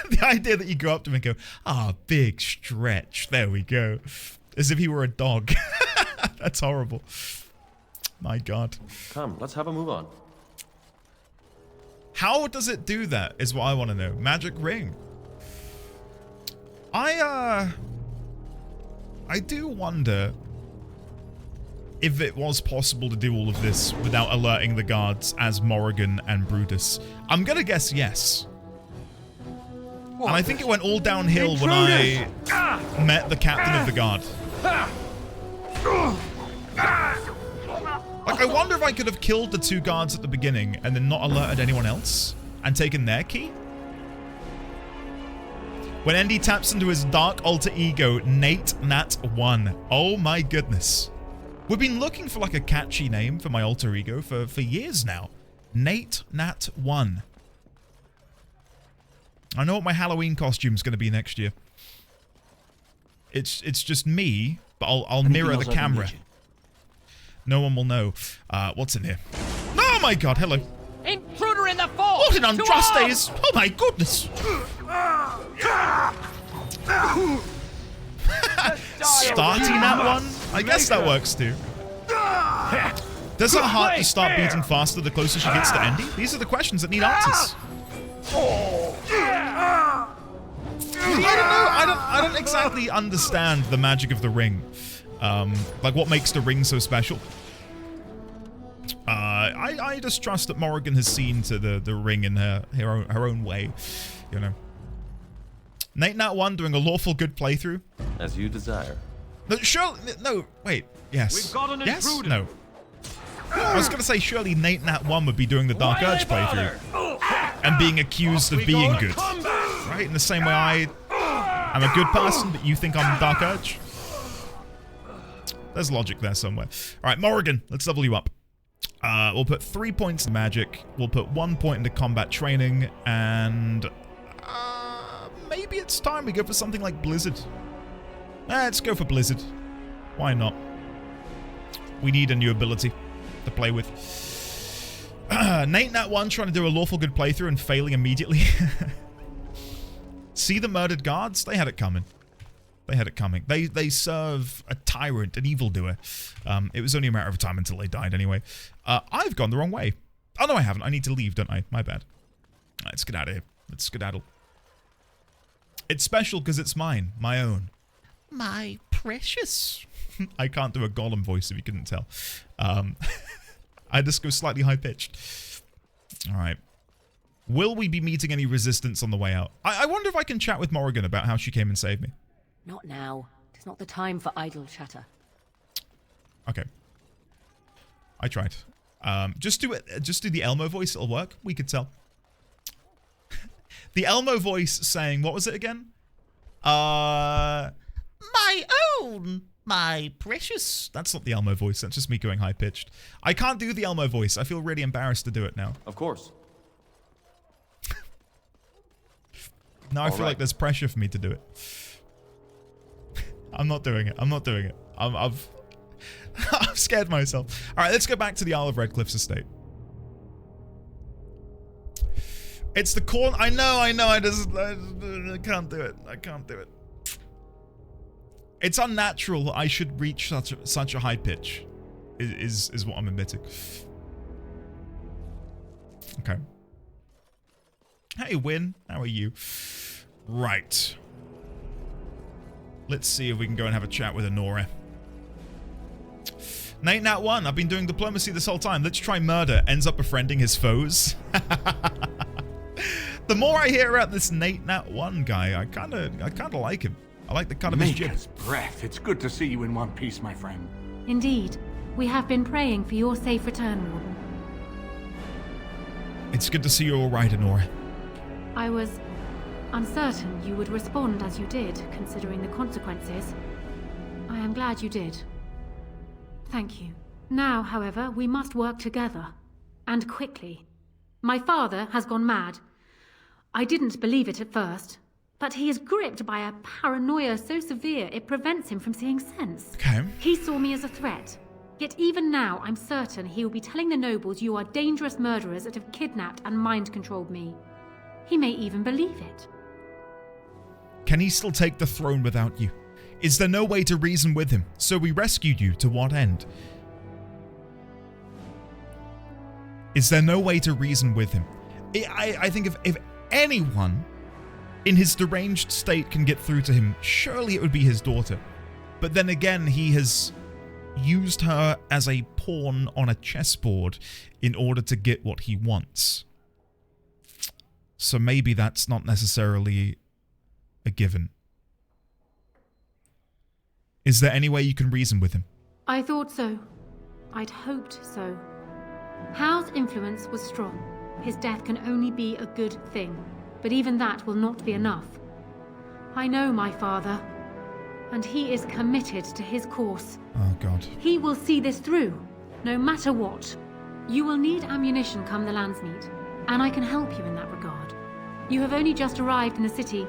The idea that you go up to him and go, big stretch. There we go. As if he were a dog. That's horrible. My God. Come, let's have a move on. How does it do that is what I want to know. Magic ring. I do wonder if it was possible to do all of this without alerting the guards as Morrigan and Brutus. I'm gonna guess yes. And I think it went all downhill when I met the captain of the guard. Like, I wonder if I could have killed the 2 guards at the beginning and then not alerted anyone else and taken their key. When Andy taps into his dark alter ego, Nate Nat 1. Oh my goodness. We've been looking for like a catchy name for my alter ego for years now. Nate Nat 1. I know what my Halloween costume's going to be next year. It's just me, but I'll mirror the camera. No one will know. What's in here? Oh my god, hello. Intruder in the fort! What an Andraste is! Oh my goodness! Starting that one? I guess that works too. Does her heart just start beating faster the closer she gets to Andy? These are the questions that need answers. I don't know. I don't exactly understand the magic of the ring. Like what makes the ring so special. I just trust that Morrigan has seen to the ring in her own way, you know. Nate Nat 1 doing a lawful good playthrough. As you desire. No, surely, no, wait, yes. We've got an yes? intruder. No. I was gonna say surely Nate Nat 1 would be doing the Dark Urge playthrough and being accused of being good, right? In the same way I'm a good person, but you think I'm Dark Urge. There's logic there somewhere. All right, Morrigan, let's level you up. We'll put 3 points in magic. We'll put 1 point into combat training, and maybe it's time we go for something like Blizzard. Let's go for Blizzard. Why not? We need a new ability to play with. Nate Nat 1 trying to do a lawful good playthrough and failing immediately. See the murdered guards? They had it coming. They had it coming. They serve a tyrant, an evildoer. It was only a matter of time until they died anyway. I've gone the wrong way. Oh, no, I haven't. I need to leave, don't I? My bad. Let's get out of here. Let's skedaddle. It's special because it's mine. My own. My precious. I can't do a Gollum voice if you couldn't tell. I just go slightly high-pitched. All right. Will we be meeting any resistance on the way out? I wonder if I can chat with Morrigan about how she came and saved me. Not now. It's not the time for idle chatter. Okay. I tried. Just do the Elmo voice, it'll work. We could tell. The Elmo voice saying, what was it again? My own, my precious. That's not the Elmo voice, that's just me going high-pitched. I can't do the Elmo voice. I feel really embarrassed to do it now. Of course. Now I feel like there's pressure for me to do it. I'm not doing it. I'm not doing it. I've scared myself. All right, let's go back to the Isle of Redcliffe's estate. It's the corn. I know. I can't do it. I can't do it. It's unnatural. I should reach such a high pitch. Is what I'm admitting. Okay. Hey, Win. How are you? Right. Let's see if we can go and have a chat with Honora. Nate Nat 1, I've been doing diplomacy this whole time. Let's try murder. Ends up befriending his foes. The more I hear about this Nate Nat 1 guy, I kinda like him. I like the cut of his jib. Maker's breath. It's good to see you in one piece, my friend. Indeed. We have been praying for your safe return, Warden. It's good to see you're all right, Honora. I was uncertain you would respond as you did, considering the consequences. I am glad you did. Thank you. Now, however, we must work together. And quickly. My father has gone mad. I didn't believe it at first, but he is gripped by a paranoia so severe it prevents him from seeing sense. Okay. He saw me as a threat. Yet even now, I'm certain he will be telling the nobles you are dangerous murderers that have kidnapped and mind-controlled me. He may even believe it. Can he still take the throne without you? Is there no way to reason with him? So we rescued you, to what end? Is there no way to reason with him? I think if anyone in his deranged state can get through to him, surely it would be his daughter. But then again, he has used her as a pawn on a chessboard in order to get what he wants. So maybe that's not necessarily are given. Is there any way you can reason with him? I thought so. I'd hoped so. Hao's influence was strong. His death can only be a good thing, but even that will not be enough. I know my father, and he is committed to his course. Oh, God. He will see this through, no matter what. You will need ammunition come the Landsmeet, and I can help you in that regard. You have only just arrived in the city,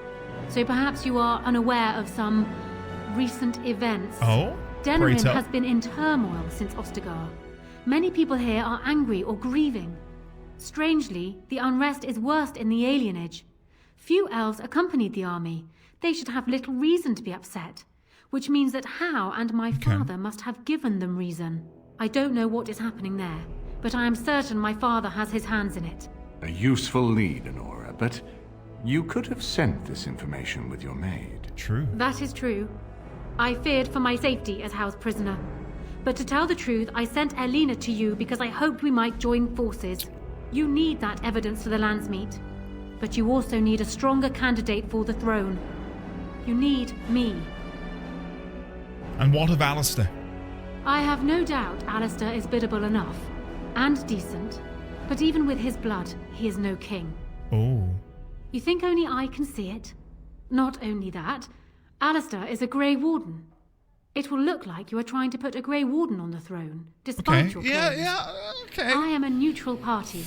so perhaps you are unaware of some recent events. Oh? Denerim has been in turmoil since Ostagar. Many people here are angry or grieving. Strangely, the unrest is worst in the alienage. Few elves accompanied the army. They should have little reason to be upset, which means that Hao and my father must have given them reason. I don't know what is happening there, but I am certain my father has his hands in it. A useful lead, Anora, but you could have sent this information with your maid. True. That is true. I feared for my safety as Hao's prisoner. But to tell the truth, I sent Erlina to you because I hoped we might join forces. You need that evidence for the Landsmeet. But you also need a stronger candidate for the throne. You need me. And what of Alistair? I have no doubt Alistair is biddable enough. And decent. But even with his blood, he is no king. Oh. You think only I can see it? Not only that, Alistair is a Grey Warden. It will look like you are trying to put a Grey Warden on the throne, despite your claims. Okay. I am a neutral party.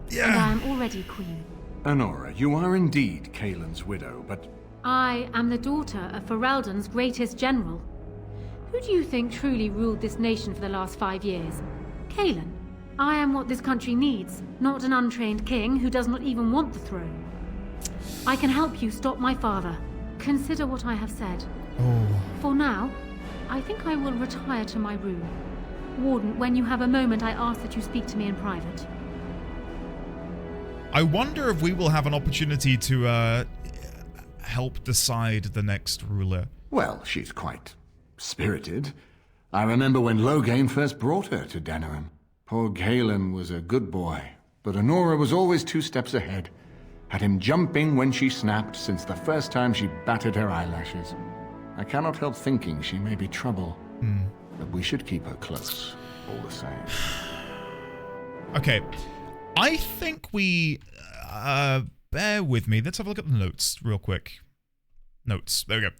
Yeah. And I am already queen. Anora, you are indeed Kaelin's widow, but I am the daughter of Ferelden's greatest general. Who do you think truly ruled this nation for the last 5 years? Kaelin. I am what this country needs, not an untrained king who does not even want the throne. I can help you stop my father. Consider what I have said. Oh. For now, I think I will retire to my room. Warden, when you have a moment, I ask that you speak to me in private. I wonder if we will have an opportunity to help decide the next ruler. well, she's quite spirited. I remember when Loghain first brought her to Denerim. Poor Galen was a good boy, but Anora was always 2 steps ahead. Had him jumping when she snapped since the first time she batted her eyelashes. I cannot help thinking she may be trouble, but we should keep her close, all the same. Okay, I think we... bear with me. Let's have a look at the notes real quick. Notes. There we go.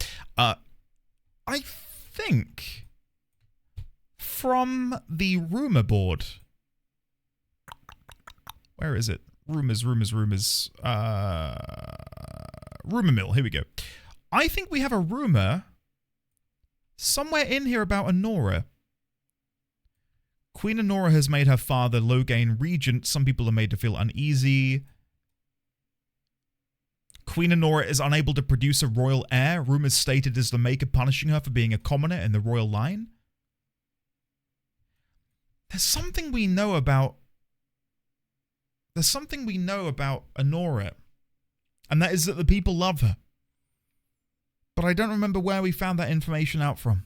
I think from the rumor board... Where is it? Rumors. Rumor mill. Here we go. I think we have a rumor somewhere in here about Anora. Queen Anora has made her father Loghain regent. Some people are made to feel uneasy. Queen Anora is unable to produce a royal heir. Rumors stated as the Maker punishing her for being a commoner in the royal line. There's something we know about... There's something we know about Anora. And that is that the people love her. But I don't remember where we found that information out from.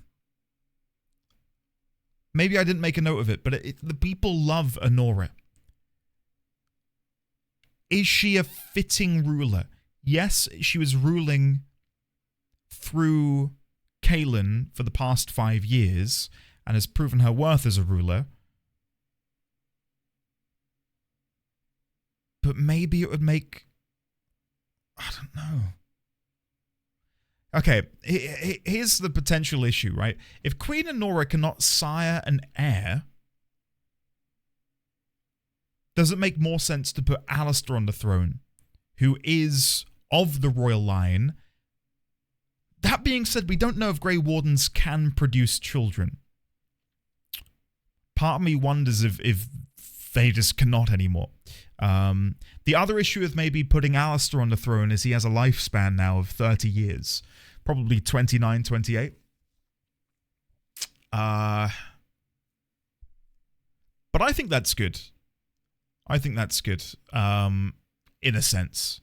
Maybe I didn't make a note of it, but the people love Anora. Is she a fitting ruler? Yes, she was ruling through Kaelin for the past 5 years and has proven her worth as a ruler. But maybe it would make... I don't know. Okay, here's the potential issue, right? If Queen Anora cannot sire an heir, does it make more sense to put Alistair on the throne, who is of the royal line? That being said, we don't know if Grey Wardens can produce children. Part of me wonders if they just cannot anymore. The other issue with maybe putting Alistair on the throne is he has a lifespan now of 30 years. Probably 29, 28. But I think that's good. I think that's good, in a sense.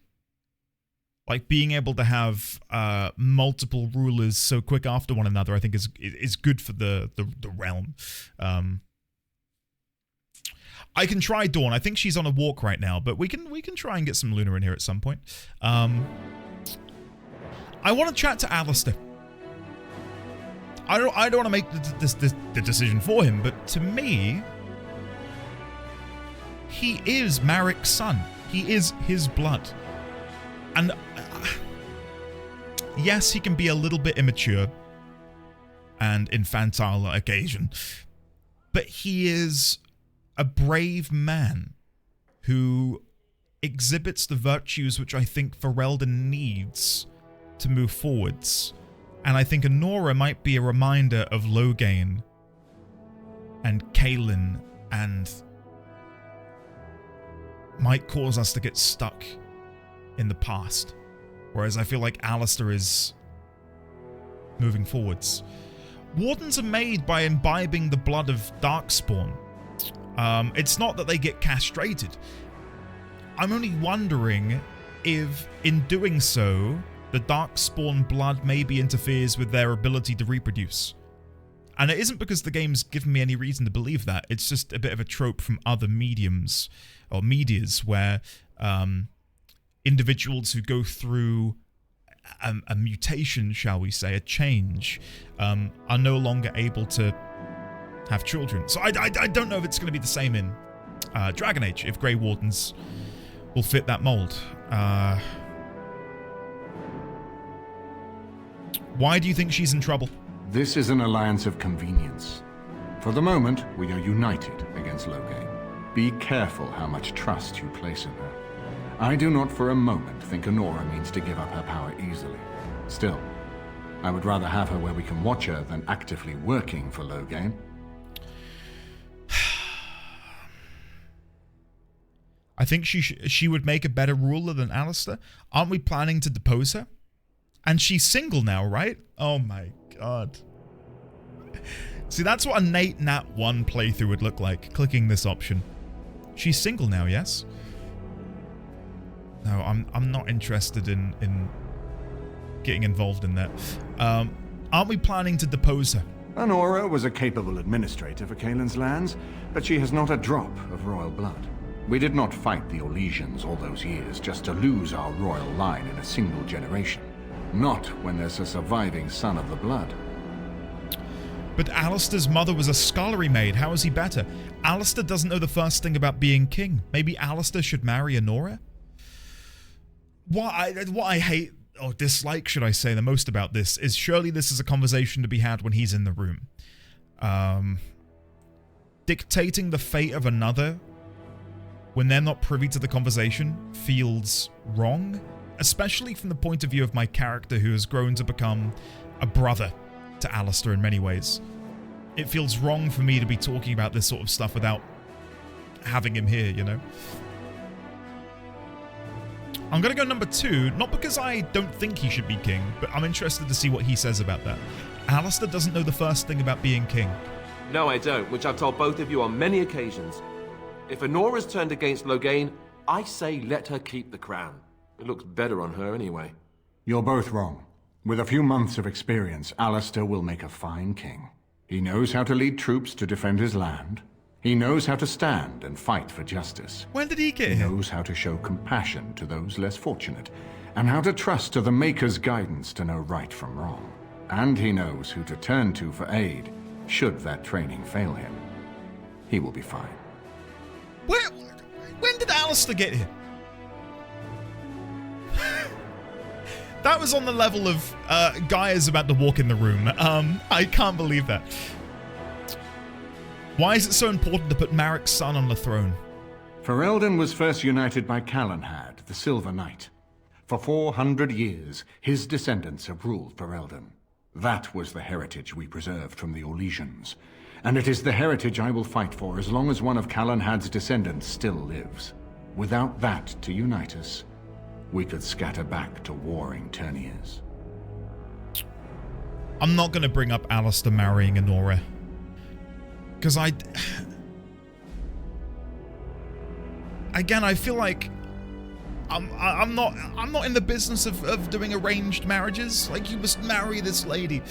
Like, being able to have multiple rulers so quick after one another, I think is good for the realm. I can try Dawn. I think she's on a walk right now, but we can try and get some Luna in here at some point. I want to chat to Alistair. I don't want to make the decision for him, but to me, he is Marik's son. He is his blood. And yes, he can be a little bit immature and infantile on occasion, but he is a brave man who exhibits the virtues which I think Ferelden needs to move forwards. And I think Anora might be a reminder of Loghain and Cailan, and might cause us to get stuck in the past. Whereas I feel like Alistair is moving forwards. Wardens are made by imbibing the blood of Darkspawn. It's not that they get castrated. I'm only wondering if, in doing so, the Darkspawn blood maybe interferes with their ability to reproduce. And it isn't because the game's given me any reason to believe that. It's just a bit of a trope from other mediums, or medias, where individuals who go through a mutation, shall we say, a change, are no longer able to have children. So I don't know if it's going to be the same in Dragon Age, if Grey Wardens will fit that mold. Why do you think she's in trouble? This is an alliance of convenience. For the moment, we are united against Loghain. Be careful how much trust you place in her. I do not for a moment think Anora means to give up her power easily. Still, I would rather have her where we can watch her than actively working for Loghain. I think she would make a better ruler than Alistair. Aren't we planning to depose her? And she's single now, right? Oh my god. See, that's what a Nat 1 playthrough would look like, clicking this option. She's single now, yes? No, I'm not interested in getting involved in that. Aren't we planning to depose her? Anora was a capable administrator for Cailan's lands, but she has not a drop of royal blood. We did not fight the Orlesians all those years just to lose our royal line in a single generation. Not when there's a surviving son of the blood. But Alistair's mother was a scullery maid. How is he better? Alistair doesn't know the first thing about being king. Maybe Alistair should marry Anora? What I hate, or dislike, should I say, the most about this is surely this is a conversation to be had when he's in the room. Dictating the fate of another when they're not privy to the conversation feels wrong, especially from the point of view of my character who has grown to become a brother to Alistair in many ways. It feels wrong for me to be talking about this sort of stuff without having him here, you know? I'm gonna go number 2, not because I don't think he should be king, but I'm interested to see what he says about that. Alistair doesn't know the first thing about being king. No, I don't, which I've told both of you on many occasions. If Anora's turned against Loghain, I say let her keep the crown. It looks better on her anyway. You're both wrong. With a few months of experience, Alistair will make a fine king. He knows how to lead troops to defend his land. He knows how to stand and fight for justice. When did he get here? He knows how to show compassion to those less fortunate, and how to trust to the Maker's guidance to know right from wrong. And he knows who to turn to for aid, should that training fail him. He will be fine. When did Alistair get here? That was on the level of Guy is about to walk in the room. I can't believe that. Why is it so important to put Marik's son on the throne? Ferelden was first united by Calenhad, the Silver Knight. For 400 years, his descendants have ruled Ferelden. That was the heritage we preserved from the Orlesians. And it is the heritage I will fight for as long as one of Calenhad's descendants still lives. Without that to unite us, we could scatter back to warring Terniers. I'm not going to bring up Alistair marrying Anora. Because again, I feel like I'm not in the business of doing arranged marriages. Like, you must marry this lady.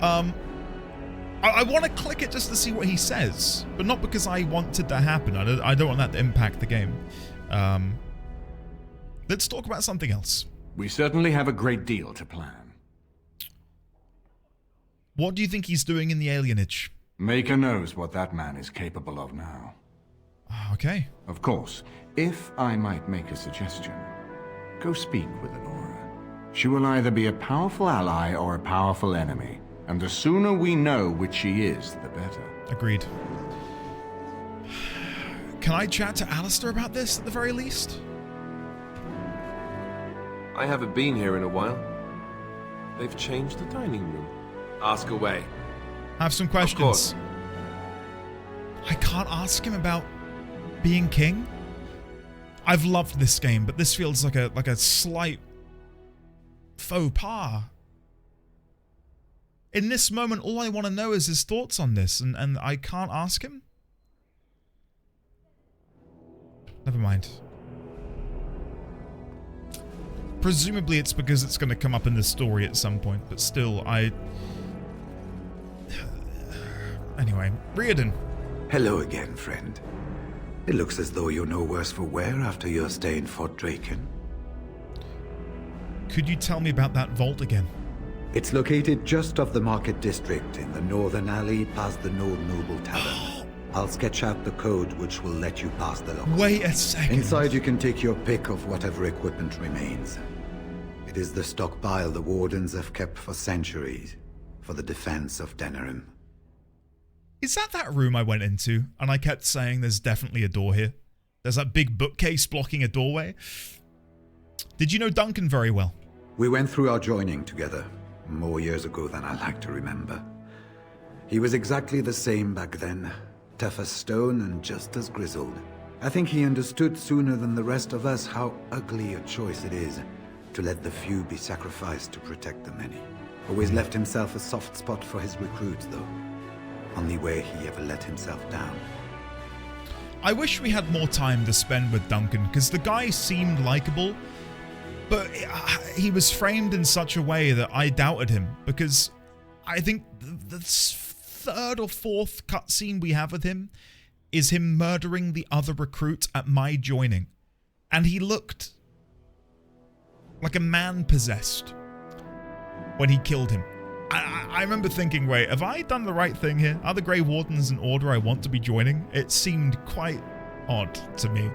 I want to click it just to see what he says, but not because I want it to happen. I don't want that to impact the game. Let's talk about something else. We certainly have a great deal to plan. What do you think he's doing in the alienage? Maker knows what that man is capable of now. Okay. Of course, if I might make a suggestion, go speak with Honora. She will either be a powerful ally or a powerful enemy, and the sooner we know which she is, the better. Agreed. Can I chat to Alistair about this at the very least? I haven't been here in a while. They've changed the dining room. Ask away. I have some questions. I can't ask him about being king. I've loved this game, but this feels like a slight faux pas. In this moment, all I want to know is his thoughts on this, and I can't ask him? Never mind. Presumably it's because it's going to come up in the story at some point, but still, Anyway, Riordan. Hello again, friend. It looks as though you're no worse for wear after your stay in Fort Draken. Could you tell me about that vault again? It's located just off the Market District in the northern alley past the Nord Noble Tavern. I'll sketch out the code which will let you pass the lock. Wait a second. Inside you can take your pick of whatever equipment remains. It is the stockpile the Wardens have kept for centuries for the defense of Denerim. Is that room I went into and I kept saying there's definitely a door here? There's that big bookcase blocking a doorway? Did you know Duncan very well? We went through our joining together, more years ago than I like to remember. He was exactly the same back then, tough as stone and just as grizzled. I think he understood sooner than the rest of us how ugly a choice it is to let the few be sacrificed to protect the many. Always left himself a soft spot for his recruits, though. Only way he ever let himself down. I wish we had more time to spend with Duncan, because the guy seemed likable, but he was framed in such a way that I doubted him, because I think the third or fourth cutscene we have with him is him murdering the other recruit at my joining, and he looked like a man possessed when he killed him. I remember thinking, wait, have I done the right thing here? Are the Grey Wardens an order I want to be joining? It seemed quite odd to me.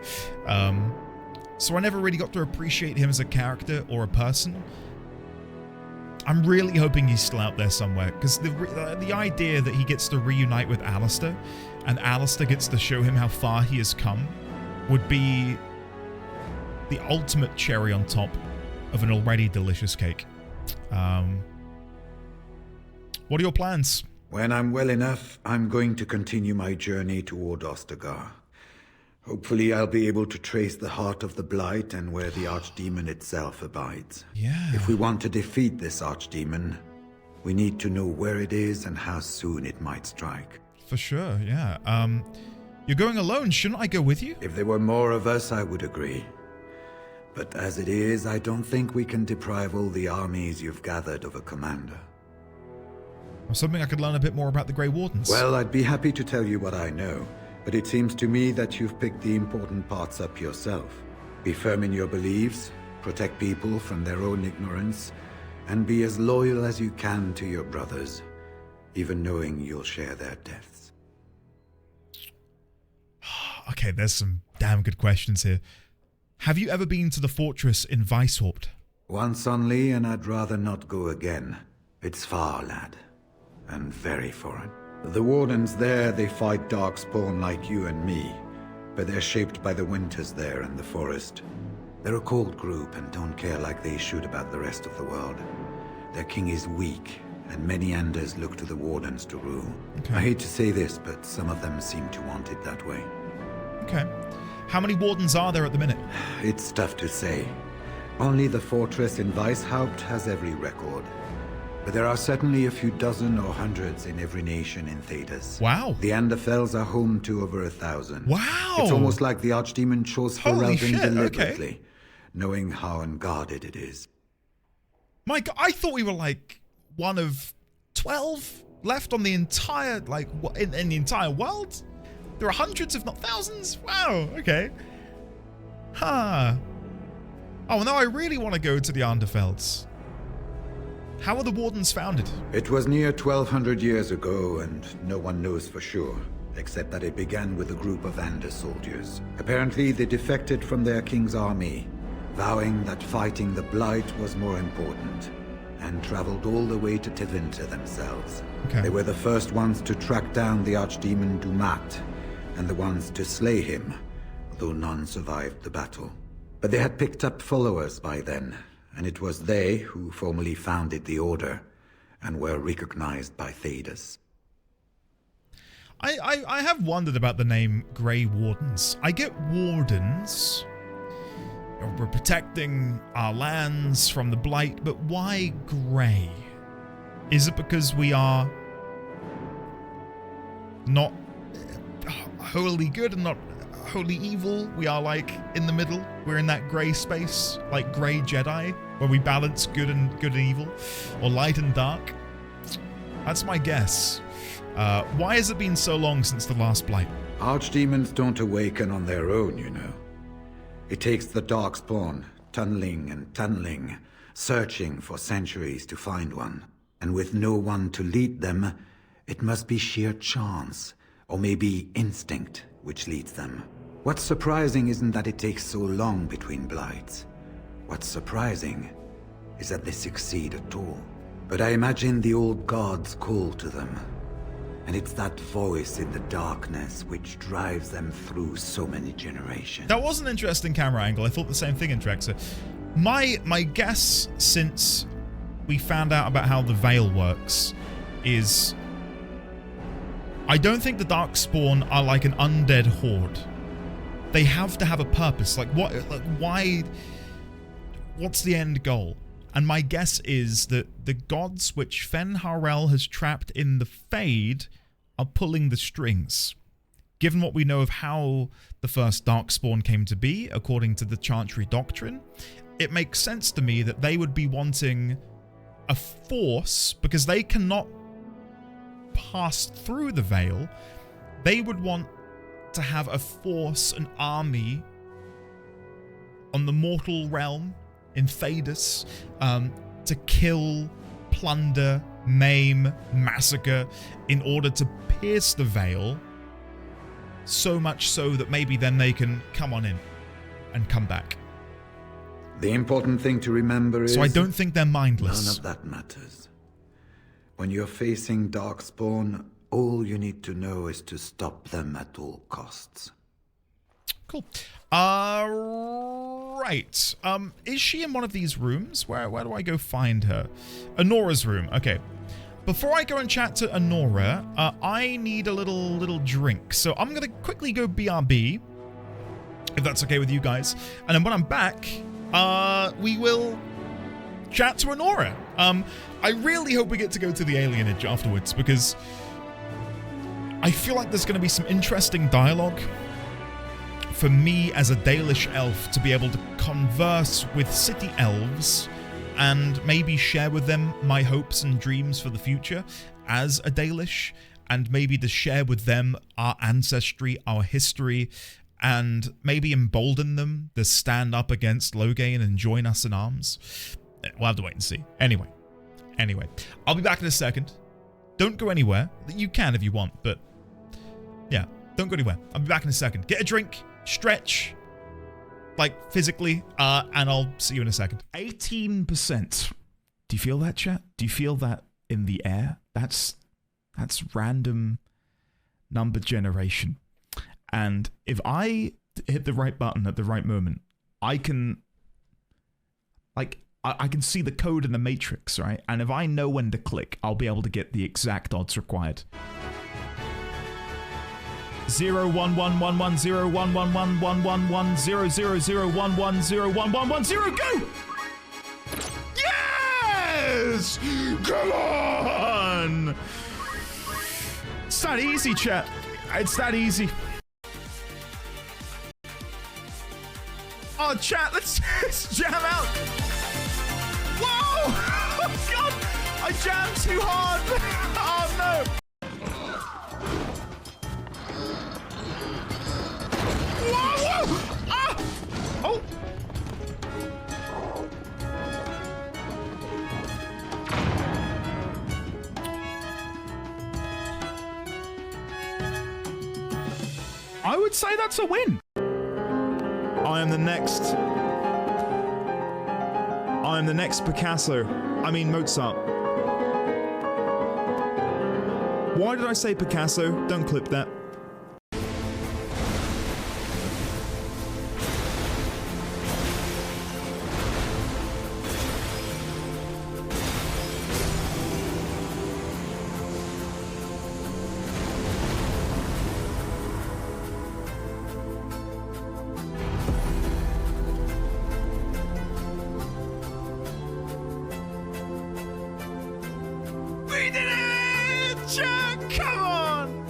So I never really got to appreciate him as a character or a person. I'm really hoping he's still out there somewhere, because the idea that he gets to reunite with Alistair, and Alistair gets to show him how far he has come, would be the ultimate cherry on top of an already delicious cake. What are your plans? When I'm well enough, I'm going to continue my journey toward Ostagar. Hopefully I'll be able to trace the heart of the Blight and where the Archdemon itself abides. Yeah. If we want to defeat this Archdemon, we need to know where it is and how soon it might strike. For sure, yeah. You're going alone, shouldn't I go with you? If there were more of us, I would agree. But as it is, I don't think we can deprive all the armies you've gathered of a commander. Or something I could learn a bit more about the Grey Wardens. Well, I'd be happy to tell you what I know, but it seems to me that you've picked the important parts up yourself. Be firm in your beliefs, protect people from their own ignorance, and be as loyal as you can to your brothers, even knowing you'll share their deaths. Okay, there's some damn good questions here. Have you ever been to the fortress in Weishaupt? Once only, and I'd rather not go again. It's far, lad. And very foreign. The Wardens there, they fight Darkspawn like you and me, but they're shaped by the winters there and the forest. They're a cold group and don't care like they should about the rest of the world. Their king is weak, and many Enders look to the Wardens to rule. Okay. I hate to say this, but some of them seem to want it that way. Okay. How many Wardens are there at the minute? It's tough to say. Only the fortress in Weishaupt has every record. But there are certainly a few dozen or hundreds in every nation in Thedas. Wow. The Anderfells are home to over 1,000. Wow. It's almost like the Archdemon chose Ferelden deliberately, okay. knowing how unguarded it is. Mike, I thought we were like one of 12 left on the entire, like, in the entire world? There are hundreds, if not thousands? Wow, okay. Huh. Oh, now I really want to go to the Anderfells. How were the Wardens founded? It was near 1200 years ago, and no one knows for sure, except that it began with a group of Ander soldiers. Apparently, they defected from their king's army, vowing that fighting the Blight was more important, and traveled all the way to Tevinter themselves. Okay. They were the first ones to track down the Archdemon Dumat, and the ones to slay him, though none survived the battle. But they had picked up followers by then, and it was they who formally founded the Order, and were recognized by Thedas. I have wondered about the name Grey Wardens. I get Wardens. We're protecting our lands from the Blight, but why Grey? Is it because we are not wholly good and not wholly evil? We are like in the middle. We're in that grey space, like Grey Jedi, where we balance good and evil, or light and dark. That's my guess. Why has it been so long since the last Blight? Archdemons don't awaken on their own, you know. It takes the Darkspawn, tunneling and tunneling, searching for centuries to find one. And with no one to lead them, it must be sheer chance, or maybe instinct, which leads them. What's surprising isn't that it takes so long between Blights. What's surprising is that they succeed at all. But I imagine the old gods call to them. And it's that voice in the darkness which drives them through so many generations. That was an interesting camera angle. I thought the same thing in Drexel. My guess, since we found out about how the Veil works, is I don't think the Darkspawn are like an undead horde. They have to have a purpose. Like what? Like why? What's the end goal? And my guess is that the gods which Fen Harel has trapped in the Fade are pulling the strings. Given what we know of how the first Darkspawn came to be, according to the Chantry Doctrine, it makes sense to me that they would be wanting a force, because they cannot pass through the Veil. They would want to have a force, an army on the mortal realm in Thedas, to kill, plunder, maim, massacre, in order to pierce the Veil, so much so that maybe then they can come on in and come back. The important thing to remember is... So I don't think they're mindless. None of that matters. When you're facing Darkspawn, all you need to know is to stop them at all costs. Cool. Right. Is she in one of these rooms? Where do I go find her? Anora's room. Okay. Before I go and chat to Anora, I need a little drink. So I'm gonna quickly go BRB, if that's okay with you guys. And then when I'm back, we will chat to Anora. I really hope we get to go to the alienage afterwards, because I feel like there's gonna be some interesting dialogue for me as a Dalish elf to be able to converse with city elves and maybe share with them my hopes and dreams for the future as a Dalish, and maybe to share with them our ancestry, our history, and maybe embolden them to stand up against Loghain and join us in arms. We'll have to wait and see. Anyway, I'll be back in a second. Don't go anywhere. You can if you want, but yeah, don't go anywhere. I'll be back in a second. Get a drink, stretch, like physically, and I'll see you in a second. 18%. Do you feel that, chat? Do you feel that in the air? That's random number generation. And if I hit the right button at the right moment, I can, like, I can see the code in the matrix, right? And if I know when to click, I'll be able to get the exact odds required. 0 1 1 1 1 0 1 1 1 1 1 1 0 0 0 1 1 0 1 1 1 0 go! Yes! Come on! It's that easy, chat. It's that easy. Oh, chat, let's jam out. Whoa! Oh, God! I jammed too hard. Oh, no. Whoa! Ah! Oh! I would say that's a win. I am the next Picasso. I mean Mozart. Why did I say Picasso? Don't clip that. We did it! Jack, come on!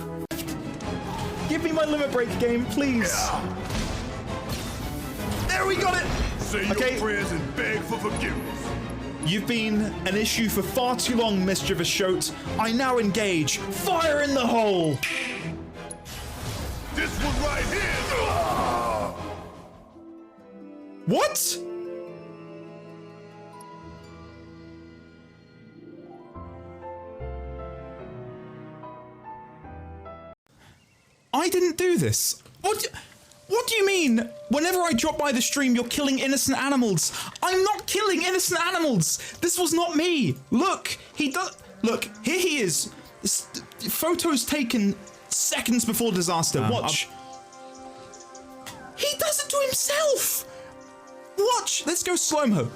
Give me my limit break game, please. There, we got it! Say your prayers and beg for forgiveness. You've been an issue for far too long, mischievous Shote. I now engage. Fire in the hole! This one right here! What? I didn't do this. What do you mean? Whenever I drop by the stream, you're killing innocent animals. I'm not killing innocent animals. This was not me. Look, Look, here he is. Photos taken seconds before disaster. Watch. He does it to himself. Watch. Let's go slow-mo.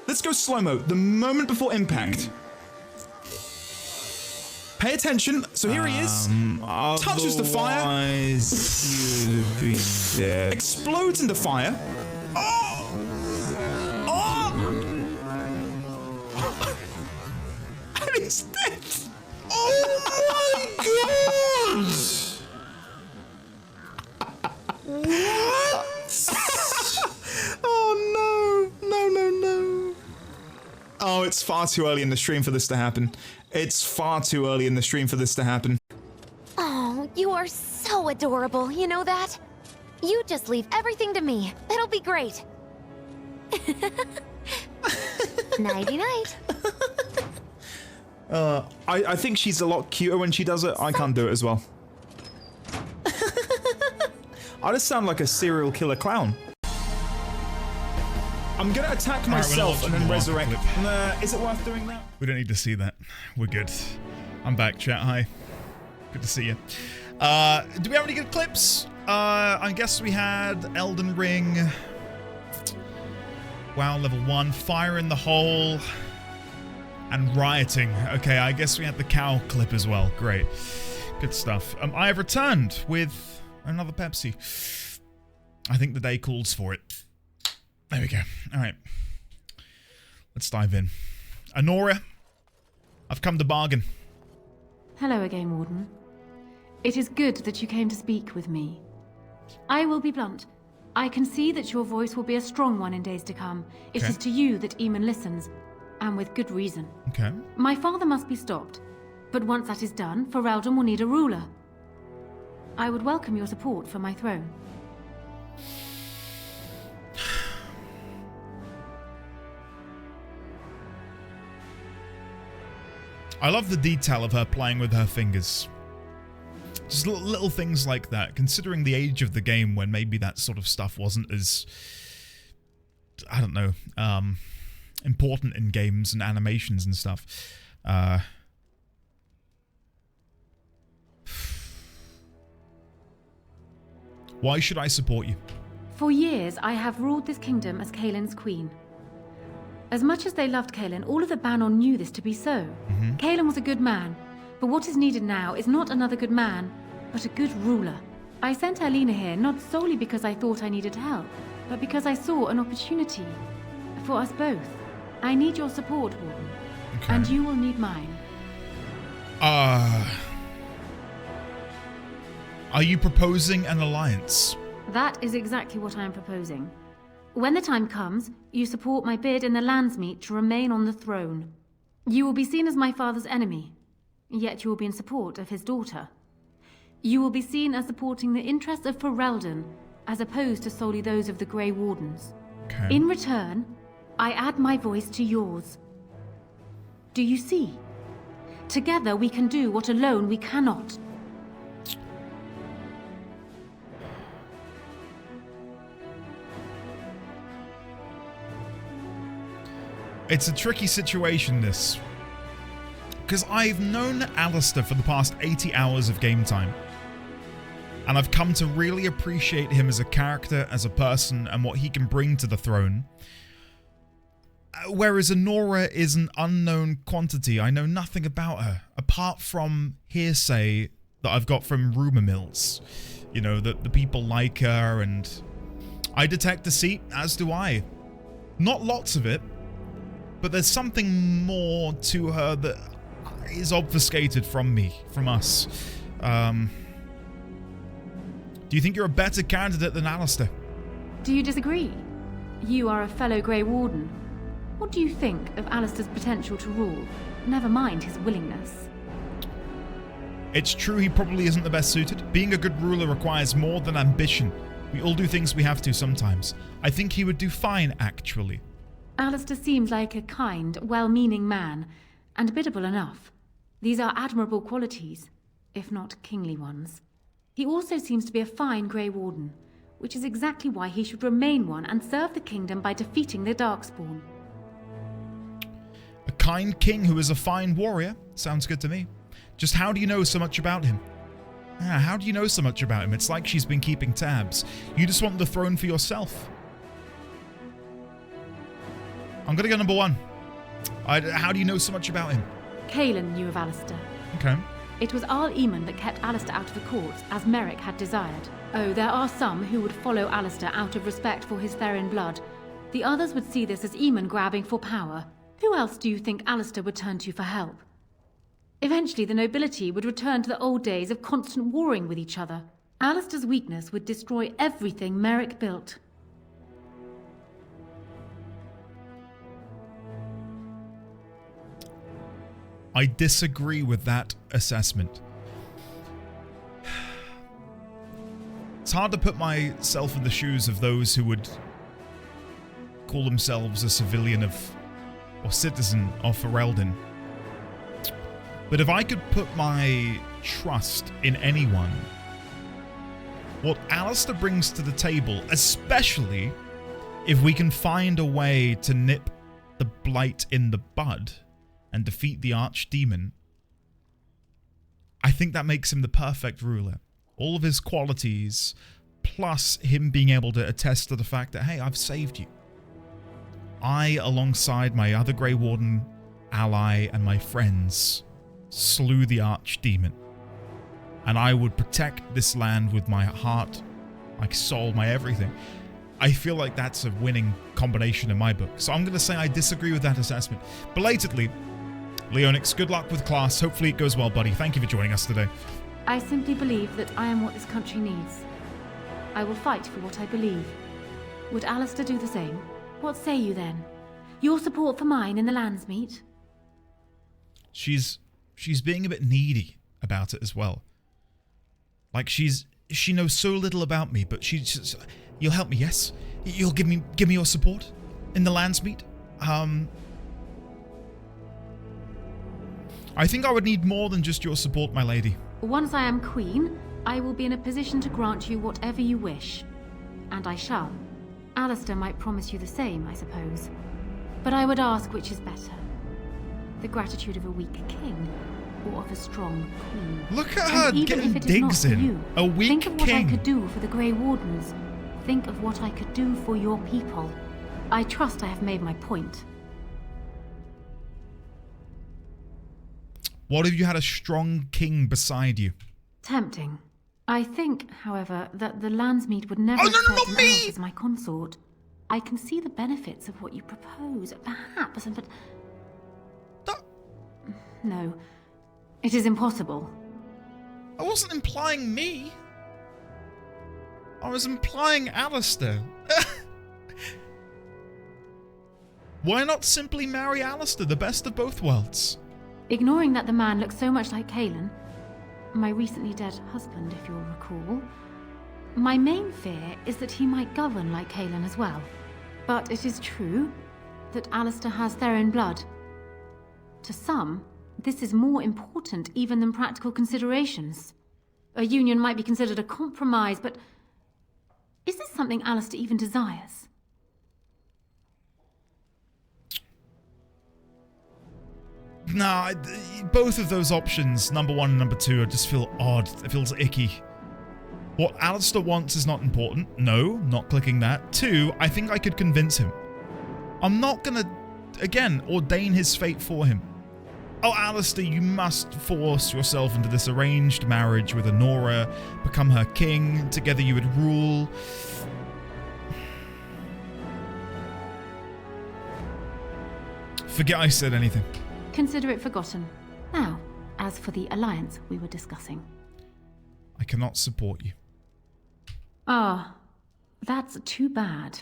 Let's go slow-mo. The moment before impact. Pay attention. So here he is. Touches the fire. You'd be dead. Explodes into fire. Oh! Oh! And he's dead. Oh my god! What? Oh no. No. Oh, it's far too early in the stream for this to happen. It's far too early in the stream for this to happen. Oh, you are so adorable, you know that? You just leave everything to me. It'll be great. Nighty-night. I think she's a lot cuter when she does it. I can't do it as well. I just sound like a serial killer clown. I'm gonna attack myself and then resurrect. Is it worth doing that? We don't need to see that. We're good. I'm back, chat. Hi. Good to see you. Do we have any good clips? I guess we had Elden Ring. WoW level 1. Fire in the Hole. And Rioting. Okay, I guess we had the cow clip as well. Great. Good stuff. I have returned with another Pepsi. I think the day calls for it. There we go. Alright. Let's dive in. Anora, I've come to bargain. Hello again, Warden. It is good that you came to speak with me. I will be blunt. I can see that your voice will be a strong one in days to come. It is to you that Eamon listens, and with good reason. Okay. My father must be stopped, but once that is done, Ferelden will need a ruler. I would welcome your support for my throne. I love the detail of her playing with her fingers. Just little things like that, considering the age of the game when maybe that sort of stuff wasn't as, I don't know, important in games and animations and stuff. Why should I support you? For years, I have ruled this kingdom as Kaelin's queen. As much as they loved Kaelin, all of the Banon knew this to be so. Kaelin was a good man, but what is needed now is not another good man, but a good ruler. I sent Alina here not solely because I thought I needed help, but because I saw an opportunity for us both. I need your support, Warden, and you will need mine. Are you proposing an alliance? That is exactly what I am proposing. When the time comes, you support my bid in the Landsmeet to remain on the throne. You will be seen as my father's enemy, yet you will be in support of his daughter. You will be seen as supporting the interests of Ferelden, as opposed to solely those of the Grey Wardens. In return, I add my voice to yours. Do you see? Together we can do what alone we cannot. It's a tricky situation, this. Because I've known Alistair for the past 80 hours of game time. And I've come to really appreciate him as a character, as a person, and what he can bring to the throne. Whereas Anora is an unknown quantity. I know nothing about her, apart from hearsay that I've got from rumor mills. You know, that the people like her, and I detect deceit, as do I. Not lots of it, but there's something more to her that is obfuscated from me, from us. Do you think you're a better candidate than Alistair? Do you disagree? You are a fellow Grey Warden. What do you think of Alistair's potential to rule? Never mind his willingness. It's true he probably isn't the best suited. Being a good ruler requires more than ambition. We all do things we have to sometimes. I think he would do fine, actually. Alistair seems like a kind, well-meaning man, and biddable enough. These are admirable qualities, if not kingly ones. He also seems to be a fine Grey Warden, which is exactly why he should remain one and serve the kingdom by defeating the Darkspawn. A kind king who is a fine warrior? Sounds good to me. Just how do you know so much about him? How do you know so much about him? It's like she's been keeping tabs. You just want the throne for yourself. I'm gonna go number one. How do you know so much about him? Cailan knew of Alistair. Okay. It was Arl Eamon that kept Alistair out of the courts, as Merrick had desired. Oh, there are some who would follow Alistair out of respect for his Therin blood. The others would see this as Eamon grabbing for power. Who else do you think Alistair would turn to for help? Eventually, the nobility would return to the old days of constant warring with each other. Alistair's weakness would destroy everything Merrick built. I disagree with that assessment. It's hard to put myself in the shoes of those who would call themselves a civilian of, or citizen of Ferelden. But if I could put my trust in anyone, what Alistair brings to the table, especially if we can find a way to nip the blight in the bud and defeat the archdemon, I think that makes him the perfect ruler. All of his qualities, plus him being able to attest to the fact that, hey, I've saved you. I, alongside my other Grey Warden ally and my friends, slew the archdemon. And I would protect this land with my heart, my soul, my everything. I feel like that's a winning combination in my book. So I'm going to say I disagree with that assessment. Belatedly, Leonix, good luck with class. Hopefully it goes well, buddy. Thank you for joining us today. I simply believe that I am what this country needs. I will fight for what I believe. Would Alistair do the same? What say you then? Your support for mine in the Landsmeet? She's being a bit needy about it as well. Like she knows so little about me, but she's you'll help me, yes? You'll give me your support in the Landsmeet? I think I would need more than just your support, my lady. Once I am queen, I will be in a position to grant you whatever you wish. And I shall. Alistair might promise you the same, I suppose. But I would ask which is better. The gratitude of a weak king, or of a strong queen. Look at her getting digs in. A weak king. Think of what I could do for the Grey Wardens. Think of what I could do for your people. I trust I have made my point. What if you had a strong king beside you? Tempting. I think, however, that the Landsmeet would never accept an elf as my consort. I can see the benefits of what you propose, perhaps, but... No. It is impossible. I wasn't implying me. I was implying Alistair. Why not simply marry Alistair, the best of both worlds? Ignoring that the man looks so much like Cailan, my recently dead husband, if you'll recall, my main fear is that he might govern like Cailan as well. But it is true that Alistair has Therin blood. To some, this is more important even than practical considerations. A union might be considered a compromise, but is this something Alistair even desires? Nah, both of those options, number 1 and number 2, I just feel odd. It feels icky. What Alistair wants is not important. No, not clicking that. 2, I think I could convince him. I'm not gonna, again, ordain his fate for him. Oh, Alistair, you must force yourself into this arranged marriage with Honora, become her king, together you would rule. Forget I said anything. Consider it forgotten. Now, as for the alliance we were discussing. I cannot support you. Ah, that's too bad.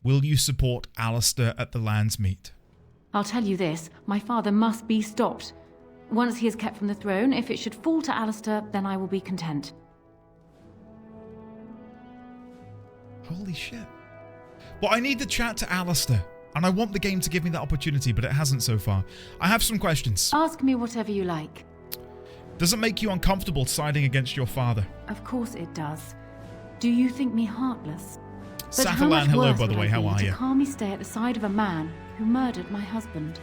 Will you support Alistair at the Landsmeet? I'll tell you this, my father must be stopped. Once he is kept from the throne, if it should fall to Alistair, then I will be content. Holy shit. Well, I need to chat to Alistair, and I want the game to give me that opportunity, but it hasn't so far. I have some questions. Ask me whatever you like. Does it make you uncomfortable siding against your father? Of course it does. Do you think me heartless? But how Safalan, much hello worse by the would way, I how be are to you? calmly stay at the side of a man who murdered my husband?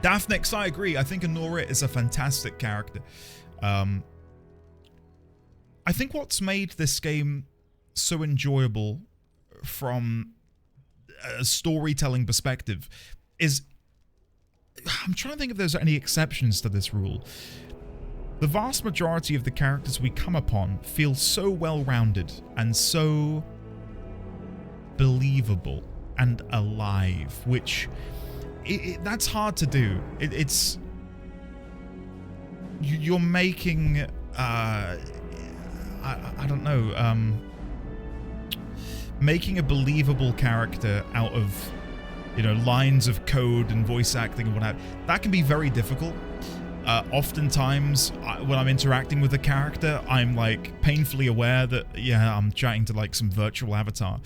Daphnix, I agree. I think Honora is a fantastic character. I think what's made this game so enjoyable from a storytelling perspective is... I'm trying to think if there's any exceptions to this rule. The vast majority of the characters we come upon feel so well-rounded and so believable and alive, which that's hard to do. It's you're making I don't know, making a believable character out of, you know, lines of code and voice acting and whatnot. That can be very difficult. Oftentimes, when I'm interacting with a character, I'm like painfully aware that, yeah, I'm chatting to like some virtual avatar.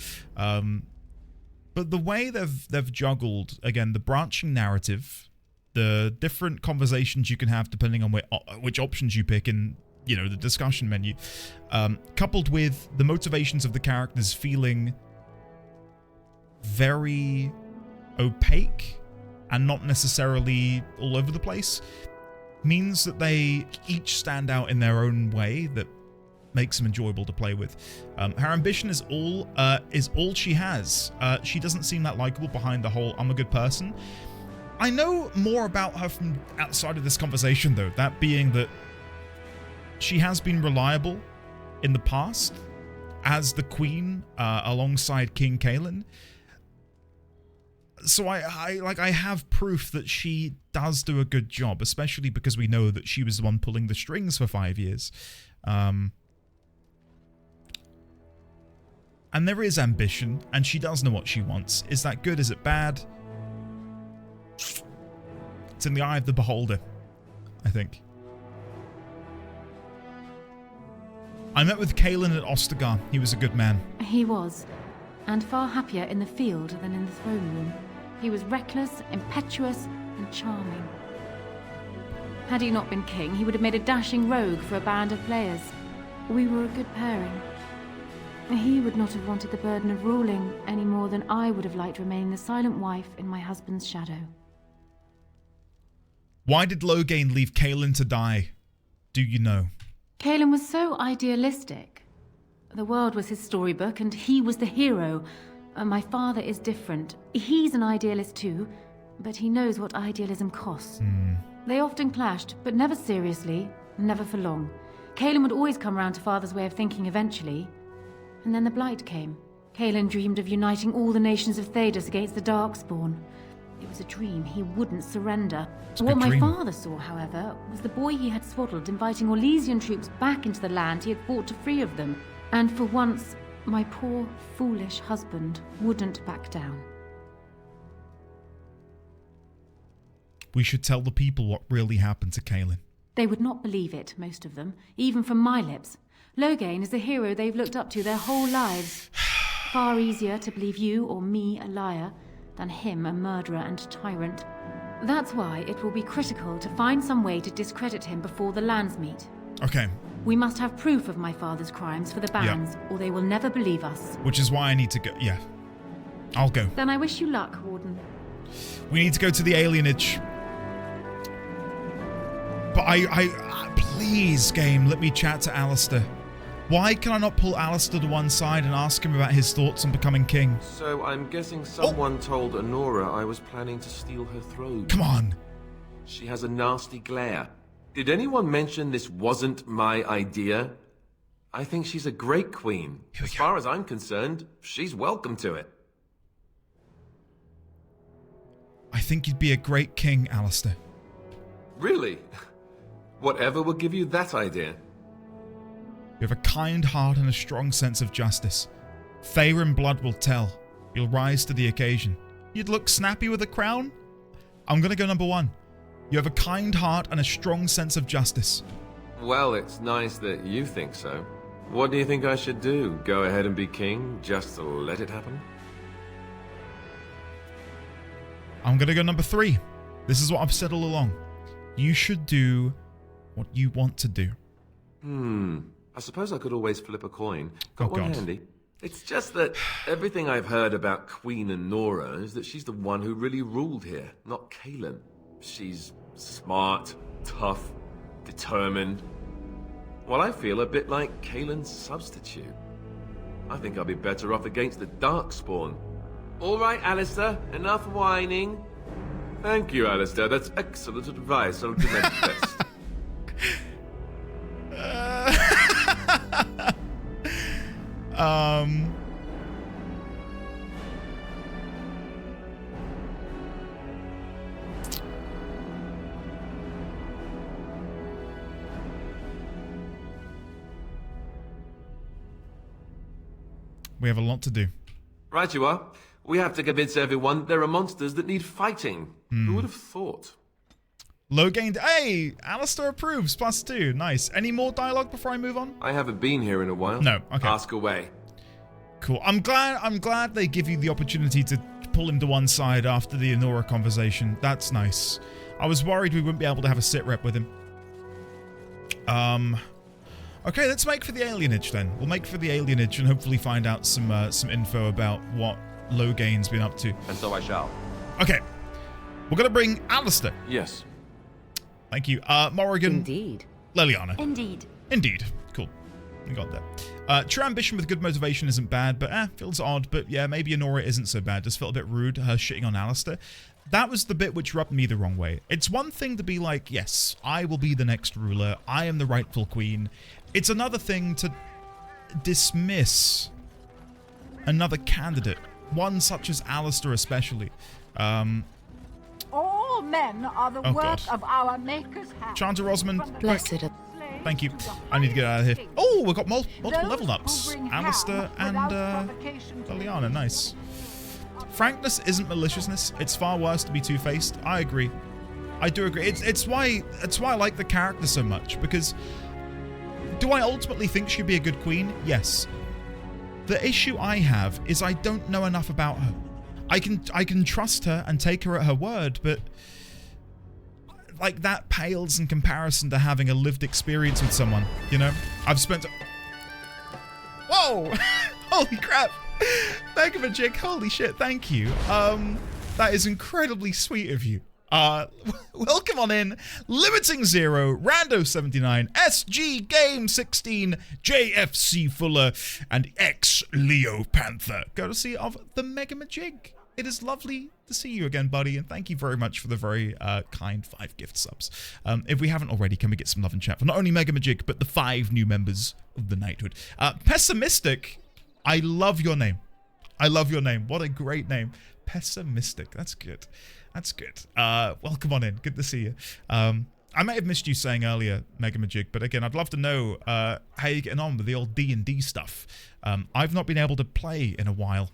But the way they've juggled, again, the branching narrative, the different conversations you can have depending on which options you pick in, you know, the discussion menu, coupled with the motivations of the characters feeling very opaque and not necessarily all over the place, means that they each stand out in their own way that makes them enjoyable to play with. Her ambition is all she has. She doesn't seem that likable behind the whole "I'm a good person." I know more about her from outside of this conversation, though, that being that she has been reliable in the past as the queen alongside King Cailan. So I have proof that she does do a good job, especially because we know that she was the one pulling the strings for 5 years. And there is ambition, and she does know what she wants. Is that good? Is it bad? It's in the eye of the beholder, I think. I met with Cailan at Ostagar. He was a good man. He was, and far happier in the field than in the throne room. He was reckless, impetuous, and charming. Had he not been king, he would have made a dashing rogue for a band of players. We were a good pairing. He would not have wanted the burden of ruling any more than I would have liked remaining the silent wife in my husband's shadow. Why did Loghain leave Cailan to die? Do you know? Cailan was so idealistic. The world was his storybook, and he was the hero. My father is different. He's an idealist too, but he knows what idealism costs. They often clashed, but never seriously, never for long. Cailan would always come round to Father's way of thinking eventually. And then the Blight came. Cailan dreamed of uniting all the nations of Thedas against the Darkspawn. It was a dream. He wouldn't surrender. What my father saw, however, was the boy he had swaddled inviting Orlesian troops back into the land he had fought to free of them. And for once, my poor, foolish husband wouldn't back down. We should tell the people what really happened to Cailan. They would not believe it, most of them, even from my lips. Loghain is the hero they've looked up to their whole lives. Far easier to believe you or me a liar than him a murderer and tyrant. That's why it will be critical to find some way to discredit him before the Landsmeet. Okay. We must have proof of my father's crimes for the barons, or they will never believe us. Which is why I need to go. Yeah. I'll go. Then I wish you luck, Warden. We need to go to the alienage. But please, game, let me chat to Alistair. Why can I not pull Alistair to one side and ask him about his thoughts on becoming king? So I'm guessing someone told Honora I was planning to steal her throne. Come on. She has a nasty glare. Did anyone mention this wasn't my idea? I think she's a great queen. As far as I'm concerned, she's welcome to it. I think you'd be a great king, Alistair. Really? Whatever will give you that idea? You have a kind heart and a strong sense of justice. Feyre and blood will tell. You'll rise to the occasion. You'd look snappy with a crown? I'm gonna go number 1. You have a kind heart and a strong sense of justice. Well, it's nice that you think so. What do you think I should do? Go ahead and be king, just to let it happen? I'm gonna go number 3. This is what I've said all along. You should do what you want to do. I suppose I could always flip a coin. Got one God. handy. It's just that everything I've heard about Queen Honora is that she's the one who really ruled here, not Cailan. She's smart, tough, determined. Well, I feel a bit like Cailan's substitute. I think I'll be better off against the Darkspawn. All right, Alistair, enough whining. Thank you, Alistair. That's excellent advice. I'll do my best. We have a lot to do. Right you are. We have to convince everyone there are monsters that need fighting. Who would have thought? Logain. Hey, Alistair approves. +2. Nice. Any more dialogue before I move on? I haven't been here in a while. No. Okay. Ask away. Cool. I'm glad they give you the opportunity to pull him to one side after the Honora conversation. That's nice. I was worried we wouldn't be able to have a sit rep with him. Okay, let's make for the alienage then. We'll make for the alienage and hopefully find out some info about what Logain's been up to. And so I shall. Okay. We're gonna bring Alistair. Yes. Thank you. Morrigan. Indeed. Leliana. Indeed. Indeed. Cool. We got that. True ambition with good motivation isn't bad, but feels odd. But yeah, maybe Honora isn't so bad. Just felt a bit rude, her shitting on Alistair. That was the bit which rubbed me the wrong way. It's one thing to be like, yes, I will be the next ruler. I am the rightful queen. It's another thing to dismiss another candidate. One such as Alistair especially. All men are the Oh, work God. of our Maker's hand. Chanta Rosamond. Blessed. Thank you. I need to get out of here. Oh, we've got multiple Those level who ups. bring Alistair harm and without provocation to Leliana. Nice. Frankness isn't maliciousness. It's far worse to be two-faced. I agree. I do agree. It's why I like the character so much, because do I ultimately think she'd be a good queen? Yes. The issue I have is I don't know enough about her. I can trust her and take her at her word, but like that pales in comparison to having a lived experience with someone, you know? I've spent... Whoa! Holy crap! Megamajig, holy shit, thank you. That is incredibly sweet of you. Welcome on in, Limiting Zero, Rando79, SG Game 16, JFC Fuller, and X Leo Panther, courtesy of the Megamajig. It is lovely to see you again, buddy, and thank you very much for the very kind 5 gift subs. If we haven't already, can we get some love and chat for not only Megamajig, but the 5 new members of the Knighthood. Pessimistic, I love your name. I love your name. What a great name. Pessimistic, that's good. That's good. Welcome on in. Good to see you. I may have missed you saying earlier, Megamajig, but again, I'd love to know how you're getting on with the old D&D stuff. I've not been able to play in a while.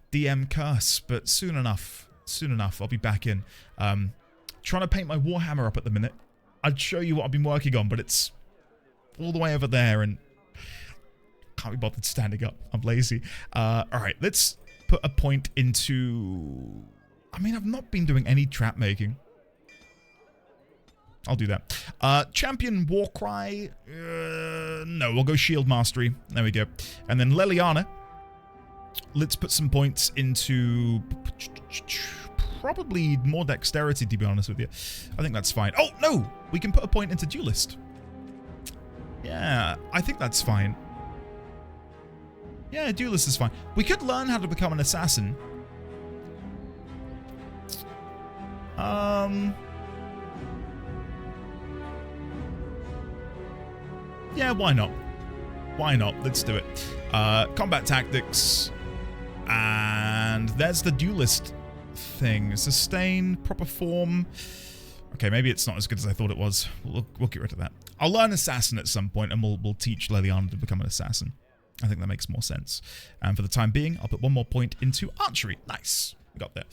DM curse, but soon enough, I'll be back in. Trying to paint my Warhammer up at the minute. I'd show you what I've been working on, but it's all the way over there, and can't be bothered standing up. I'm lazy. All right, let's put a point into... I mean, I've not been doing any trap making. I'll do that. Champion Warcry. No, we'll go Shield Mastery. There we go. And then Leliana. Let's put some points into probably more dexterity, to be honest with you. I think that's fine. Oh, no! We can put a point into Duelist. Yeah, I think that's fine. Yeah, Duelist is fine. We could learn how to become an assassin. Yeah, why not? Why not? Let's do it. Combat tactics. And there's the Duelist thing. Sustain, proper form. Okay, maybe it's not as good as I thought it was. We'll get rid of that. I'll learn Assassin at some point, and we'll teach Leliana to become an Assassin. I think that makes more sense. And for the time being, I'll put one more point into Archery. Nice. We got there.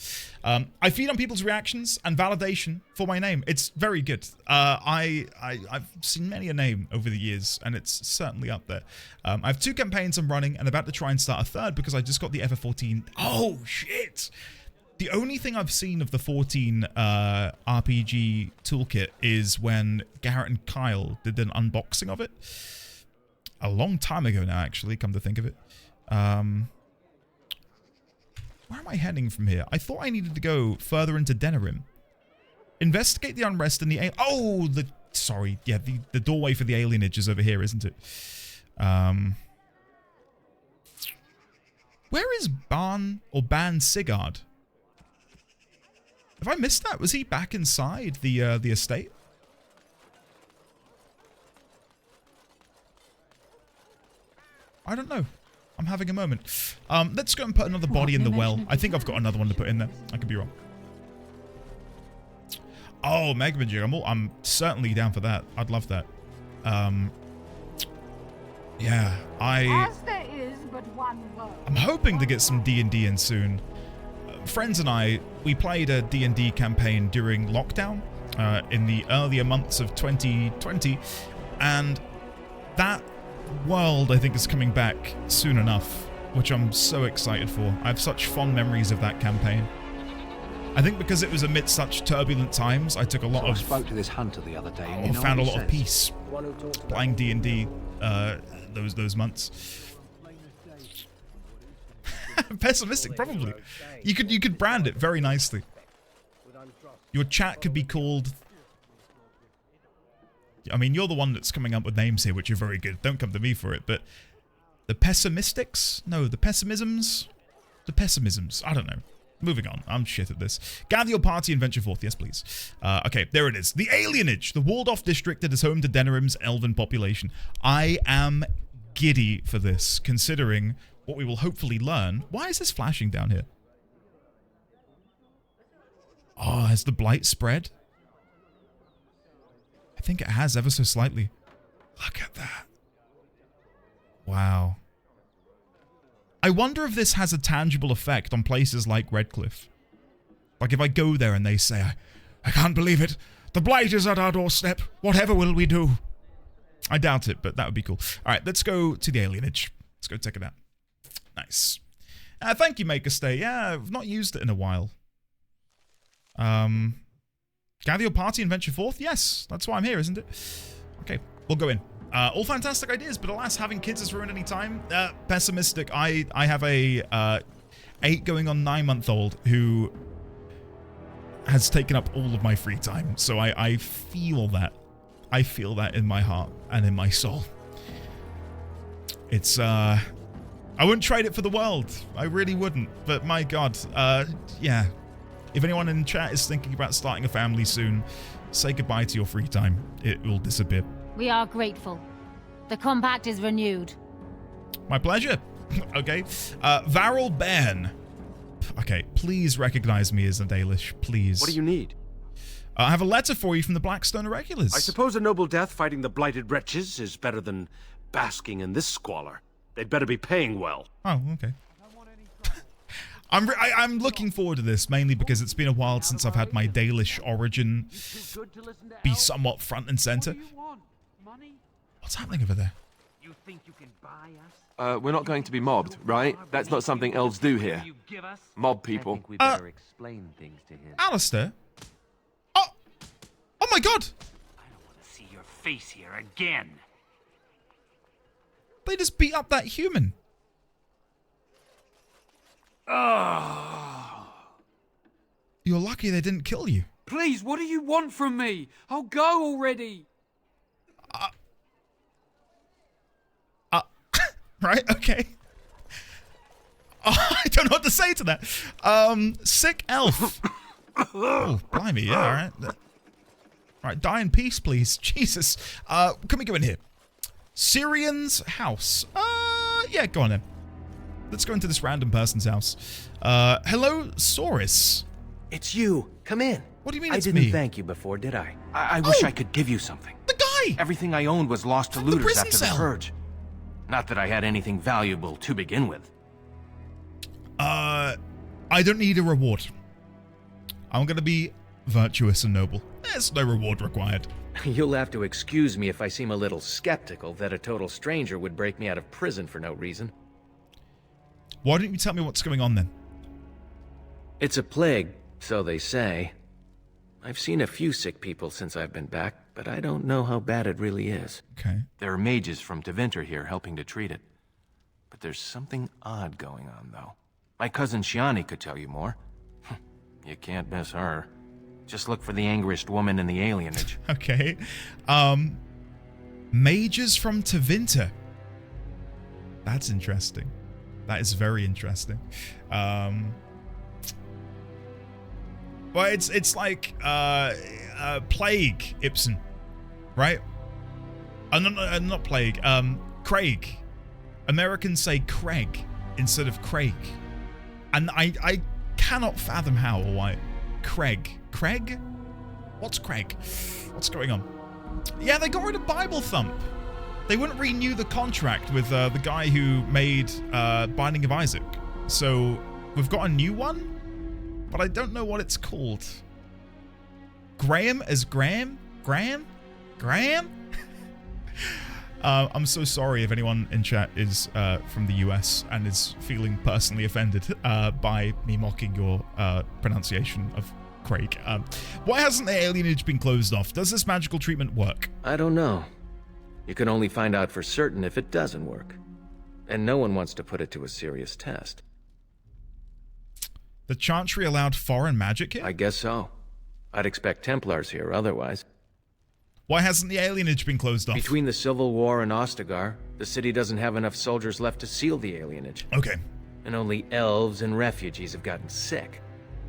I feed on people's reactions and validation for my name. It's very good. I've seen many a name over the years, and it's certainly up there. I have 2 campaigns I'm running, and about to try and start a third because I just got the FF14. Oh, shit! The only thing I've seen of the 14 RPG toolkit is when Garrett and Kyle did an unboxing of it. A long time ago now, actually, come to think of it. Where am I heading from here? I thought I needed to go further into Denerim. Investigate the unrest in the... Oh, sorry. Yeah, the doorway for the alienage is over here, isn't it? Where is Ban Sigurd? Have I missed that? Was he back inside the estate? I don't know. I'm having a moment. Let's go and put another body in the well. I think I've got another one to put in there. I could be wrong. Oh, Mega Majig. I'm certainly down for that. I'd love that. Yeah, As there is but one world. I'm hoping to get some D&D in soon. Friends and I, we played a D&D campaign during lockdown in the earlier months of 2020, and that world, I think, is coming back soon enough, which I'm so excited for. I have such fond memories of that campaign. I think because it was amidst such turbulent times, I took a lot of... I spoke to this hunter the other day, and found a lot of peace playing D&D those months. Pessimistic, probably. You could brand it very nicely. Your chat could be called... I mean, you're the one that's coming up with names here, which are very good. Don't come to me for it, but... The Pessimistics? No, the Pessimisms? The Pessimisms. I don't know. Moving on. I'm shit at this. Gather your party and venture forth. Yes, please. Okay, there it is. The Alienage. The walled-off district that is home to Denerim's elven population. I am giddy for this, considering what we will hopefully learn. Why is this flashing down here? Oh, has the blight spread? I think it has, ever so slightly. Look at that. Wow. I wonder if this has a tangible effect on places like Redcliffe. Like if I go there and they say, I can't believe it. The blight is at our doorstep. Whatever will we do? I doubt it, but that would be cool. Alright, let's go to the Alienage. Let's go check it out. Nice. Thank you, Maker Stay. Yeah, I've not used it in a while. Gather your party and venture forth? Yes, that's why I'm here, isn't it? Okay, we'll go in. All fantastic ideas, but alas, having kids has ruined any time. Pessimistic. I have a 8 going on 9-month-old who has taken up all of my free time. So I feel that. I feel that in my heart and in my soul. It's, I wouldn't trade it for the world. I really wouldn't. But my God, yeah. If anyone in chat is thinking about starting a family soon, say goodbye to your free time. It will disappear. We are grateful. The compact is renewed. My pleasure. Okay. Varel Bairn. Okay, please recognize me as a Dalish, please. What do you need? I have a letter for you from the Blackstone Irregulars. I suppose a noble death fighting the blighted wretches is better than basking in this squalor. They'd better be paying well. Oh, okay. I'm looking forward to this, mainly because it's been a while since I've had my Dalish origin be somewhat front and center. What's happening over there? You think you can buy us? We're not going to be mobbed, right? That's not something elves do here. Mob people. I think we better explain things to him. Alistair? Oh! Oh my God! I don't want to see your face here again. They just beat up that human. You're lucky they didn't kill you. Please, what do you want from me? I'll go already. Right, okay. I don't know what to say to that. Sick elf. Oh, blimey, yeah, alright. Alright, die in peace, please. Jesus. Can we go in here? Syrian's house. Yeah, go on then. Let's go into this random person's house. Hello, Saurus. It's you. Come in. What do you mean I it's didn't me? thank you before, did I? I wish I could give you something. The guy! Everything I owned was lost to the looters prison after cell. the purge. Not that I had anything valuable to begin with. I don't need a reward. I'm gonna be virtuous and noble. There's no reward required. You'll have to excuse me if I seem a little skeptical that a total stranger would break me out of prison for no reason. Why don't you tell me what's going on then? It's a plague, so they say. I've seen a few sick people since I've been back, but I don't know how bad it really is. Okay. There are mages from Tevinter here helping to treat it. But there's something odd going on, though. My cousin Shiani could tell you more. You can't miss her. Just look for the angriest woman in the alienage. Okay. Mages from Tevinter. That's interesting. That is very interesting. Well, it's like plague, Ibsen, right? Not plague. Craig. Americans say Craig instead of Craig, and I cannot fathom how or why. Craig. What's Craig? What's going on? Yeah, they got rid of Bible Thump. They wouldn't renew the contract with the guy who made Binding of Isaac. So we've got a new one, but I don't know what it's called. Graham as Graham? Graham? I'm so sorry if anyone in chat is from the US and is feeling personally offended by me mocking your pronunciation of Craig. Why hasn't the alienage been closed off? Does this magical treatment work? I don't know. You can only find out for certain if it doesn't work. And no one wants to put it to a serious test. The Chantry allowed foreign magic here? I guess so. I'd expect Templars here otherwise. Why hasn't the alienage been closed off? Between the Civil War and Ostagar, the city doesn't have enough soldiers left to seal the alienage. Okay. And only elves and refugees have gotten sick.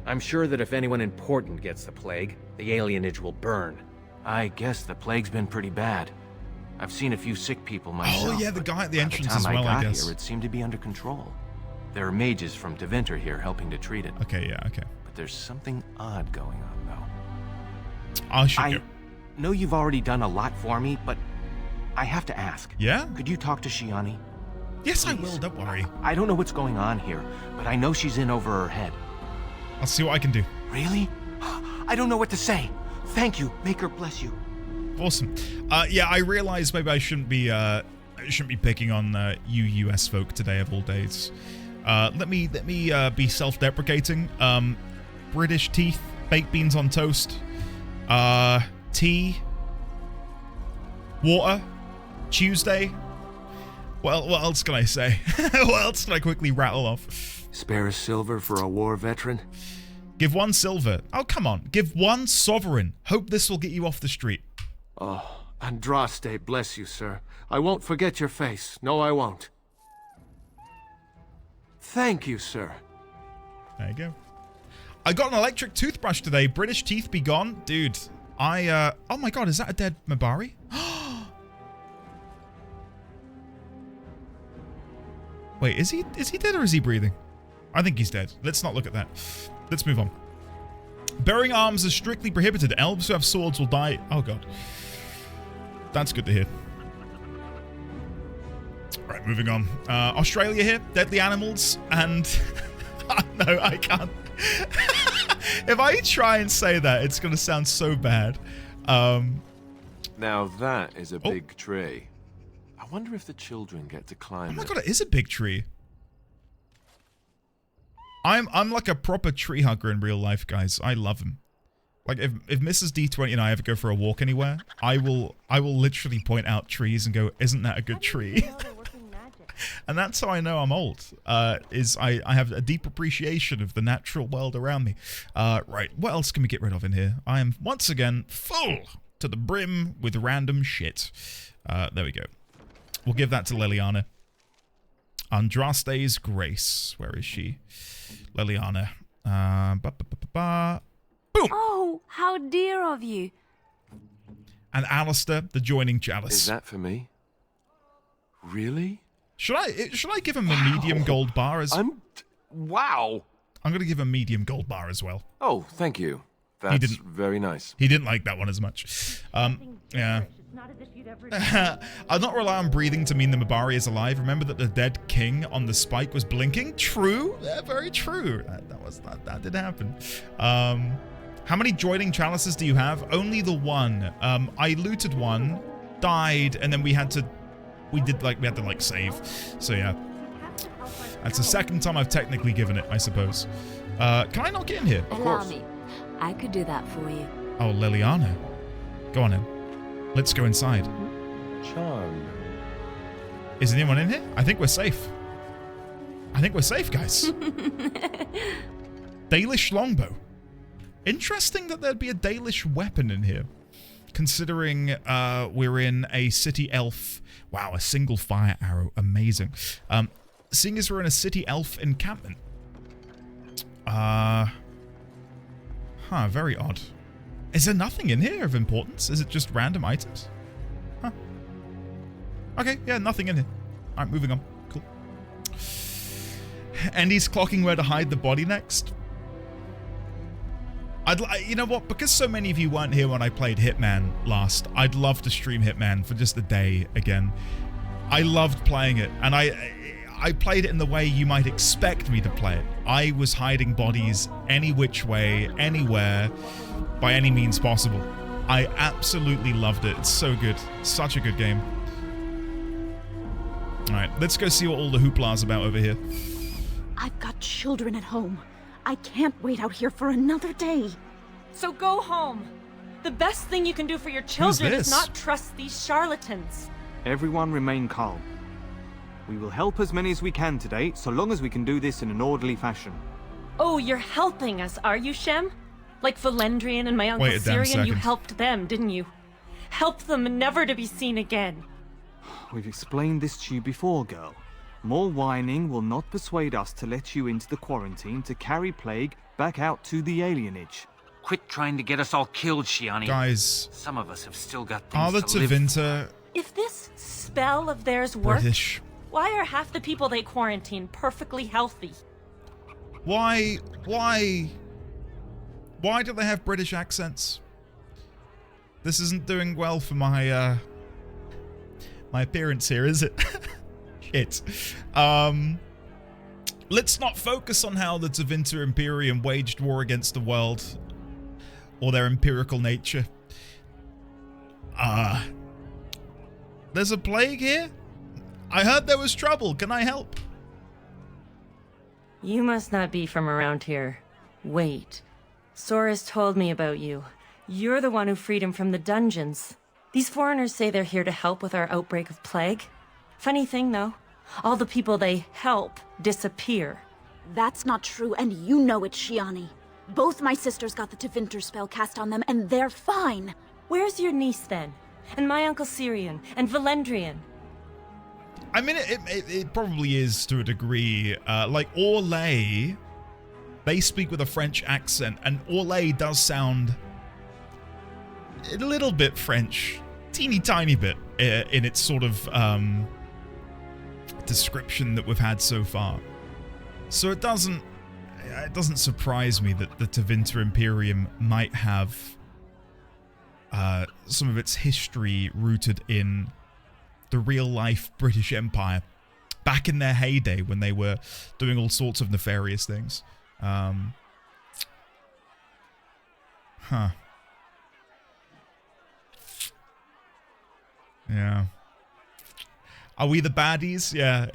I'm sure that if anyone important gets the plague, the alienage will burn. I guess the plague's been pretty bad. I've seen a few sick people myself. Oh yeah, the guy at the entrance by the as time well, I I got guess. here, it seemed to be under control. There are mages from Tevinter here helping to treat it. Okay, yeah, okay. But there's something odd going on, though. I know you've already done a lot for me, but I have to ask. Yeah? Could you talk to Shiani? Yes, I will, don't worry. I don't know what's going on here, but I know she's in over her head. I'll see what I can do. Really? I don't know what to say. Thank you. Make her bless you. Awesome. Yeah, I realize maybe I shouldn't be picking on you US folk today of all days. Let me be self-deprecating. British teeth, baked beans on toast, tea, water, Tuesday. Well, what else can I say? What else can I quickly rattle off? Spare a silver for a war veteran? Give 1 silver. Oh, come on. Give 1 sovereign. Hope this will get you off the street. Oh, Andraste, bless you, sir. I won't forget your face. No, I won't. Thank you, sir. There you go. I got an electric toothbrush today. British teeth be gone. Dude, oh my god, is that a dead Mabari? Wait, is he dead or is he breathing? I think he's dead. Let's not look at that. Let's move on. Bearing arms is strictly prohibited. Elves who have swords will die. Oh god. That's good to hear. Right, moving on. Australia here. Deadly animals and... No, I can't. If I try and say that, it's going to sound so bad. Now that is a big tree. I wonder if the children get to climb it. Oh my god, it is a big tree. I'm like a proper tree hugger in real life, guys. I love him. Like if Mrs. D20 and I ever go for a walk anywhere, I will literally point out trees and go, "Isn't that a good tree?" And that's how I know I'm old, is I have a deep appreciation of the natural world around me. Right, what else can we get rid of in here? I am, once again, full to the brim with random shit. There we go. We'll give that to Leliana. Andraste's Grace. Where is she? Leliana. Boom! Oh, how dear of you. And Alistair, the Joining Chalice. Is that for me? Really? Should I give him a medium gold bar as well? Wow. I'm going to give him a medium gold bar as well. Oh, thank you. That's very nice. He didn't like that one as much. Yeah. I'll not rely on breathing to mean the Mabari is alive. Remember that the dead king on the spike was blinking? True. Yeah, very true. That did happen. How many Joining Chalices do you have? Only the one. I looted one, died, and then we had to save. So yeah. That's the second time I've technically given it, I suppose. Can I not get in here? Allow me. I could do that for you. Oh, Leliana. Go on in. Let's go inside. Charmed. Is anyone in here? I think we're safe. I think we're safe, guys. Dalish longbow. Interesting that there'd be a Dalish weapon in here. Considering we're in a city elf. Wow, a single fire arrow. Amazing. Seeing as we're in a city elf encampment. Very odd. Is there nothing in here of importance? Is it just random items? Huh. Okay, yeah, nothing in here. Alright, moving on. Cool. And he's clocking where to hide the body next. You know what? Because so many of you weren't here when I played Hitman last, I'd love to stream Hitman for just a day again. I loved playing it, and I played it in the way you might expect me to play it. I was hiding bodies any which way, anywhere, by any means possible. I absolutely loved it. It's so good. Such a good game. Alright, let's go see what all the hoopla's about over here. I've got children at home. I can't wait out here for another day. So go home. The best thing you can do for your children is not trust these charlatans. Everyone remain calm. We will help as many as we can today, so long as we can do this in an orderly fashion. Oh, you're helping us, are you, Shem? Like Valendrian and my uncle Syrian, you helped them, didn't you? Help them never to be seen again. We've explained this to you before, girl. More whining will not persuade us to let you into the quarantine to carry plague back out to the alienage. Quit trying to get us all killed, Shiani. Guys. Some of us have still got Are the things to live for. Tevinter If this spell of theirs works, British? why are half the people they quarantine perfectly healthy? Why do they have British accents? This isn't doing well for my my appearance here, is it? Shit. Let's not focus on how the Tevinter Imperium waged war against the world or their empirical nature. There's a plague here? I heard there was trouble. Can I help? You must not be from around here. Wait. Soris told me about you. You're the one who freed him from the dungeons. These foreigners say they're here to help with our outbreak of plague. Funny thing, though. All the people they help disappear. That's not true, and you know it, Shiani. Both my sisters got the Tevinter spell cast on them, and they're fine. Where's your niece, then? And my uncle Syrian? And Valendrian? I mean, it probably is to a degree. Like, Orlais, they speak with a French accent, and Orlais does sound a little bit French. Teeny tiny bit in its sort of description that we've had so far. So it doesn't surprise me that the Tevinter Imperium might have some of its history rooted in the real-life British Empire back in their heyday when they were doing all sorts of nefarious things. Yeah. Are we the baddies? Yeah,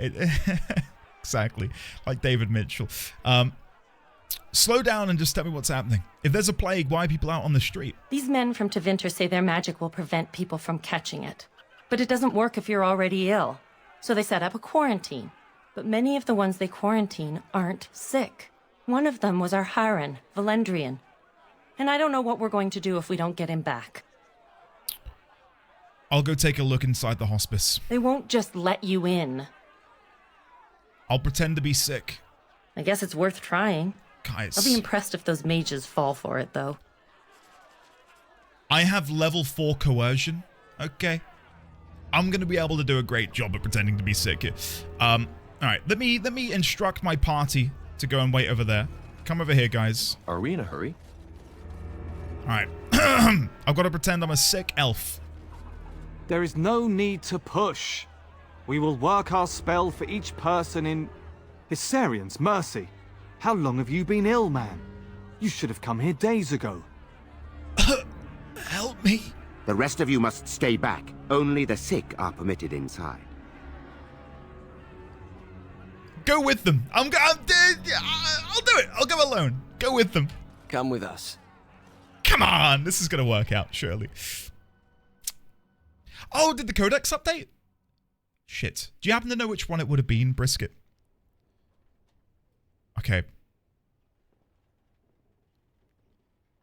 exactly. Like David Mitchell. Slow down and just tell me what's happening. If there's a plague, why are people out on the street? These men from Tevinter say their magic will prevent people from catching it. But it doesn't work if you're already ill. So they set up a quarantine. But many of the ones they quarantine aren't sick. One of them was our Harren, Valendrian. And I don't know what we're going to do if we don't get him back. I'll go take a look inside the hospice. They won't just let you in. I'll pretend to be sick. I guess it's worth trying. Guys. I'll be impressed if those mages fall for it, though. I have level 4 coercion. Okay. I'm going to be able to do a great job at pretending to be sick here. Alright, let me instruct my party to go and wait over there. Come over here, guys. Are we in a hurry? Alright. I've got to pretend I'm a sick elf. There is no need to push. We will work our spell for each person in... Hysarian's mercy. How long have you been ill, man? You should have come here days ago. Help me. The rest of you must stay back. Only the sick are permitted inside. Go with them. I'll do it. I'll go alone. Go with them. Come with us. Come on. This is going to work out, surely. Oh, did the Codex update? Shit. Do you happen to know which one it would have been, Brisket? Okay.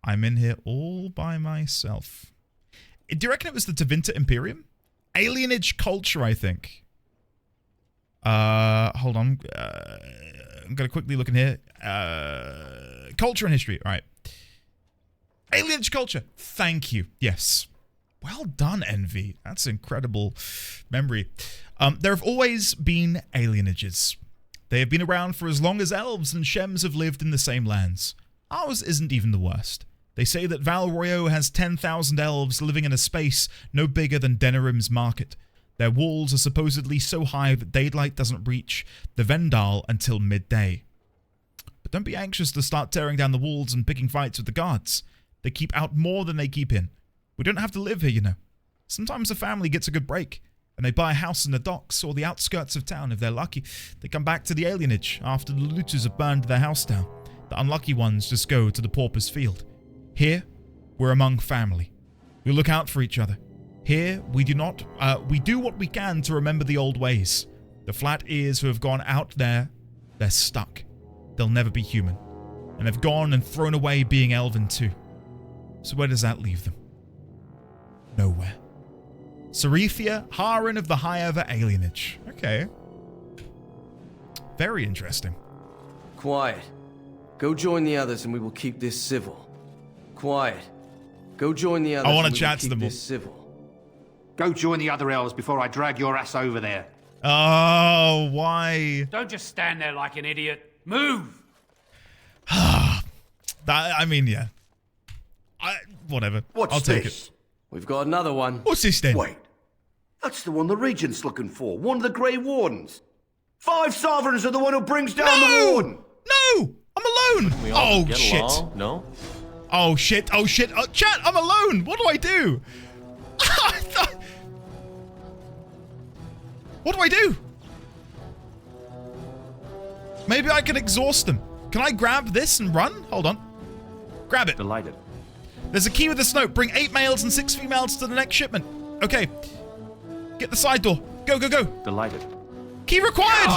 I'm in here all by myself. Do you reckon it was the Tevinter Imperium? Alienage culture, I think. Hold on. I'm going to quickly look in here. Culture and history. All right. Alienage culture. Thank you. Yes. Well done, Envy. That's incredible memory. There have always been alienages. They have been around for as long as elves and Shems have lived in the same lands. Ours isn't even the worst. They say that Val Royeaux has 10,000 elves living in a space no bigger than Denerim's market. Their walls are supposedly so high that daylight doesn't reach the Vendal until midday. But don't be anxious to start tearing down the walls and picking fights with the guards. They keep out more than they keep in. We don't have to live here, you know. Sometimes a family gets a good break, and they buy a house in the docks or the outskirts of town if they're lucky. They come back to the alienage after the looters have burned their house down. The unlucky ones just go to the pauper's field. Here, we're among family. We look out for each other. Here, we do what we can to remember the old ways. The flat ears who have gone out there, they're stuck. They'll never be human. And have gone and thrown away being elven too. So where does that leave them? Nowhere. Cerethia, Harren of the High-Ever Alienage. Okay. Very interesting. Quiet. Go join the others and we will keep this civil. Quiet. Go join the others. I want to chat to them all. Civil. Go join the other elves before I drag your ass over there. Oh, why? Don't just stand there like an idiot. Move! I mean, yeah. Whatever. I'll take it. We've got another one. What's this then? Wait. That's the one the Regent's looking for. One of the Grey Wardens. 5 sovereigns are the one who brings down the Warden. No! I'm alone! Oh, shit. Along? No? Oh, shit. Oh, shit. Oh, chat, I'm alone. What do I do? What do I do? Maybe I can exhaust them. Can I grab this and run? Hold on. Grab it. Delighted. There's a key with this note. Bring 8 males and 6 females to the next shipment. Okay. Get the side door. Go, go, go. Delighted. Key required!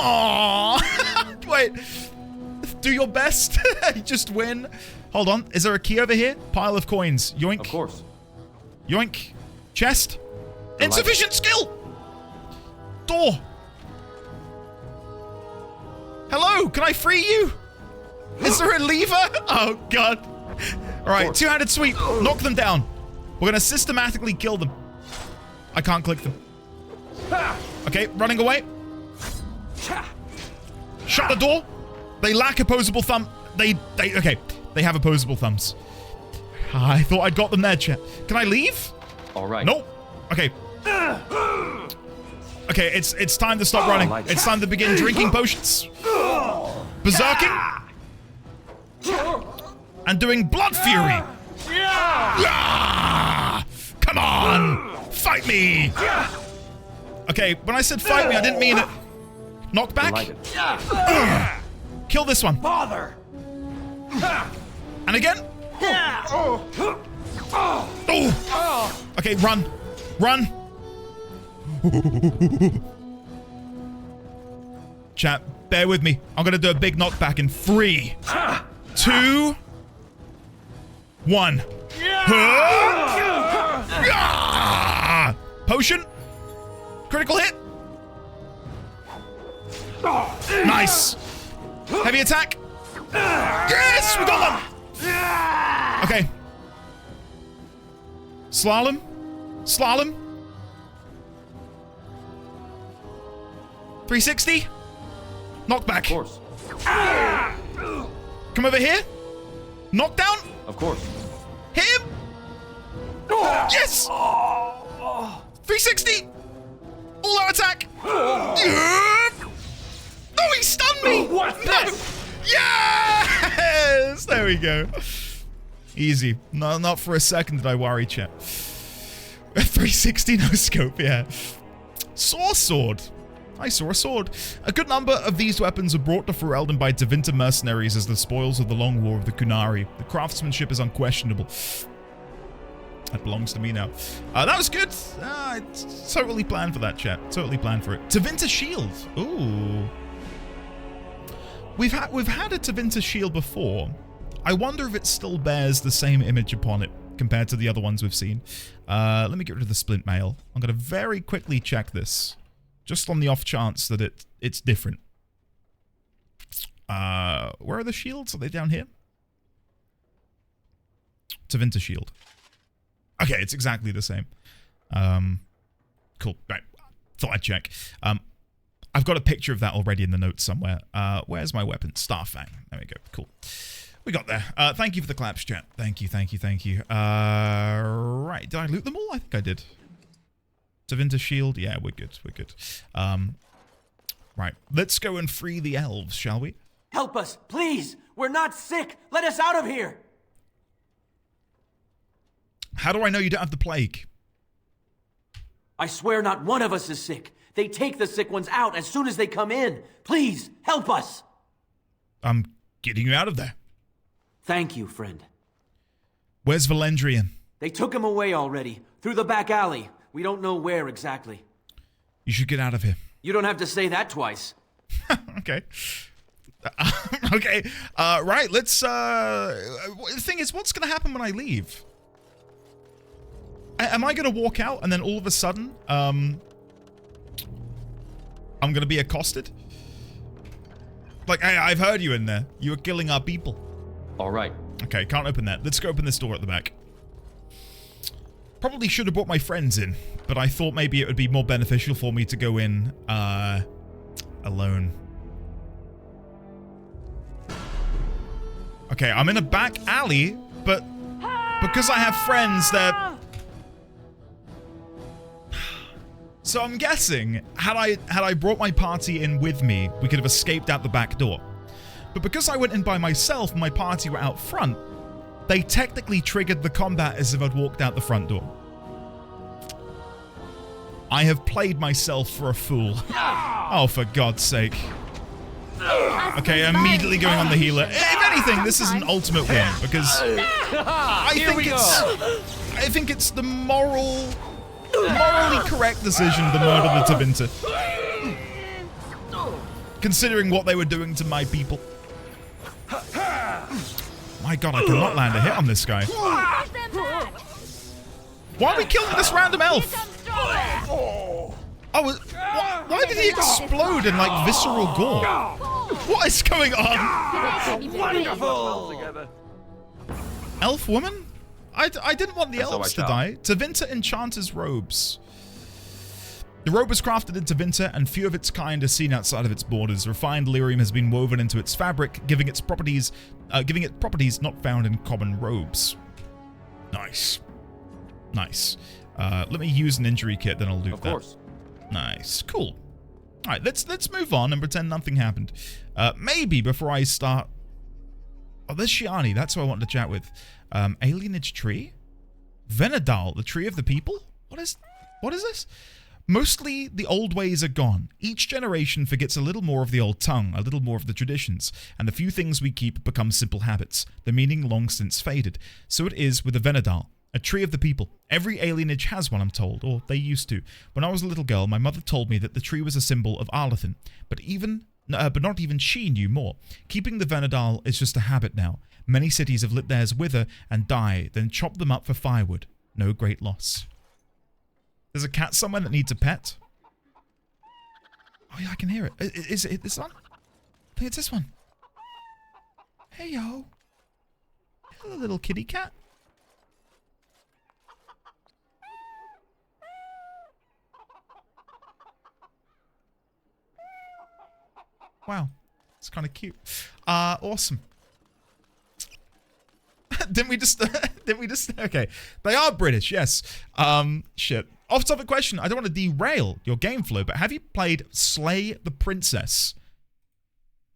Aww. Wait. Do your best. Just win. Hold on. Is there a key over here? Pile of coins. Yoink. Of course. Yoink. Chest. Delighted. Insufficient skill. Door. Hello. Can I free you? Is there a lever? Oh, God. All right. Two-handed sweep. Knock them down. We're going to systematically kill them. I can't click them. Okay. Running away. Shut the door. They lack opposable thumb. Okay. They have opposable thumbs. I thought I'd got them there, chat. Can I leave? All right. Nope. Okay. Okay, it's time to stop running. It's time to begin drinking potions. Berserking. And doing blood fury. Yeah! Come on. Fight me. Okay, when I said fight me, I didn't mean it. Knock back. Kill this one. Father. And again. Oh. Okay, run. Run. Chat, bear with me. I'm going to do a big knockback in 3, 2, 1. Potion. Critical hit. Nice. Heavy attack. Yes, we got one. Okay. Slalom. Slalom. 360. Knockback. Of course. Come over here. Knockdown. Of course. Hit him. Yes. 360. All out attack. No, he stunned me. What? No. Yes. There we go. Easy. No, not for a second did I worry, chat. 360 no scope, yeah. Saw sword. I saw a sword. A good number of these weapons were brought to Ferelden by Tevinter mercenaries as the spoils of the Long War of the Qunari. The craftsmanship is unquestionable. That belongs to me now. That was good. Totally planned for that, chat. Totally planned for it. Tevinter shield. Ooh. We've had a Tevinter shield before. I wonder if it still bears the same image upon it compared to the other ones we've seen. Let me get rid of the splint mail. I'm going to very quickly check this. Just on the off chance that it's different. Where are the shields? Are they down here? Tevinter shield. Okay, it's exactly the same. Cool. Right. Thought I'd check. I've got a picture of that already in the notes somewhere. Where's my weapon? Starfang. There we go. Cool. We got there. Thank you for the claps, chat. Thank you, thank you, thank you. Right. Did I loot them all? I think I did. Tevinter shield. Yeah, we're good. We're good. Right. Let's go and free the elves, shall we? Help us, please. We're not sick. Let us out of here. How do I know you don't have the plague? I swear not one of us is sick. They take the sick ones out as soon as they come in. Please, help us. I'm getting you out of there. Thank you, friend. Where's Valendrian? They took him away already, through the back alley. We don't know where exactly. You should get out of here. You don't have to say that twice. Okay. Okay. Right, let's... the thing is, what's going to happen when I leave? Am I going to walk out and then all of a sudden, I'm going to be accosted? Like, hey, I've heard you in there. You were killing our people. All right. Okay, can't open that. Let's go open this door at the back. Probably should have brought my friends in, but I thought maybe it would be more beneficial for me to go in, alone. Okay, I'm in a back alley, but because I have friends that... So I'm guessing, had I brought my party in with me, we could have escaped out the back door. But because I went in by myself and my party were out front, they technically triggered the combat as if I'd walked out the front door. I have played myself for a fool. Oh, for God's sake. Okay, immediately going on the healer. If anything, this is an ultimate win, because I think it's the morally correct decision to murder the Tevinter. Considering what they were doing to my people. My God, I cannot land a hit on this guy. Why are we killing this random elf? Oh, why did he explode in like visceral gore? What is going on? Wonderful. Elf woman? I didn't want the elves to die. Tevinter Enchanter's robes. The robe was crafted in Tevinter, and few of its kind are seen outside of its borders. Refined lyrium has been woven into its fabric, giving it properties not found in common robes. Nice. Nice. Let me use an injury kit, then I'll loot that. Of course. Nice. Cool. All right, let's move on and pretend nothing happened. Maybe before I start... Oh, there's Shiani. That's who I wanted to chat with. Alienage tree? Venedal, the tree of the people? What is this? Mostly the old ways are gone. Each generation forgets a little more of the old tongue, a little more of the traditions, and the few things we keep become simple habits. The meaning long since faded. So it is with the Venedal. A tree of the people. Every alienage has one, I'm told, or they used to. When I was a little girl, my mother told me that the tree was a symbol of Arlathan, but not even she knew more. Keeping the Venedal is just a habit now. Many cities have let theirs wither and die, then chop them up for firewood. No great loss. There's a cat somewhere that needs a pet. Oh yeah, I can hear it. Is it this one? I think it's this one. Hey yo. Hello, little kitty cat. Wow, it's kind of cute. Awesome. Didn't we just? Okay, they are British, yes. Shit. Off-topic question. I don't want to derail your game flow, but have you played Slay the Princess?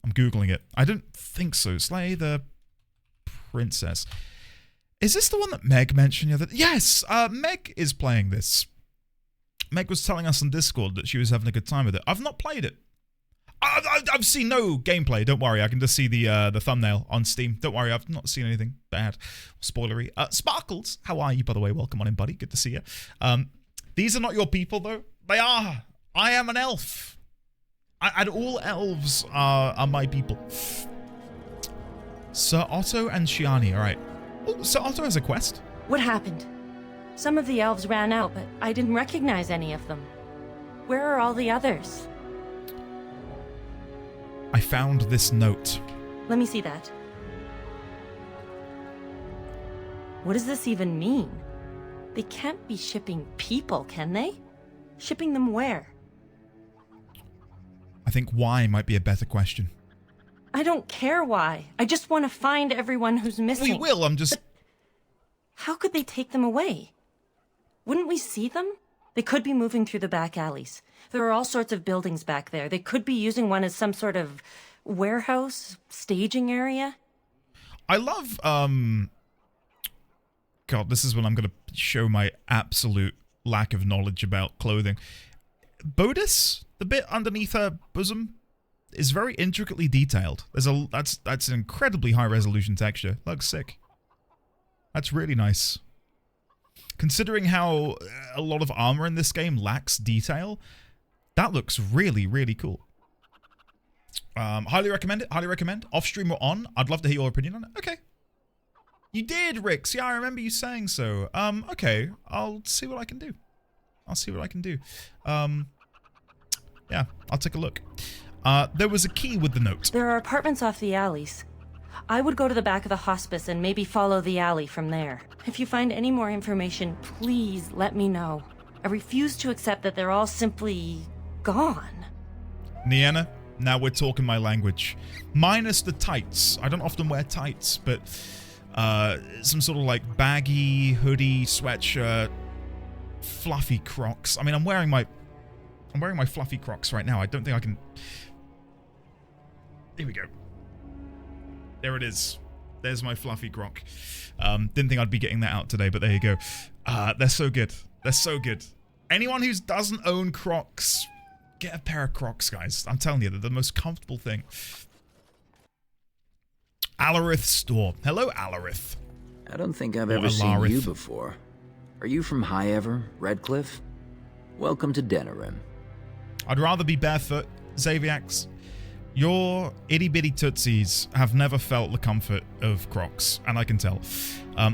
I'm googling it. I don't think so. Slay the Princess. Is this the one that Meg mentioned the other? Yes. Meg is playing this. Meg was telling us on Discord that she was having a good time with it. I've not played it. I've seen no gameplay. Don't worry, I can just see the thumbnail on Steam. Don't worry, I've not seen anything bad, spoilery. Sparkles, how are you, by the way? Welcome on in, buddy. Good to see you. These are not your people, though. They are. I am an elf. And all elves are my people. Sir Otto and Shiani. All right. Oh, Sir Otto has a quest. What happened? Some of the elves ran out, but I didn't recognize any of them. Where are all the others? I found this note. Let me see that. What does this even mean? They can't be shipping people, can they? Shipping them where? I think why might be a better question. I don't care why. I just want to find everyone who's missing. We will, I'm just... But how could they take them away? Wouldn't we see them? They could be moving through the back alleys. There are all sorts of buildings back there. They could be using one as some sort of warehouse, staging area. I love, God, this is when I'm going to show my absolute lack of knowledge about clothing. Bodice, the bit underneath her bosom, is very intricately detailed. That's an incredibly high resolution texture. Looks sick. That's really nice. Considering how a lot of armor in this game lacks detail, that looks really, really cool. Highly recommend it. Highly recommend. Off stream or on, I'd love to hear your opinion on it. Okay. You did, Rix. Yeah, I remember you saying so. Okay. I'll see what I can do. Yeah, I'll take a look. There was a key with the note. There are apartments off the alleys. I would go to the back of the hospice and maybe follow the alley from there. If you find any more information, please let me know. I refuse to accept that they're all simply gone. Nienna, now we're talking my language. Minus the tights. I don't often wear tights, but some sort of like baggy hoodie, sweatshirt, fluffy Crocs. I mean, I'm wearing my fluffy Crocs right now. I don't think I can... Here we go. There it is. There's my fluffy Croc. Didn't think I'd be getting that out today, but there you go. They're so good. They're so good. Anyone who doesn't own Crocs, get a pair of Crocs, guys. I'm telling you, they're the most comfortable thing. Alarith Store. Hello, Alarith. I don't think I've ever seen you before. Are you from High Ever, Redcliffe? Welcome to Denerim. I'd rather be barefoot, Xaviax. Your itty-bitty tootsies have never felt the comfort of Crocs, and I can tell.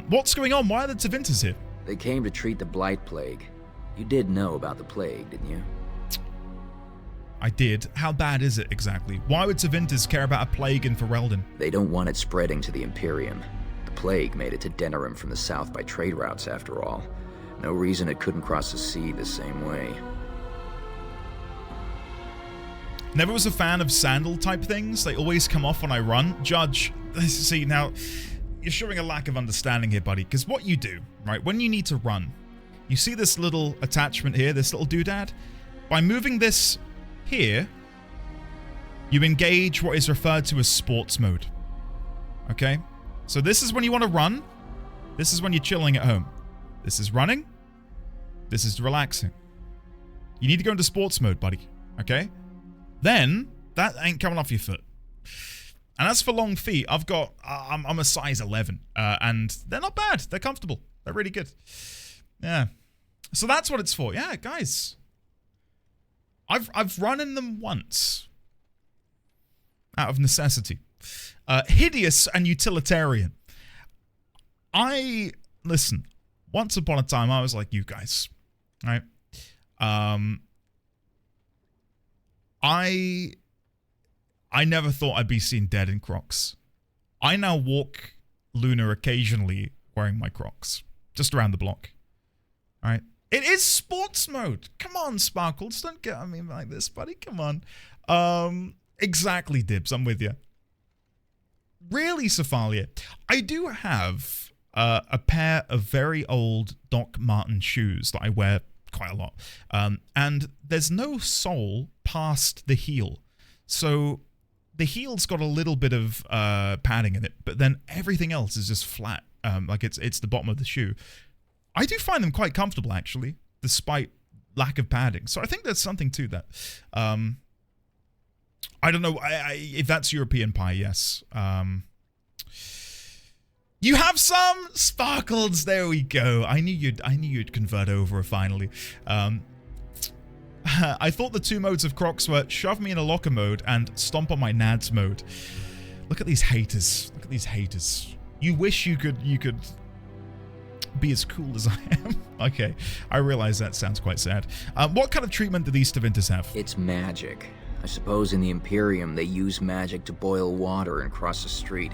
What's going on? Why are the Tevinters here? They came to treat the Blight Plague. You did know about the plague, didn't you? I did. How bad is it, exactly? Why would Tevinters care about a plague in Ferelden? They don't want it spreading to the Imperium. The plague made it to Denerim from the south by trade routes, after all. No reason it couldn't cross the sea the same way. Never was a fan of sandal type things. They always come off when I run. Judge, see, now, you're showing a lack of understanding here, buddy, because what you do, right, when you need to run, you see this little attachment here, this little doodad? By moving this here, you engage what is referred to as sports mode. Okay? So this is when you want to run. This is when you're chilling at home. This is running. This is relaxing. You need to go into sports mode, buddy. Okay? Then, that ain't coming off your foot. And as for long feet, I'm a size 11, and they're not bad. They're comfortable. They're really good. Yeah. So that's what it's for. Yeah, guys. I've run in them once. Out of necessity. Hideous and utilitarian. Listen, once upon a time, I was like you guys. Right? I never thought I'd be seen dead in Crocs. I now walk Luna occasionally wearing my Crocs. Just around the block. Alright? It is sports mode. Come on, Sparkles. Don't get at me like this, buddy. Come on. Exactly, Dibs. I'm with you. Really, Cephalia. I do have a pair of very old Doc Marten shoes that I wear quite a lot. And there's no sole past the heel. So the heel's got a little bit of padding in it, but then everything else is just flat. Like it's the bottom of the shoe. I do find them quite comfortable, actually, despite lack of padding. So I think there's something to that. I don't know if that's European pie. Yes. You have some Sparkles. There we go. I knew you'd convert over finally. I thought the two modes of Crocs were shove me in a locker mode and stomp on my nads mode. Look at these haters. Look at these haters. You wish you could be as cool as I am. Okay, I realize that sounds quite sad. What kind of treatment do these Tevinter have? It's magic. I suppose in the Imperium they use magic to boil water and cross a street.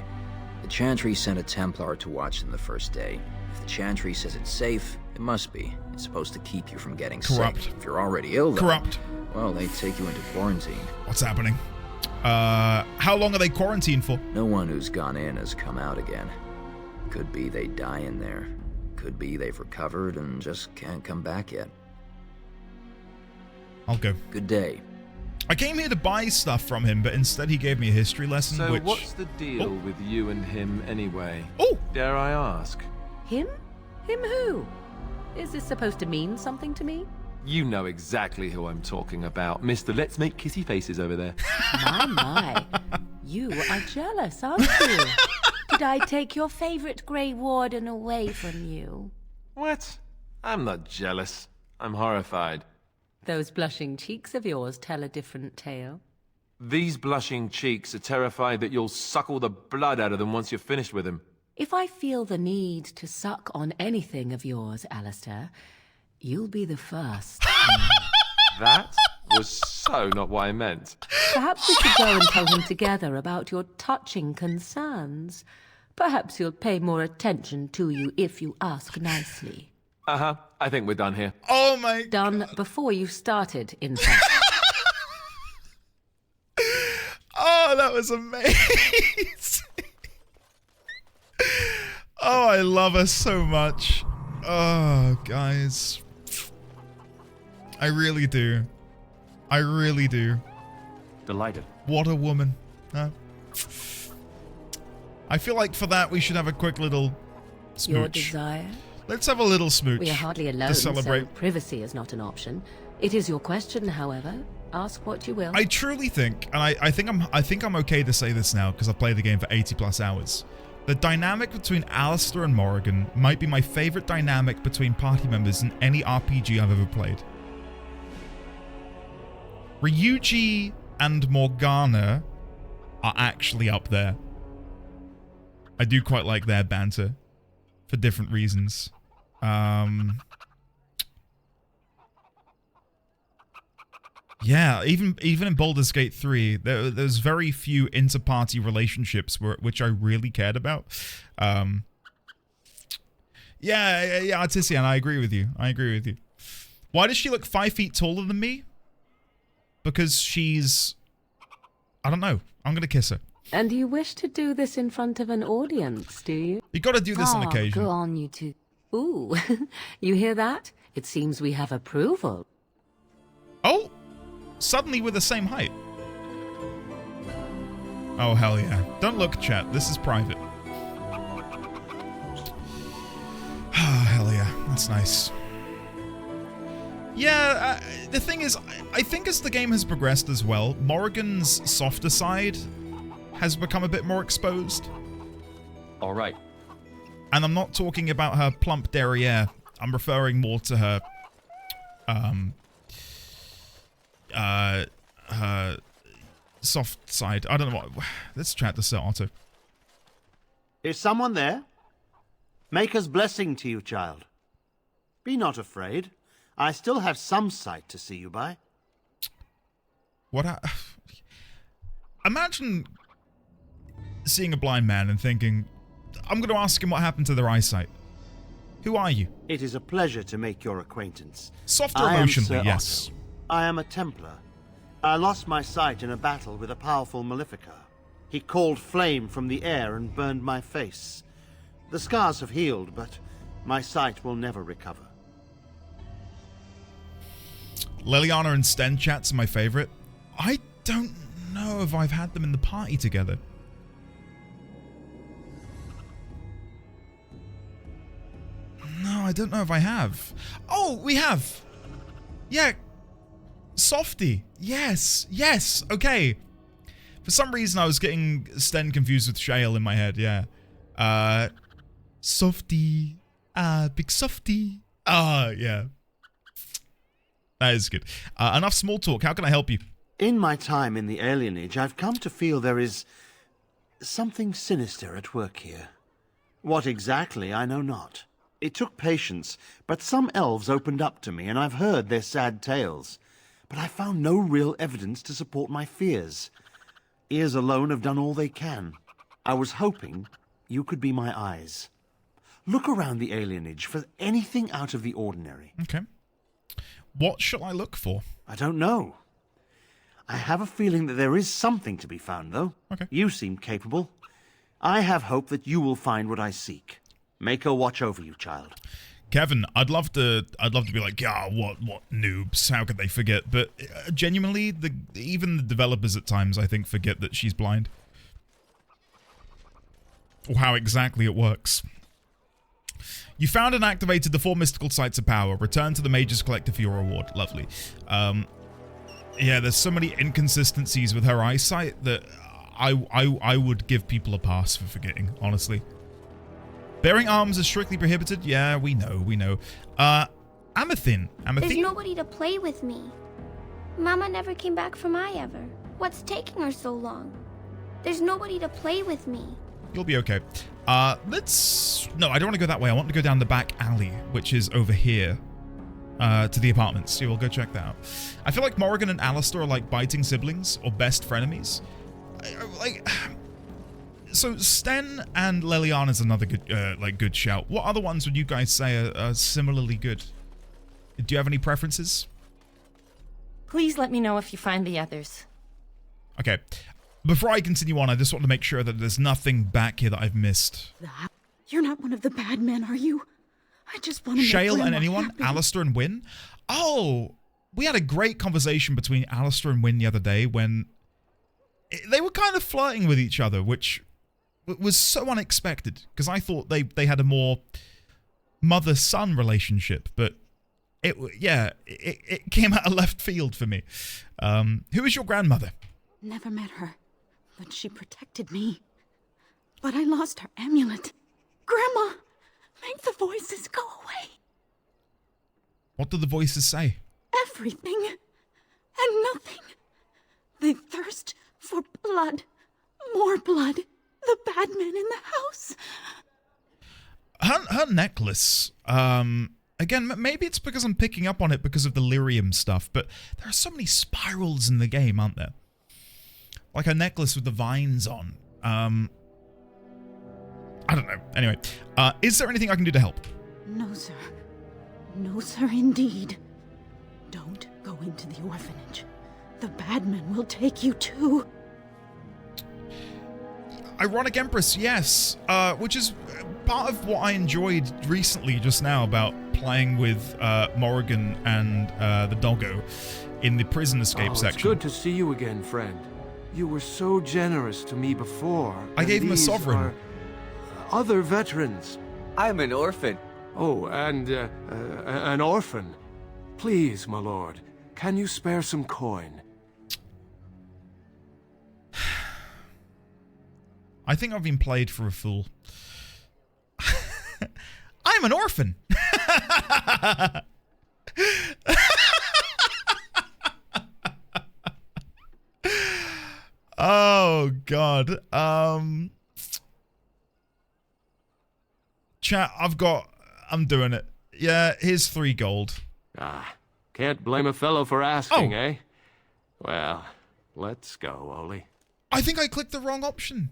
The Chantry sent a Templar to watch them the first day. If the Chantry says it's safe, it must be. It's supposed to keep you from getting Corrupt. sick. If you're already ill, though, Corrupt. well, they take you into quarantine. What's happening? How long are they quarantined for? No one who's gone in has come out again. Could be they die in there. Could be they've recovered and just can't come back yet. I'll go. Good day. I came here to buy stuff from him, but instead he gave me a history lesson, So which... what's the deal with you and him anyway? Oh! Dare I ask? Him? Him who? Is this supposed to mean something to me? You know exactly who I'm talking about. Mr. Let's Make Kissy Faces over there. My. You are jealous, aren't you? Did I take your favorite Grey Warden away from you? What? I'm not jealous. I'm horrified. Those blushing cheeks of yours tell a different tale. These blushing cheeks are terrified that you'll suck all the blood out of them once you're finished with him. If I feel the need to suck on anything of yours, Alistair, you'll be the first. That was so not what I meant. Perhaps we should go and tell him together about your touching concerns. Perhaps he'll pay more attention to you if you ask nicely. Uh-huh. I think we're done here. Oh my... Done before you started, in fact. Oh, that was amazing. Oh, I love her so much. Oh, guys. I really do. I really do. Delighted. What a woman. Huh? I feel like for that we should have a quick little smooch. Your desire? Let's have a little smooch. We are hardly alone, to celebrate. so privacy is not an option. It is your question, however. Ask what you will. I truly think, and I think I'm okay to say this now because I've played the game for 80+ hours. The dynamic between Alistair and Morrigan might be my favorite dynamic between party members in any RPG I've ever played. Ryuji and Morgana are actually up there. I do quite like their banter for different reasons. Yeah, even in Baldur's Gate 3, there's very few inter-party relationships which I really cared about. Yeah, Artisian, I agree with you. Why does she look 5 feet taller than me? Because she's... I don't know. I'm going to kiss her. And you wish to do this in front of an audience, do you? You got to do this on occasion. Go on, you two. Ooh, you hear that? It seems we have approval. Oh! Suddenly we're the same height. Oh, hell yeah. Don't look, chat. This is private. Oh, hell yeah. That's nice. Yeah, the thing is, I think as the game has progressed as well, Morrigan's softer side has become a bit more exposed. All right. And I'm not talking about her plump derriere. I'm referring more to her, her soft side. I don't know what. Let's chat to Sir Otto. Is someone there? Maker's blessing to you, child. Be not afraid. I still have some sight to see you by. What? Imagine seeing a blind man and thinking, I'm going to ask him what happened to their eyesight. Who are you? It is a pleasure to make your acquaintance. Softer emotionally, yes. I am a Templar. I lost my sight in a battle with a powerful Maleficar. He called flame from the air and burned my face. The scars have healed, but my sight will never recover. Leliana and Sten chats are my favorite. I don't know if I've had them in the party together. No, I don't know if I have. Oh, we have. Yeah. Softy. Yes. Yes. Okay. For some reason, I was getting Sten confused with Shale in my head. Yeah. Softy. Big Softy. Yeah. That is good. Enough small talk. How can I help you? In my time in the alienage, I've come to feel there is something sinister at work here. What exactly, I know not. It took patience, but some elves opened up to me, and I've heard their sad tales. But I found no real evidence to support my fears. Ears alone have done all they can. I was hoping you could be my eyes. Look around the alienage for anything out of the ordinary. Okay. What shall I look for? I don't know. I have a feeling that there is something to be found, though. Okay. You seem capable. I have hope that you will find what I seek. Maker watch over you, child. Kevin, I'd love to be like, yeah, what noobs? How could they forget? But genuinely, even the developers at times, I think, forget that she's blind. Or how exactly it works. You found and activated the 4 mystical sites of power. Return to the Mage's Collector for your reward. Lovely. Yeah, there's so many inconsistencies with her eyesight that I would give people a pass for forgetting, honestly. Bearing arms is strictly prohibited. Yeah, we know. Amethyne. There's nobody to play with me. Mama never came back from Iever. What's taking her so long? There's nobody to play with me. You'll be okay. No, I don't want to go that way. I want to go down the back alley, which is over here, to the apartments. So we'll go check that out. I feel like Morrigan and Alistair are like biting siblings or best frenemies. So Sten and Leliana's another good, good shout. What other ones would you guys say are similarly good? Do you have any preferences? Please let me know if you find the others. Okay. Before I continue on, I just want to make sure that there's nothing back here that I've missed. You're not one of the bad men, are you? I just want to make Shale Grandma and anyone? happy. Alistair and Wynne? Oh, we had a great conversation between Alistair and Wynne the other day when they were kind of flirting with each other, which was so unexpected because I thought they had a more mother-son relationship, but it came out of left field for me. Who is your grandmother? Never met her, but she protected me. But I lost her amulet. Grandma, make the voices go away. What do the voices say? Everything and nothing. They thirst for blood. More blood. The bad men in the house. Her necklace, again, maybe it's because I'm picking up on it because of the lyrium stuff, but there are so many spirals in the game, aren't there? Like a necklace with the vines on. I don't know. Anyway, is there anything I can do to help? No, sir. No, sir, indeed. Don't go into the orphanage. The bad men will take you too. Ironic Empress, yes. Which is part of what I enjoyed recently just now about playing with Morrigan and the doggo in the prison escape section. It's good to see you again, friend. You were so generous to me before. I gave him a sovereign. Are other veterans. I'm an orphan. Oh, and an orphan. Please, my lord, can you spare some coin? I think I've been played for a fool. I'm an orphan. Oh God. Chat, I'm doing it. Yeah, here's 3 gold. Can't blame a fellow for asking, eh? Well, let's go, Oli. I think I clicked the wrong option.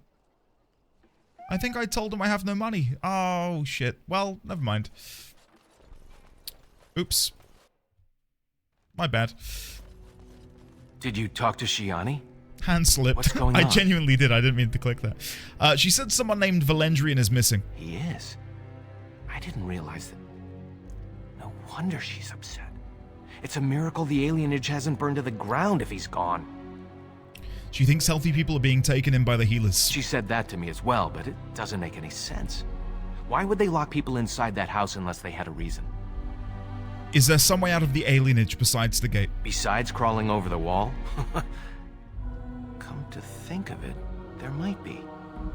I think I told him I have no money. Oh, shit. Well, never mind. Oops. My bad. Did you talk to Shiani? Hand slipped. What's going I on? genuinely did. I didn't mean to click that. She said someone named Valendrian is missing. He is. I didn't realize that. No wonder she's upset. It's a miracle the alienage hasn't burned to the ground if he's gone. She thinks healthy people are being taken in by the healers. She said that to me as well, but it doesn't make any sense. Why would they lock people inside that house unless they had a reason? Is there some way out of the alienage besides the gate? Besides crawling over the wall? Come to think of it, there might be.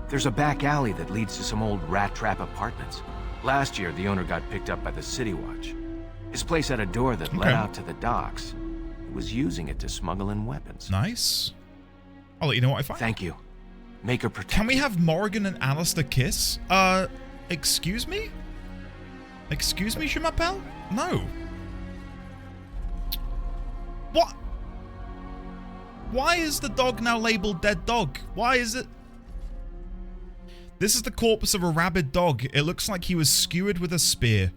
There's a back alley that leads to some old rat trap apartments. Last year, the owner got picked up by the City Watch. His place had a door that led out to the docks. He was using it to smuggle in weapons. Nice. I'll let you know what I find. Thank you. Make her protect. Can we have Morrigan and Alistair kiss? Excuse me? Excuse me, Je m'appelle? No. What? Why is the dog now labeled dead dog? Why is it? This is the corpse of a rabid dog. It looks like he was skewered with a spear.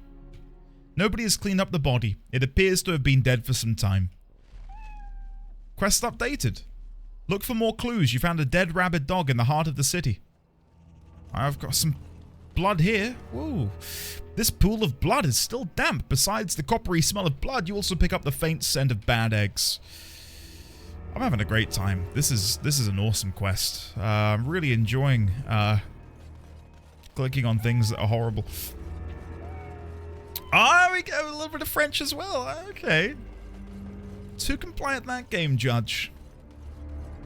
Nobody has cleaned up the body. It appears to have been dead for some time. Quest updated. Look for more clues. You found a dead rabid dog in the heart of the city. I've got some blood here. Whoa. This pool of blood is still damp. Besides the coppery smell of blood, you also pick up the faint scent of bad eggs. I'm having a great time. This is an awesome quest. I'm really enjoying clicking on things that are horrible. Ah, we get a little bit of French as well. Okay. Who can play at that game, Judge?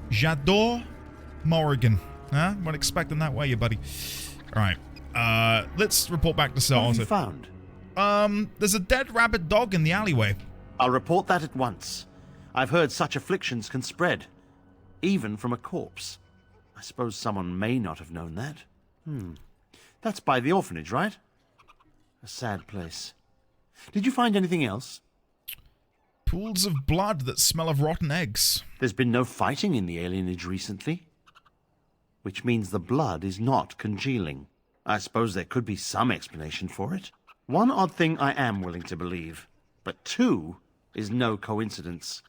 J'adore Morrigan. Huh? Wasn't expecting that, were you, buddy? Alright. Let's report back to Sir What have Otto. you found? There's a dead rabid dog in the alleyway. I'll report that at once. I've heard such afflictions can spread, even from a corpse. I suppose someone may not have known that. That's by the orphanage, right? A sad place. Did you find anything else? Pools of blood that smell of rotten eggs. There's been no fighting in the alienage recently, which means the blood is not congealing. I suppose there could be some explanation for it. One odd thing I am willing to believe, but 2 is no coincidence.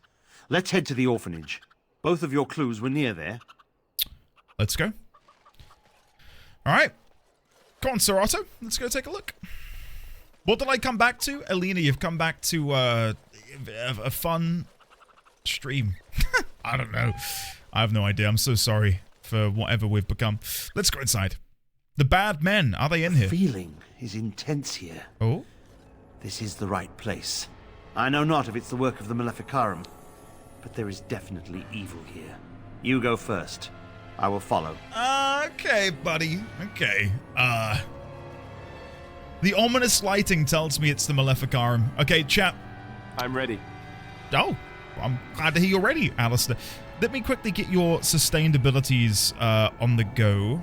Let's head to the orphanage. Both of your clues were near there. Let's go. Alright. Come on, Sir Otto. Let's go take a look. What did I come back to? Alina, you've come back to a fun stream. I don't know. I have no idea. I'm so sorry for whatever we've become. Let's go inside. The bad men, are they in here? The feeling is intense here. Oh? This is the right place. I know not if it's the work of the Maleficarum, but there is definitely evil here. You go first. I will follow. Okay, buddy. Okay. The ominous lighting tells me it's the Maleficarum. Okay, chat. I'm ready. Oh, I'm glad to hear you're ready, Alistair. Let me quickly get your sustained abilities on the go.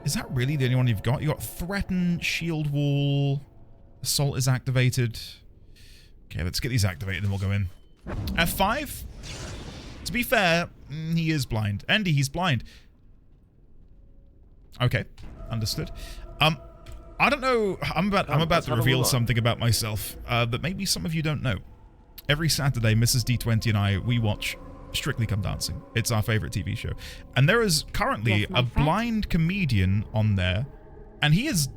Is that really the only one you've got? You got Threaten, Shield Wall, Assault is activated. Okay, let's get these activated and we'll go in. F5? To be fair, he is blind. Andy, he's blind. Okay, understood. I don't know. I'm about to reveal something about myself that maybe some of you don't know. Every Saturday, Mrs. D20 and I, we watch Strictly Come Dancing. It's our favorite TV show. And there is currently a blind comedian on there, and he is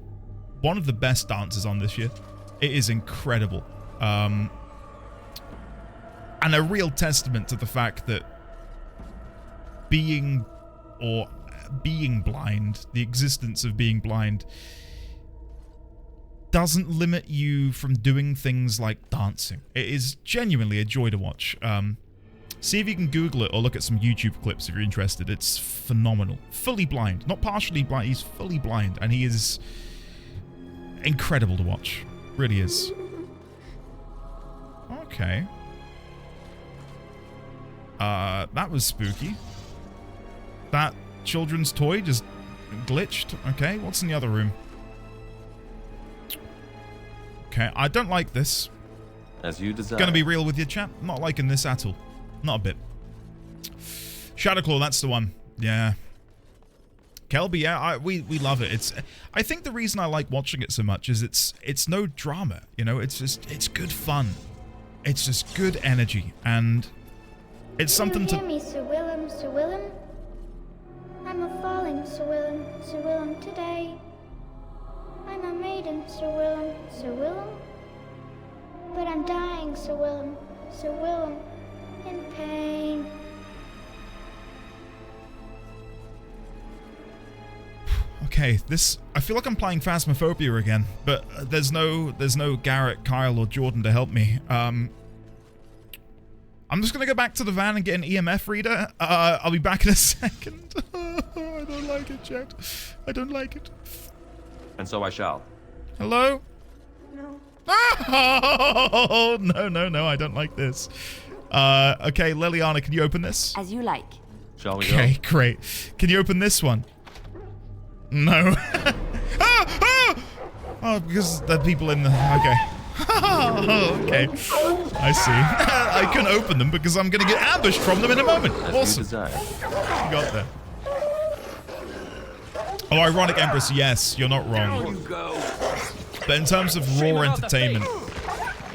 one of the best dancers on this year. It is incredible. And a real testament to the fact that being blind, the existence of being blind, doesn't limit you from doing things like dancing. It is genuinely a joy to watch. See if you can Google it or look at some YouTube clips if you're interested. It's phenomenal. Fully blind. Not partially blind, he's fully blind. And he is incredible to watch. Really is. Okay. That was spooky. That children's toy just glitched. Okay, what's in the other room? Okay, I don't like this. As you desire. Gonna be real with you, chap. Not liking this at all. Not a bit. Shadowclaw, that's the one. Yeah. Kelby, yeah, we love it. I think the reason I like watching it so much is it's no drama, you know. It's good fun. It's just good energy, and it's something to. Hear me, Sir Willem, Sir Willem. I'm a falling, Sir Willem, Sir Willem today. I'm a maiden, Sir Willem, Sir Willem. But I'm dying, Sir Willem, Sir Willem, in pain. Okay, I feel like I'm playing Phasmophobia again, but there's no Garrett, Kyle, or Jordan to help me. I'm just gonna go back to the van and get an EMF reader. I'll be back in a second. I don't like it, chat. I don't like it. And so I shall. Hello? No. Oh, no, I don't like this. Okay, Liliana, can you open this? As you like. Shall we go? Okay, great. Can you open this one? No. Oh, because there are people in the... Okay. Okay. I see. I can open them because I'm going to get ambushed from them in a moment. Awesome. You got there. Oh, Ironic Empress, yes, you're not wrong. But in terms of raw entertainment,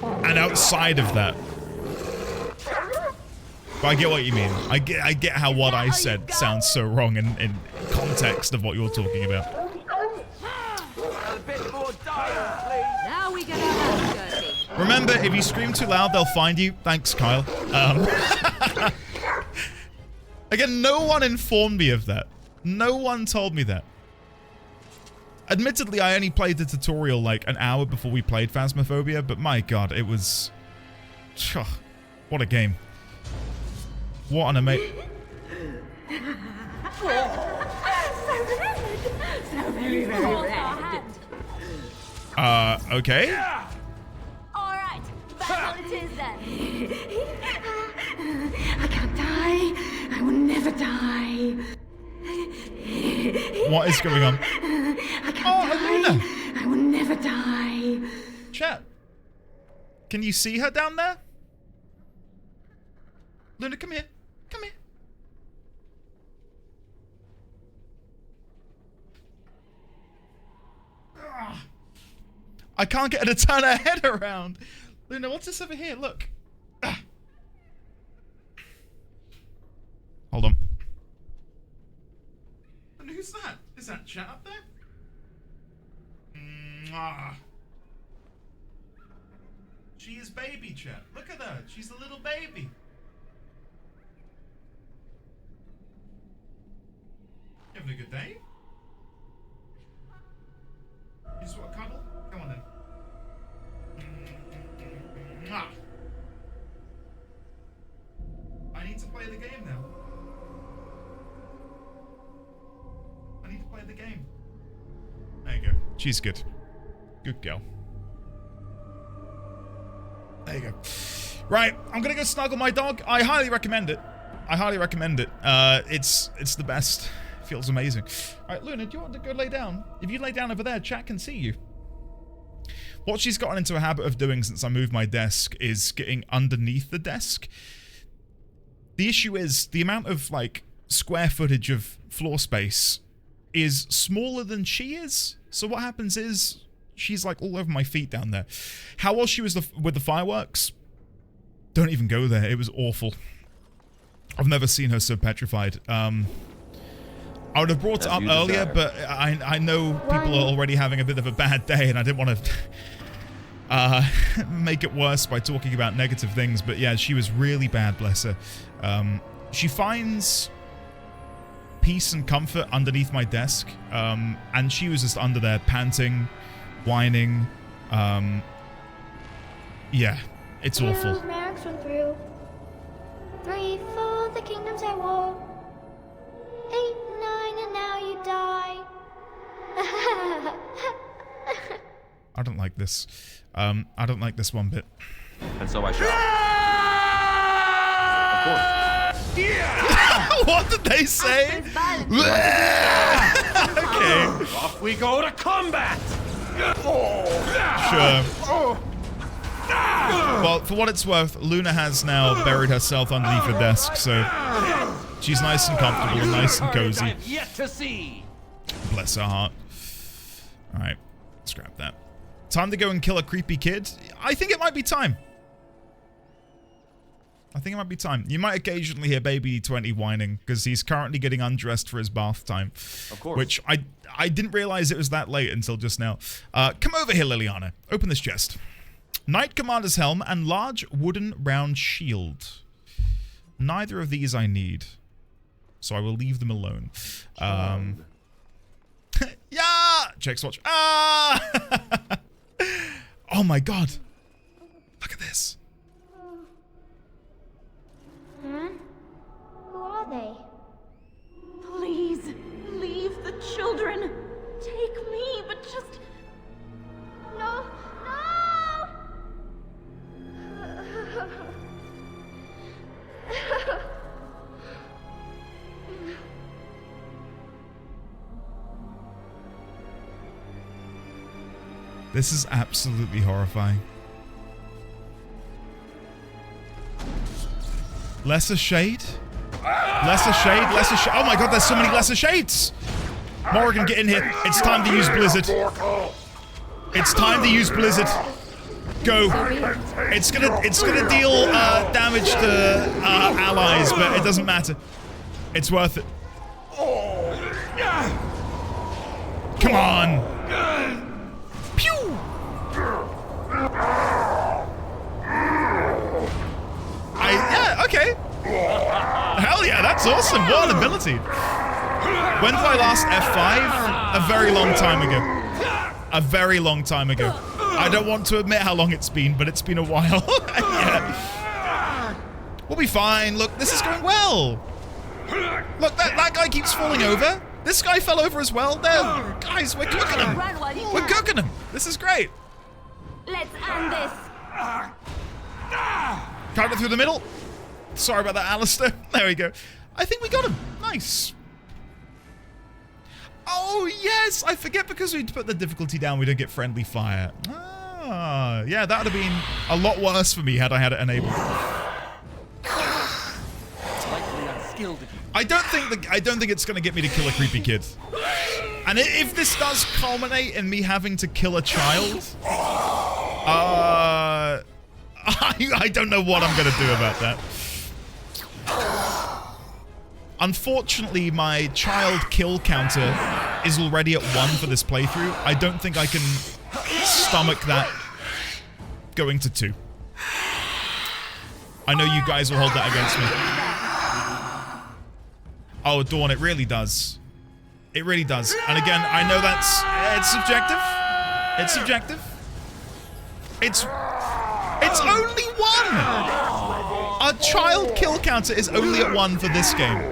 and outside of that... But I get what you mean. I get how what I said sounds so wrong in context of what you're talking about. Now we get our hands dirty. Remember, if you scream too loud, they'll find you. Thanks, Kyle. Again, no one informed me of that. No one told me that. Admittedly, I only played the tutorial like an hour before we played Phasmophobia, but my god, it was... What a game. What an amazing... So very, very red. Okay. Alright, battle it is then. I can't die. I will never die. What is going on? I can't die. I will never die. Chat. Can you see her down there? Luna, come here. Come here. I can't get her to turn her head around. Luna, what's this over here? Look. Hold on. And who's that? Is that chat up there? She is baby chat. Look at her. She's a little baby. You having a good day? You just want to cuddle? Come on then. I need to play the game now. I need to play the game. There you go. She's good. Good girl. There you go. Right, I'm gonna go snuggle my dog. I highly recommend it. I highly recommend it. It's the best. Feels amazing. Alright, Luna, do you want to go lay down? If you lay down over there, chat can see you. What she's gotten into a habit of doing since I moved my desk is getting underneath the desk. The issue is the amount of, like, square footage of floor space is smaller than she is. So what happens is she's, like, all over my feet down there. How was she with the fireworks? Don't even go there. It was awful. I've never seen her so petrified. I would have brought it up earlier, but I know people are already having a bit of a bad day, and I didn't want to make it worse by talking about negative things. But yeah, she was really bad, bless her. She finds peace and comfort underneath my desk, and she was just under there panting, whining. Yeah, it's awful. Max went through. 3, 4, the kingdom's at war. 8, 9, and now you die. I don't like this. I don't like this one bit. And so I shall. Of course. What did they say? Okay. Off we go to combat! Sure. Well, for what it's worth, Luna has now buried herself underneath her desk, so she's nice and comfortable and nice and cozy. Yet to see. Bless her heart. Alright, scrap that. Time to go and kill a creepy kid? I think it might be time. You might occasionally hear Baby 20 whining, because he's currently getting undressed for his bath time. Of course. Which I didn't realize it was that late until just now. Come over here, Liliana. Open this chest. Knight Commander's helm and large wooden round shield. Neither of these I need, so I will leave them alone. Yeah! Check swatch. Ah! Oh my god. Look at this. Huh? Who are they? Please, leave the children. Take me, but just... No! No! This is absolutely horrifying. Lesser shade? Lesser shade? Lesser shade? Oh my god, there's so many lesser shades! Morrigan, get in here. It's time to use Blizzard. It's time to use Blizzard. Go. It's gonna deal damage to allies, but it doesn't matter. It's worth it. Come on. Pew! Yeah, okay. Hell yeah, that's awesome. What an ability. When did I last F5? A very long time ago. A very long time ago. I don't want to admit how long it's been, but it's been a while. Yeah. We'll be fine. Look, this is going well. Look, that guy keeps falling over. This guy fell over as well. There, guys, we're cooking him. We're cooking him. This is great. Let's end this. Counter through the middle. Sorry about that, Alistair. There we go. I think we got him. Nice. Oh, yes. I forget because we put the difficulty down, we don't get friendly fire. Ah, yeah, that would have been a lot worse for me had I had it enabled. I don't think it's going to get me to kill a creepy kid. And if this does culminate in me having to kill a child, I don't know what I'm going to do about that. Unfortunately, my child kill counter is already at 1 for this playthrough. I don't think I can stomach that going to 2. I know you guys will hold that against me. Oh, Dawn, it really does. It really does. And again, I know it's subjective. It's subjective. It's only 1! A child kill counter is only at 1 for this game.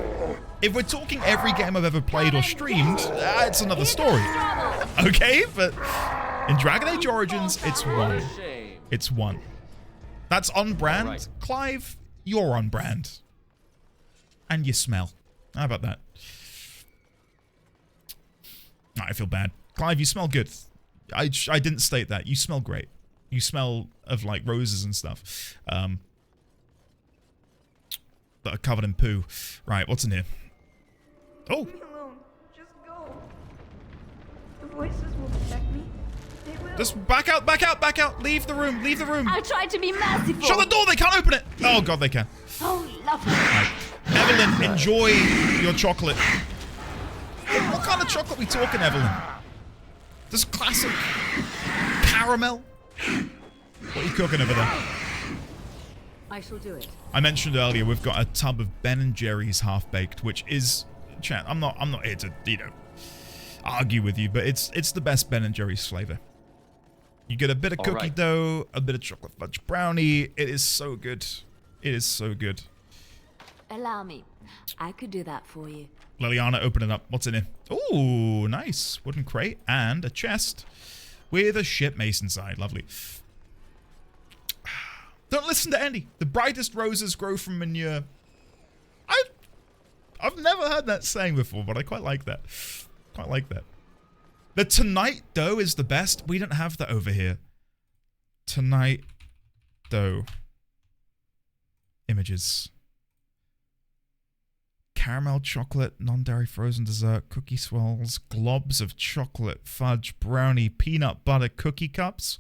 If we're talking every game I've ever played or streamed, it's another story. Okay, but in Dragon Age Origins, it's 1. It's 1. That's on brand. Right. Clive, you're on brand. And you smell. How about that? I feel bad. Clive, you smell good. I didn't state that. You smell great. You smell of, like, roses and stuff. That are covered in poo. Right, what's in here? Oh! Leave me alone. Just go. The voices will protect me. They will. Just back out, back out, back out. Leave the room, leave the room. I tried to be merciful. Shut the door, they can't open it. Oh, God, they can. Oh, lovely. Right. Evelyn, enjoy your chocolate. What kind of chocolate we talking, Evelyn? Just classic caramel? What are you cooking over there? I shall do it. I mentioned earlier we've got a tub of Ben & Jerry's half-baked, which is, chat, I'm not here to, argue with you, but it's the best Ben & Jerry's flavor. You get a bit of cookie dough, a bit of chocolate fudge brownie. It is so good. It is so good. Allow me. I could do that for you. Liliana, open it up. What's in it? Ooh, nice. Wooden crate and a chest with a ship mace inside. Lovely. Don't listen to Andy. The brightest roses grow from manure. I've never heard that saying before, but I quite like that. Quite like that. The Tonight Dough is the best. We don't have that over here. Tonight Dough. Images. Caramel chocolate, non-dairy frozen dessert, cookie swirls, globs of chocolate, fudge, brownie, peanut butter cookie cups.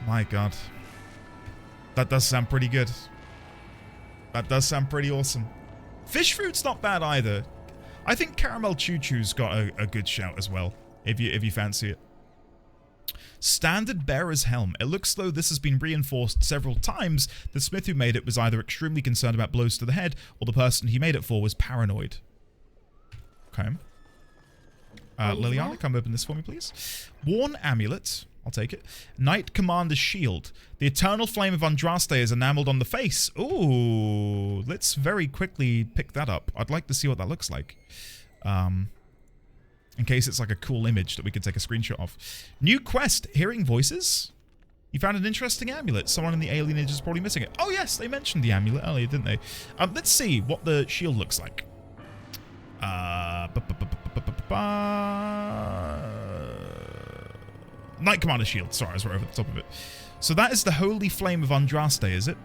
My God. That does sound pretty good. That does sound pretty awesome. Fish fruit's not bad either. I think caramel choo-choo's got a good shout as well, if you fancy it. Standard bearer's helm. It looks though this has been reinforced several times. The smith who made it was either extremely concerned about blows to the head, or the person he made it for was paranoid. Okay. Liliana, come open this for me, please. Worn amulet. I'll take it. Knight Commander's shield. The eternal flame of Andraste is enameled on the face. Ooh, let's very quickly pick that up. I'd like to see what that looks like. In case it's like a cool image that we could take a screenshot of. New quest, hearing voices. You found an interesting amulet. Someone in the alienage is probably missing it. Oh yes, they mentioned the amulet earlier, didn't they? Let's see what the shield looks like. Knight Commander shield. Sorry, I was right over the top of it. So that is the holy flame of Andraste, is it?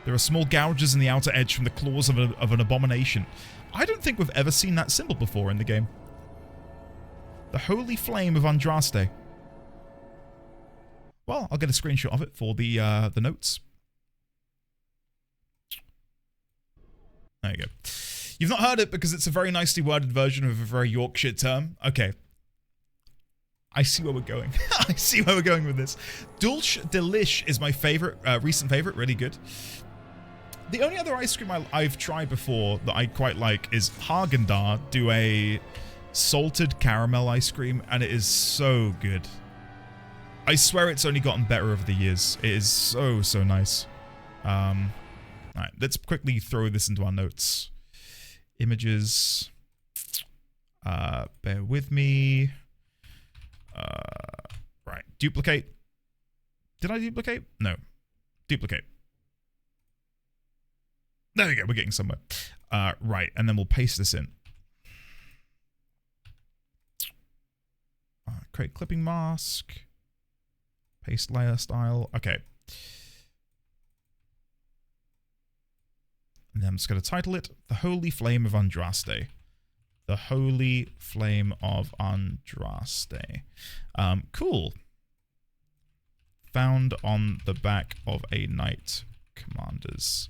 There are small gouges in the outer edge from the claws of an abomination. I don't think we've ever seen that symbol before in the game. The holy flame of Andraste. Well, I'll get a screenshot of it for the notes. There you go. You've not heard it because it's a very nicely worded version of a very Yorkshire term. Okay. I see where we're going. I see where we're going with this. Dulce Delish is my favorite, recent favorite. Really good. The only other ice cream I've tried before that I quite like is Haagen-Dazs do a salted caramel ice cream, and it is so good. I swear it's only gotten better over the years. It is so, so nice. Alright, let's quickly throw this into our notes. Images. Bear with me. Right, duplicate. Did I duplicate? No. Duplicate. There we go, we're getting somewhere. Right, and then we'll paste this in. Create clipping mask. Paste layer style. Okay. And then I'm just going to title it The Holy Flame of Andraste. The Holy Flame of Andraste. Cool. Found on the back of a Knight Commander's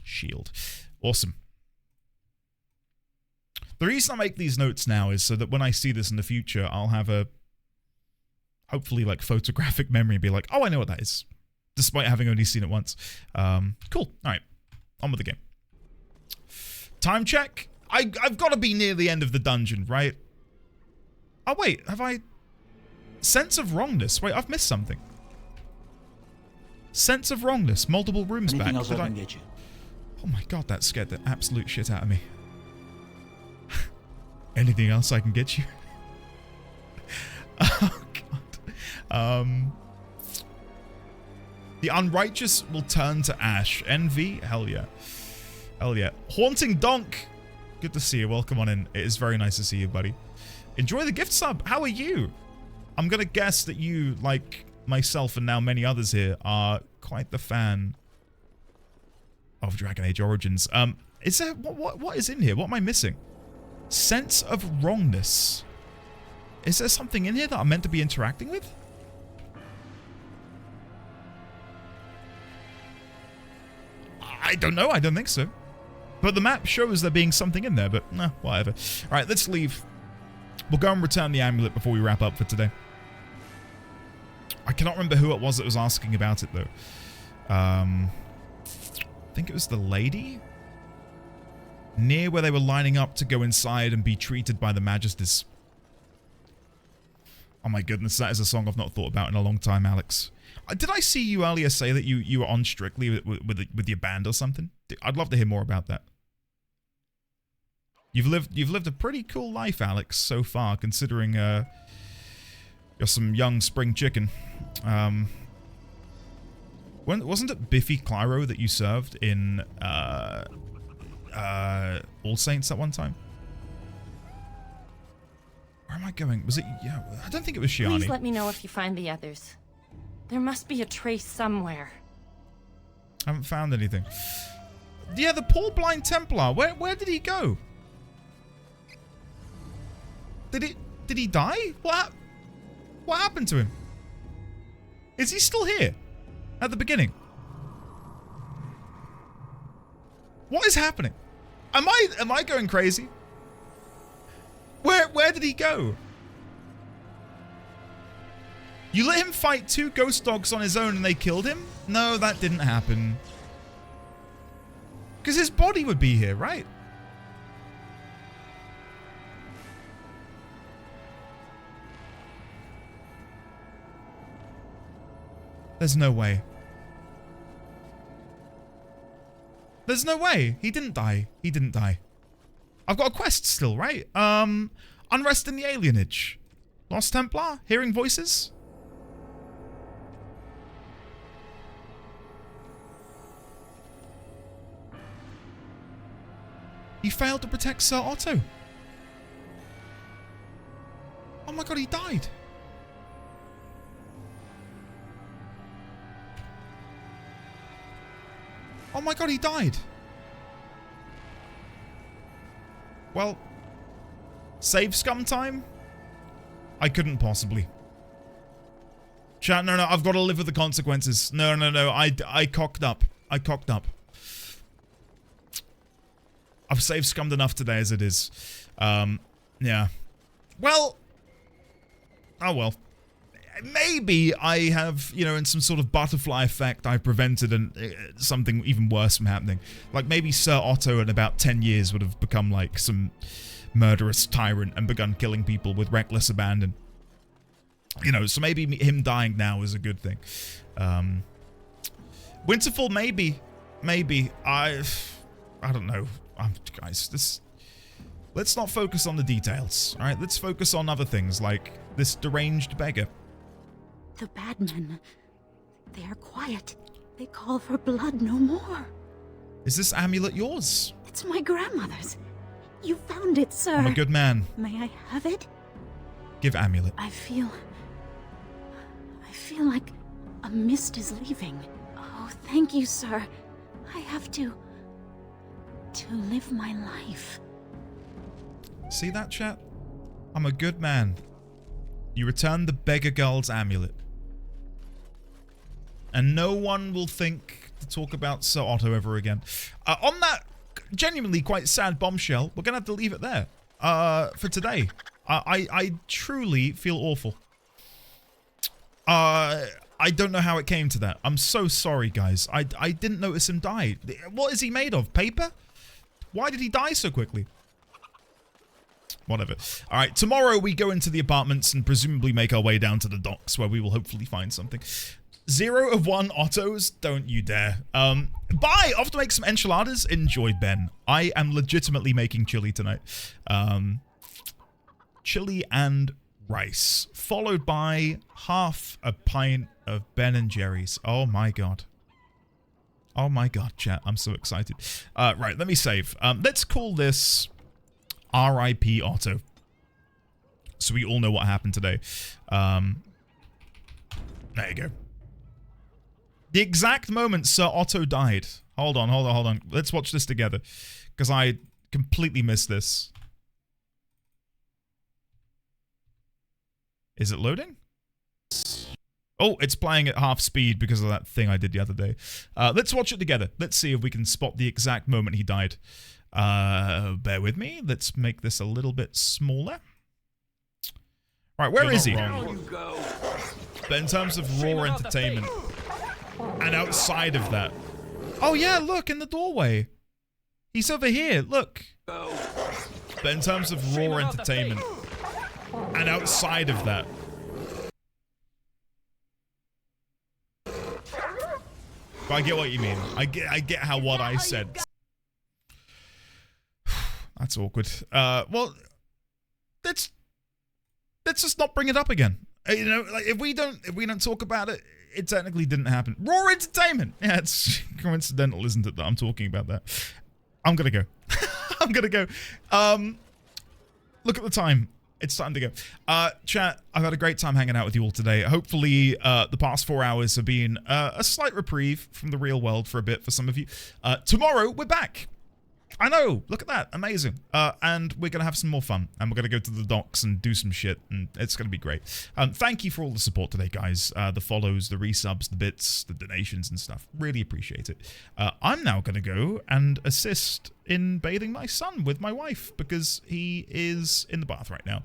shield. Awesome. The reason I make these notes now is so that when I see this in the future, I'll have a hopefully like photographic memory and be like, oh, I know what that is, despite having only seen it once. Cool. All right, on with the game. Time check. I've got to be near the end of the dungeon, right? Oh wait, have I? Sense of wrongness. Wait, I've missed something. Sense of wrongness. Multiple rooms back. Anything else I can get you? Oh my god, that scared the absolute shit out of me. Anything else I can get you? Oh god. The unrighteous will turn to ash. Envy? Hell yeah. Hell yeah. Haunting Donk. Good to see you. Welcome on in. It is very nice to see you, buddy. Enjoy the gift sub. How are you? I'm gonna guess that you, like myself and now many others here, are quite the fan of Dragon Age Origins. Is there what is in here? What am I missing? Sense of wrongness. Is there something in here that I'm meant to be interacting with? I don't know. I don't think so. But the map shows there being something in there, but nah, whatever. All right, let's leave. We'll go and return the amulet before we wrap up for today. I cannot remember who it was that was asking about it, though. I think it was the lady? Near where they were lining up to go inside and be treated by the Magisters. Oh my goodness, that is a song I've not thought about in a long time, Alex. Did I see you earlier say that you were on Strictly with your band or something? I'd love to hear more about that. You've lived a pretty cool life, Alex, so far, considering you're some young spring chicken. Wasn't it Biffy Clyro that you served in All Saints at one time? Where am I going? Was it? Yeah, I don't think it was Shiani. Please let me know if you find the others. There must be a trace somewhere. I haven't found anything. Yeah, the poor blind Templar. Where did he go? Did he die? What happened to him? Is he still here? At the beginning? What is happening? Am I going crazy? Where did he go? You let him fight 2 ghost dogs on his own and they killed him? No, that didn't happen. Because his body would be here, right? There's no way. There's no way. He didn't die. He didn't die. I've got a quest still, right? Unrest in the Alienage. Lost Templar? Hearing voices? He failed to protect Sir Otto. Oh my god, he died. Oh my god, he died. Well, save scum time? I couldn't possibly. Chat, no, I've got to live with the consequences. No, I cocked up. I cocked up. I've saved scummed enough today as it is. Yeah. Well. Oh well. Maybe I have, you know, in some sort of butterfly effect, I prevented something even worse from happening. Like maybe Sir Otto in about 10 years would have become like some murderous tyrant and begun killing people with reckless abandon. You know, so maybe him dying now is a good thing. Winterfell, maybe. I don't know. Guys, let's not focus on the details, alright? Let's focus on other things, like this deranged beggar. The bad men, they are quiet. They call for blood no more. Is this amulet yours? It's my grandmother's. You found it, sir. I'm a good man. May I have it? Give amulet. I feel like a mist is leaving. Oh, thank you, sir. I have to live my life. See that, chat? I'm a good man. You return the beggar girl's amulet. And no one will think to talk about Sir Otto ever again. On that genuinely quite sad bombshell, we're going to have to leave it there for today. I truly feel awful. I don't know how it came to that. I'm so sorry, guys. I didn't notice him die. What is he made of? Paper? Why did he die so quickly? Whatever. Alright, tomorrow we go into the apartments and presumably make our way down to the docks where we will hopefully find something. 0 of 1 Ottos? Don't you dare. Bye! Off to make some enchiladas. Enjoy, Ben. I am legitimately making chili tonight. Chili and rice. Followed by half a pint of Ben & Jerry's. Oh my god. Oh my god, chat. I'm so excited. Right, let me save. Let's call this R.I.P. Otto. So we all know what happened today. There you go. The exact moment Sir Otto died. Hold on. Let's watch this together. Because I completely missed this. Is it loading? Oh, it's playing at half speed because of that thing I did the other day. Let's watch it together. Let's see if we can spot the exact moment he died. Bear with me. Let's make this a little bit smaller. Right, where is he? But in terms of raw entertainment and outside of that. Oh yeah, look, in the doorway. He's over here, look. But in terms of raw entertainment and outside of that. But I get what you mean. I get how what I said. That's awkward. Well, let's just not bring it up again. You know, like if we don't talk about it, it technically didn't happen. Raw Entertainment. Yeah, it's coincidental, isn't it, that I'm talking about that? I'm gonna go. I'm gonna go. Look at the time. It's time to go. Chat, I've had a great time hanging out with you all today. Hopefully, the past 4 hours have been a slight reprieve from the real world for a bit for some of you. Tomorrow, we're back. I know. Look at that. Amazing. And we're going to have some more fun. And we're going to go to the docks and do some shit. And it's going to be great. Thank you for all the support today, guys. The follows, the resubs, the bits, the donations and stuff. Really appreciate it. I'm now going to go and assist in bathing my son with my wife because he is in the bath right now.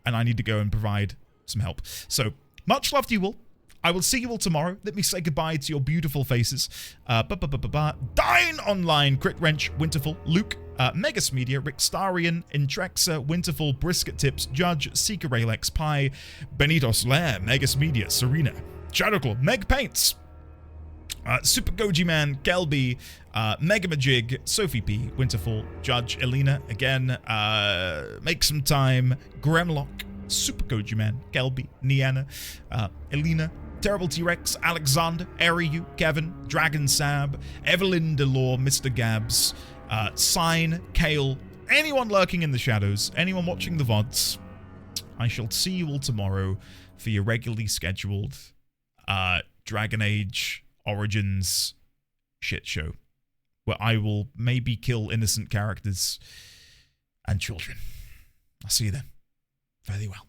And I need to go and provide some help. So, much love to you all. I will see you all tomorrow. Let me say goodbye to your beautiful faces. Dine Online, Crit Wrench, Winterfall, Luke, Megas Media, Rick Starian, Intrexa, Winterfall, Brisket Tips, Judge, Seeker Raylex, Pi, Benitos Lair, Megas Media, Serena, Shadowclaw, Meg Paints, Super Goji Man, Kelby, Mega Majig, Sophie P, Winterfall, Judge, Elena, again, Make Some Time, Gremlock, Super Goji Man, Kelby, Niana, Elena, Terrible T-Rex, Alexander, Ariu, Kevin, Dragon Sab, Evelyn Delore, Mr. Gabs, Sign, Kale, anyone lurking in the shadows, anyone watching the VODs. I shall see you all tomorrow for your regularly scheduled Dragon Age Origins shit show, where I will maybe kill innocent characters and children. I'll see you then. Very well.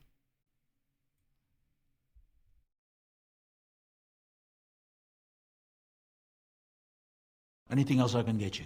Anything else I can get you?